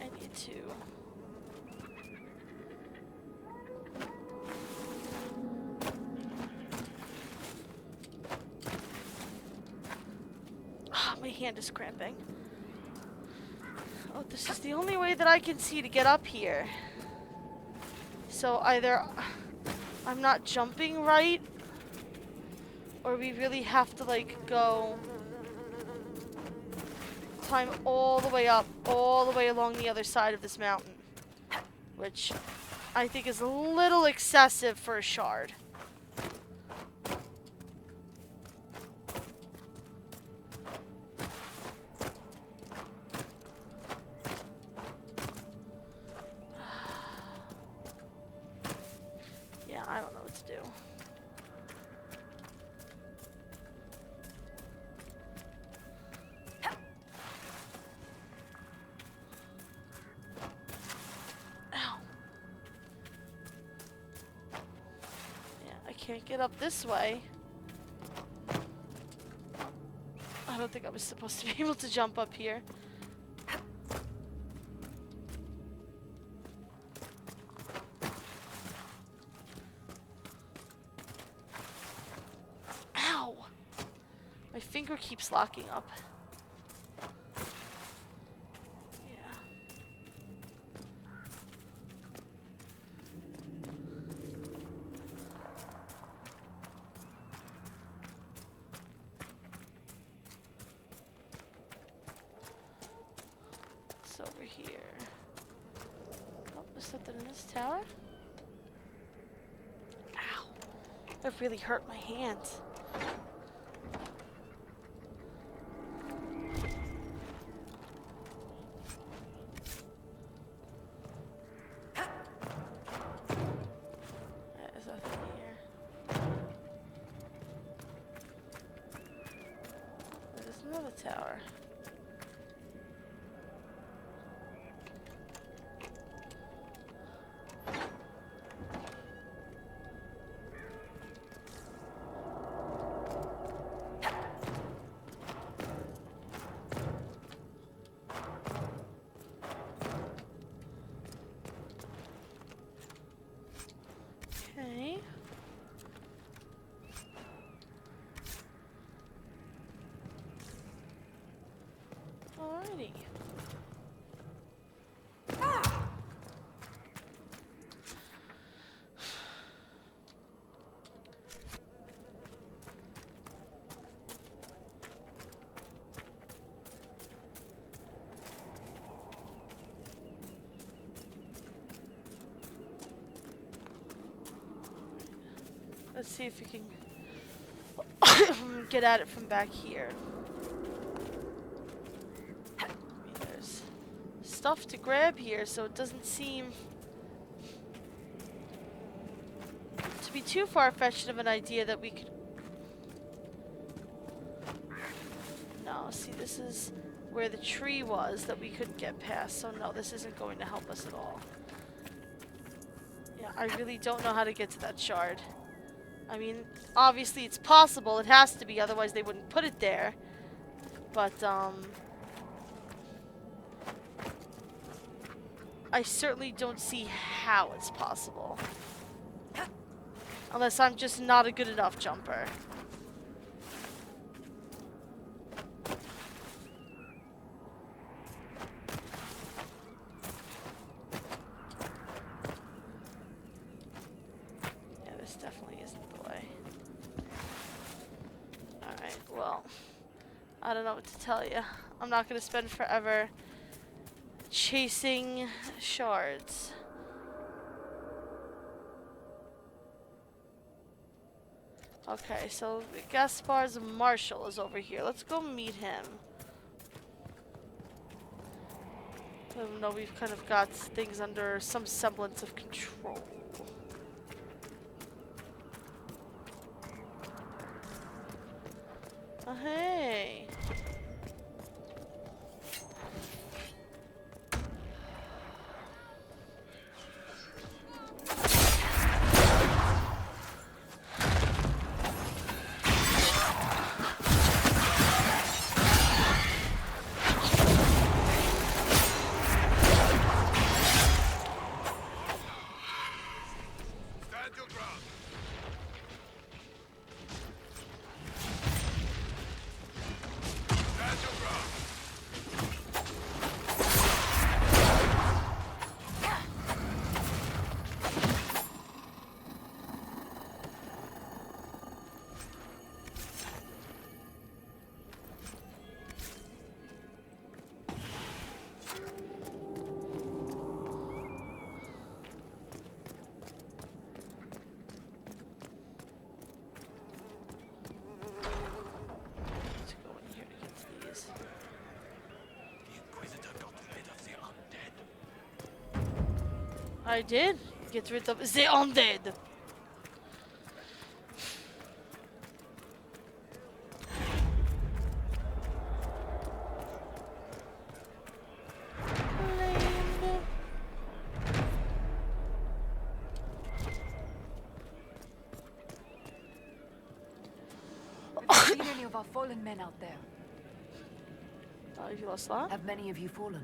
I need to. Ah, my hand is cramping. Oh, this is the only way that I can see to get up here. So either I'm not jumping right, or we really have to, like, go climb all the way up, all the way along the other side of this mountain. Which I think is a little excessive for a shard. Yeah, I don't know what to do. Can't get up this way. I don't think I was supposed to be able to jump up here. Ow! My finger keeps locking up. Over here. Oh, there's something in this tower. Ow. That really hurt my hand. There's nothing here. There's another tower. Okay. Alrighty. Let's see if we can get at it from back here. I mean, there's stuff to grab here, so it doesn't seem to be too far-fetched of an idea that we could... No, see, this is where the tree was that we couldn't get past, so no, this isn't going to help us at all. Yeah, I really don't know how to get to that shard. I mean, obviously it's possible, it has to be, otherwise they wouldn't put it there. But, I certainly don't see how it's possible. Unless I'm just not a good enough jumper. Yeah, this definitely isn't the way. Alright, well, I don't know what to tell you. I'm not going to spend forever chasing shards. Okay, so Gaspar's marshal is over here. Let's go meet him. Even though we've kind of got things under some semblance of control. Oh, hey. Stand your ground. Stand your ground. Let's go in here to get to these. The Inquisitor got rid of the undead. I did get rid of the undead. Have you seen any of our fallen men out there? Have you lost that? Have many of you fallen?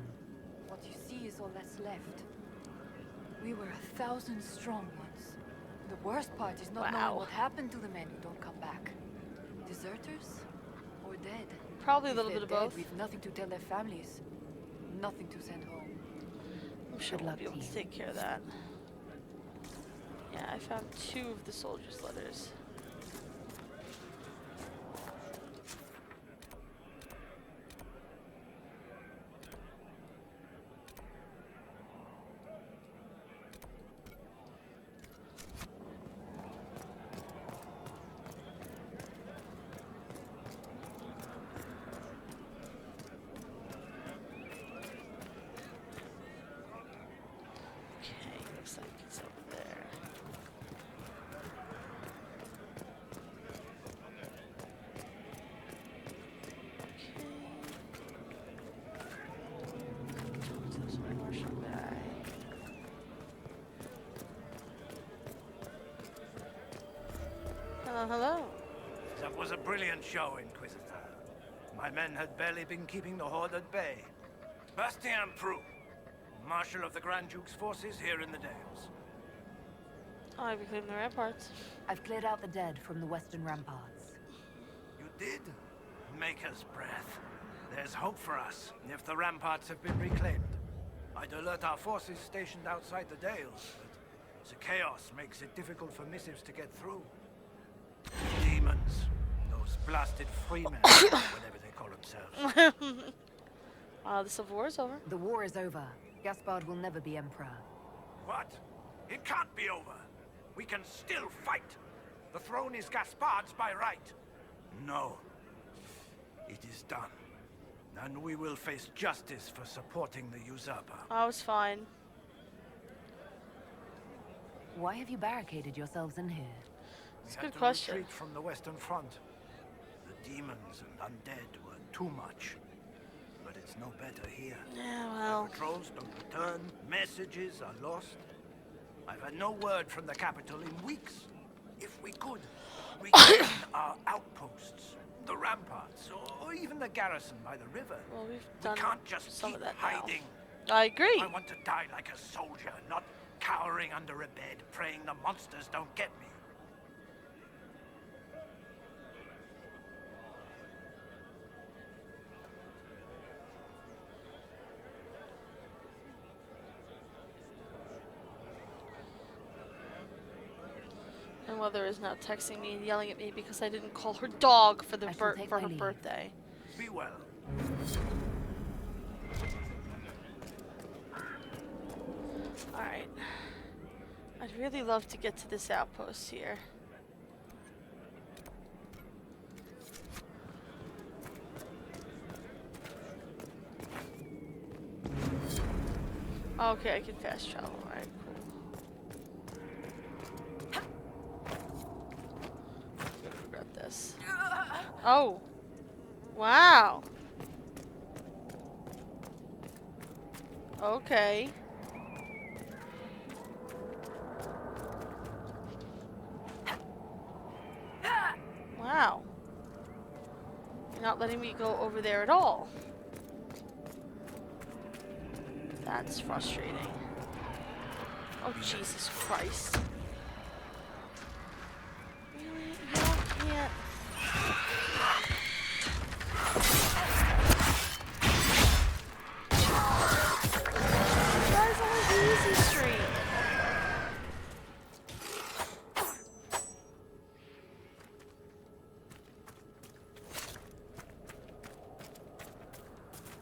What you see is all that's left. We were 1,000 strong once. The worst part is not knowing what happened to the men who don't come back. Deserters? Or dead? Probably a If little they're bit of dead, both. We've nothing to tell their families. Nothing to send home. I'm sure Good we'll luck be able to to you. take care of that. Yeah, I found 2 of the soldiers' letters. hello. That was a brilliant show, Inquisitor. My men had barely been keeping the Horde at bay. Bastien Prou, Marshal of the Grand Duke's forces here in the Dales. Oh, I reclaimed the ramparts. I've cleared out the dead from the western ramparts. You did? Maker's breath. There's hope for us if the ramparts have been reclaimed. I'd alert our forces stationed outside the Dales, but the chaos makes it difficult for missives to get through. Demons. Those blasted freemen, whatever they call themselves. The Civil War's over. The war is over. Gaspard will never be Emperor. What? It can't be over. We can still fight. The throne is Gaspard's by right. No. It is done. And we will face justice for supporting the usurper. I was fine. Why have you barricaded yourselves in here? It's a good question. Retreat from the Western Front. The demons and undead were too much. But it's no better here. Yeah, well. The patrols don't return. Messages are lost. I've had no word from the capital in weeks. If we could, reclaim our outposts, the ramparts, or even the garrison by the river. Well, we've done we can't just some keep of that hiding. Now. I agree. I want to die like a soldier, not cowering under a bed, praying the monsters don't get me. My mother is now texting me and yelling at me because I didn't call her dog for her birthday. Be well. Alright. I'd really love to get to this outpost here. Okay, I can fast travel. Alright, cool. Grab this. Oh! Wow! Okay. Wow. You're not letting me go over there at all. That's frustrating. Oh, Jesus Christ. Really? You can't. Guys, on the easy street.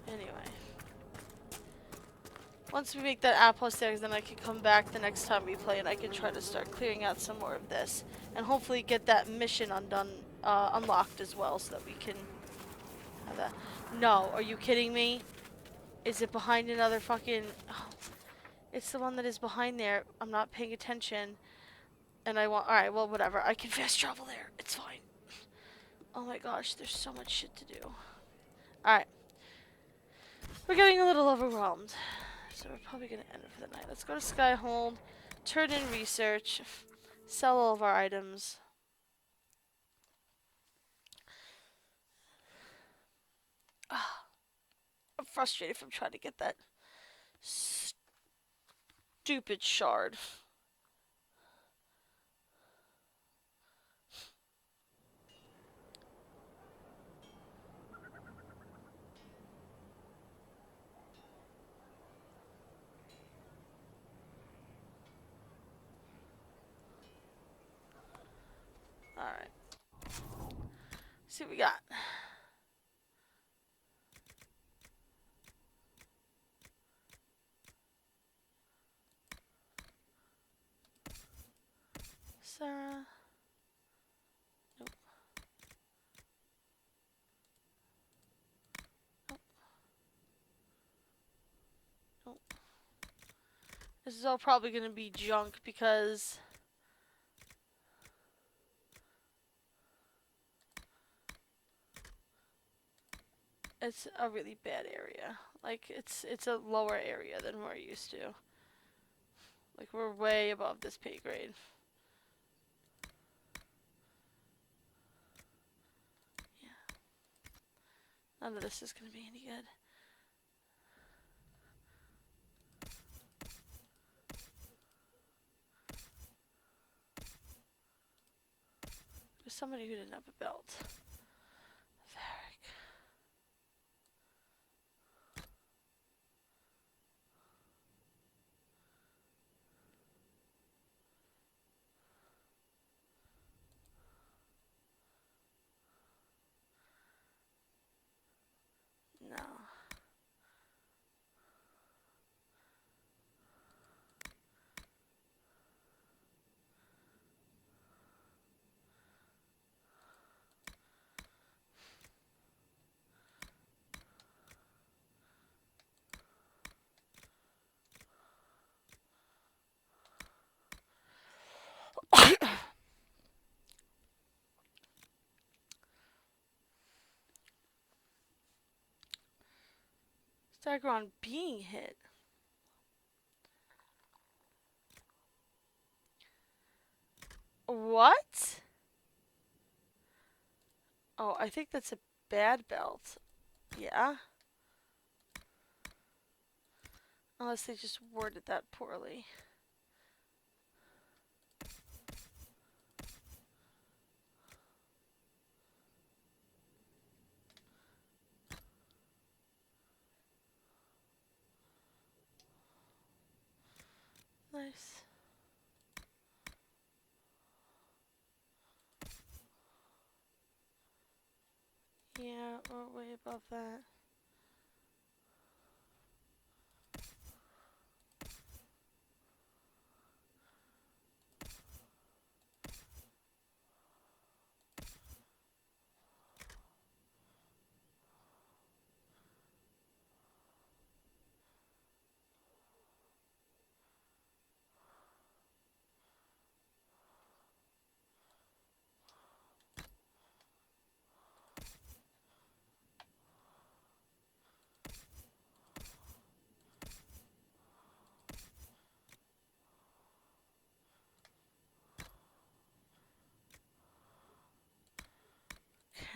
Anyway. Once we make that outpost there, then I can come back the next time we play and I can try to start clearing out some more of this. And hopefully get that mission unlocked as well so that we can have that. No, are you kidding me? Is it behind another fucking... Oh, it's the one that is behind there. I'm not paying attention. And I want... Alright, well, whatever. I can fast travel there. It's fine. Oh my gosh, there's so much shit to do. Alright. We're getting a little overwhelmed. So we're probably going to end it for the night. Let's go to Skyhold, turn in research, sell all of our items. I'm frustrated from trying to get that stupid shard. Alright. See what we got. Sarah. Nope. Nope. Nope. This is all probably going to be junk because it's a really bad area. Like, it's a lower area than we're used to. Like, we're way above this pay grade. None of this is gonna be any good. There's somebody who didn't have a belt. Varric. No. Staggeron being hit. What? Oh, I think that's a bad belt. Yeah. Unless they just worded that poorly. Nice. Yeah, we're way above that.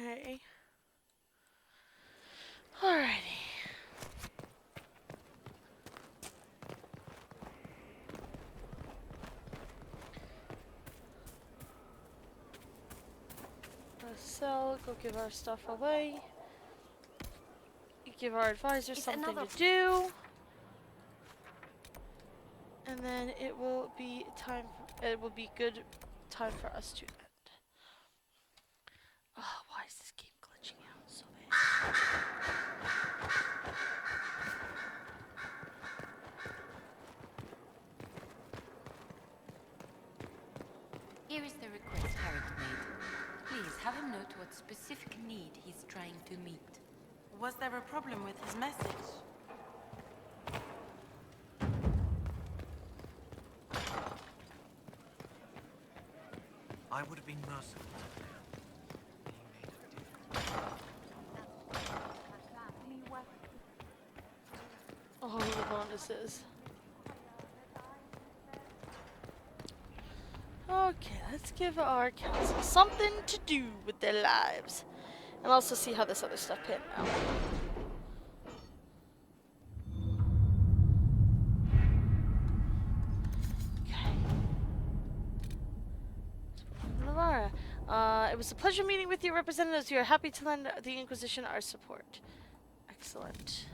Okay. Alrighty. Let's sell, go give our stuff away. Give our advisor something to do. And then it will be time, it will be good time for us to end. Oh, why is this game glitching out so bad? Here is the request Harriet made. Please have him note what specific need he's trying to meet. Was there a problem with his message? I would have been merciful. Oh, the bonuses. Okay, let's give our council something to do with their lives. And also see how this other stuff panned out. Okay. Navarra, it was a pleasure meeting with your representatives. We are happy to lend the Inquisition our support. Excellent.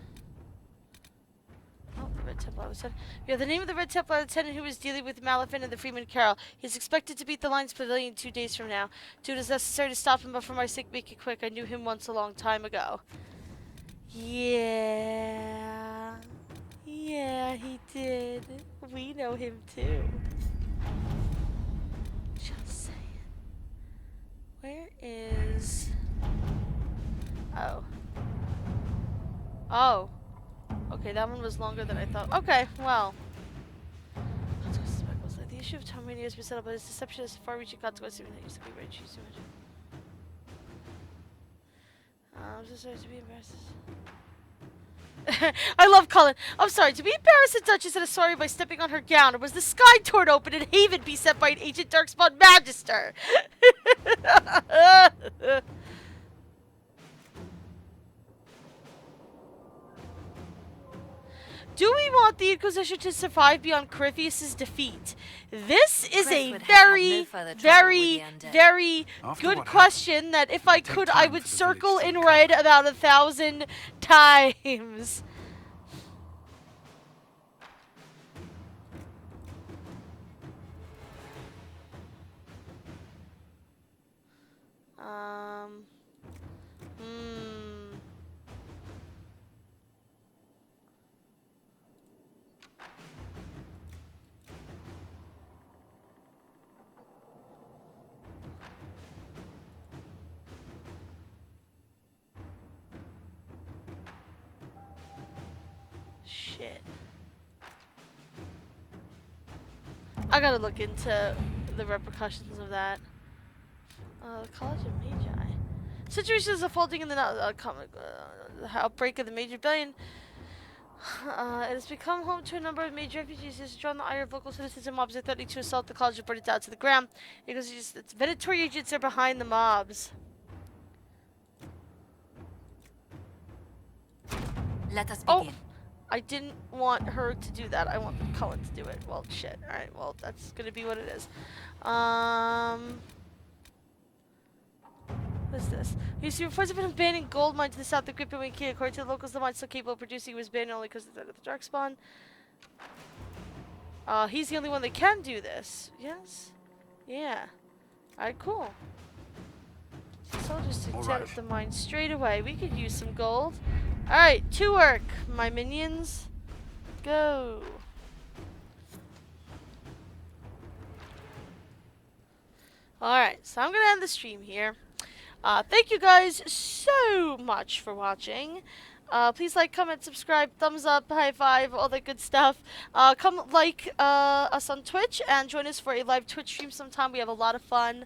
Oh, the Red Templar was said. We have the name of the Red Templar lieutenant who is dealing with Malefin and the Freeman Carroll. He is expected to beat the Lions Pavilion 2 days from now. Do it is necessary to stop him, but for my sake, make it quick. I knew him once a long time ago. Yeah. Yeah, he did. We know him too. Just saying. Where is... Oh. Oh. Okay, that one was longer than I thought. Okay, well. The issue of Tom Rainey has been settled, but his deception has far-reaching consequences. Even though used to be very cheesy. I'm so sorry to be embarrassed. I love Cullen. I'm sorry to be embarrassed. The Duchess said a sorry by stepping on her gown, or was the sky torn open and Haven beset by an ancient darkspawn magister? Do we want the Inquisition to survive beyond Corypheus' defeat? This is Chris a would have had no very, further trouble very, with the undead. very After good what question that if I take could, time I for would the circle village in to red about 1,000 times. Shit. I gotta look into the repercussions of that. The College of Magi. Situation is unfolding in the outbreak of the Major Rebellion. It has become home to a number of major refugees. It has drawn the ire of local citizens and mobs are threatening to assault the college and burn it down to the ground. Because its predatory agents are behind the mobs. Let us begin. I didn't want her to do that. I want Cullen to do it. Well, shit. Alright, well, that's gonna be what it is. What is this? You see reports of an abandoned gold mine to the south of Gripping Key. According to the locals, the mine so capable of producing was abandoned only because of the dark spawn. He's the only one that can do this. Yes? Yeah. Alright, cool. Soldiers to set up the mine straight away. We could use some gold. Alright, to work, my minions. Go. Alright, so I'm gonna end the stream here. Thank you guys so much for watching. Please like, comment, subscribe, thumbs up, high five, all that good stuff. Come like us on Twitch and join us for a live Twitch stream sometime. We have a lot of fun.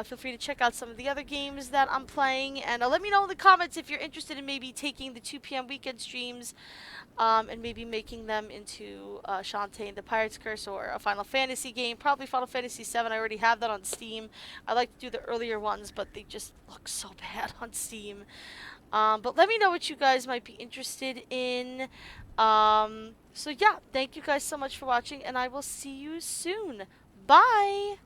Feel free to check out some of the other games that I'm playing. And let me know in the comments if you're interested in maybe taking the 2 p.m. weekend streams and maybe making them into Shantae and the Pirate's Curse or a Final Fantasy game. Probably Final Fantasy 7. I already have that on Steam. I like to do the earlier ones, but they just look so bad on Steam. But let me know what you guys might be interested in. So yeah, thank you guys so much for watching, and I will see you soon. Bye!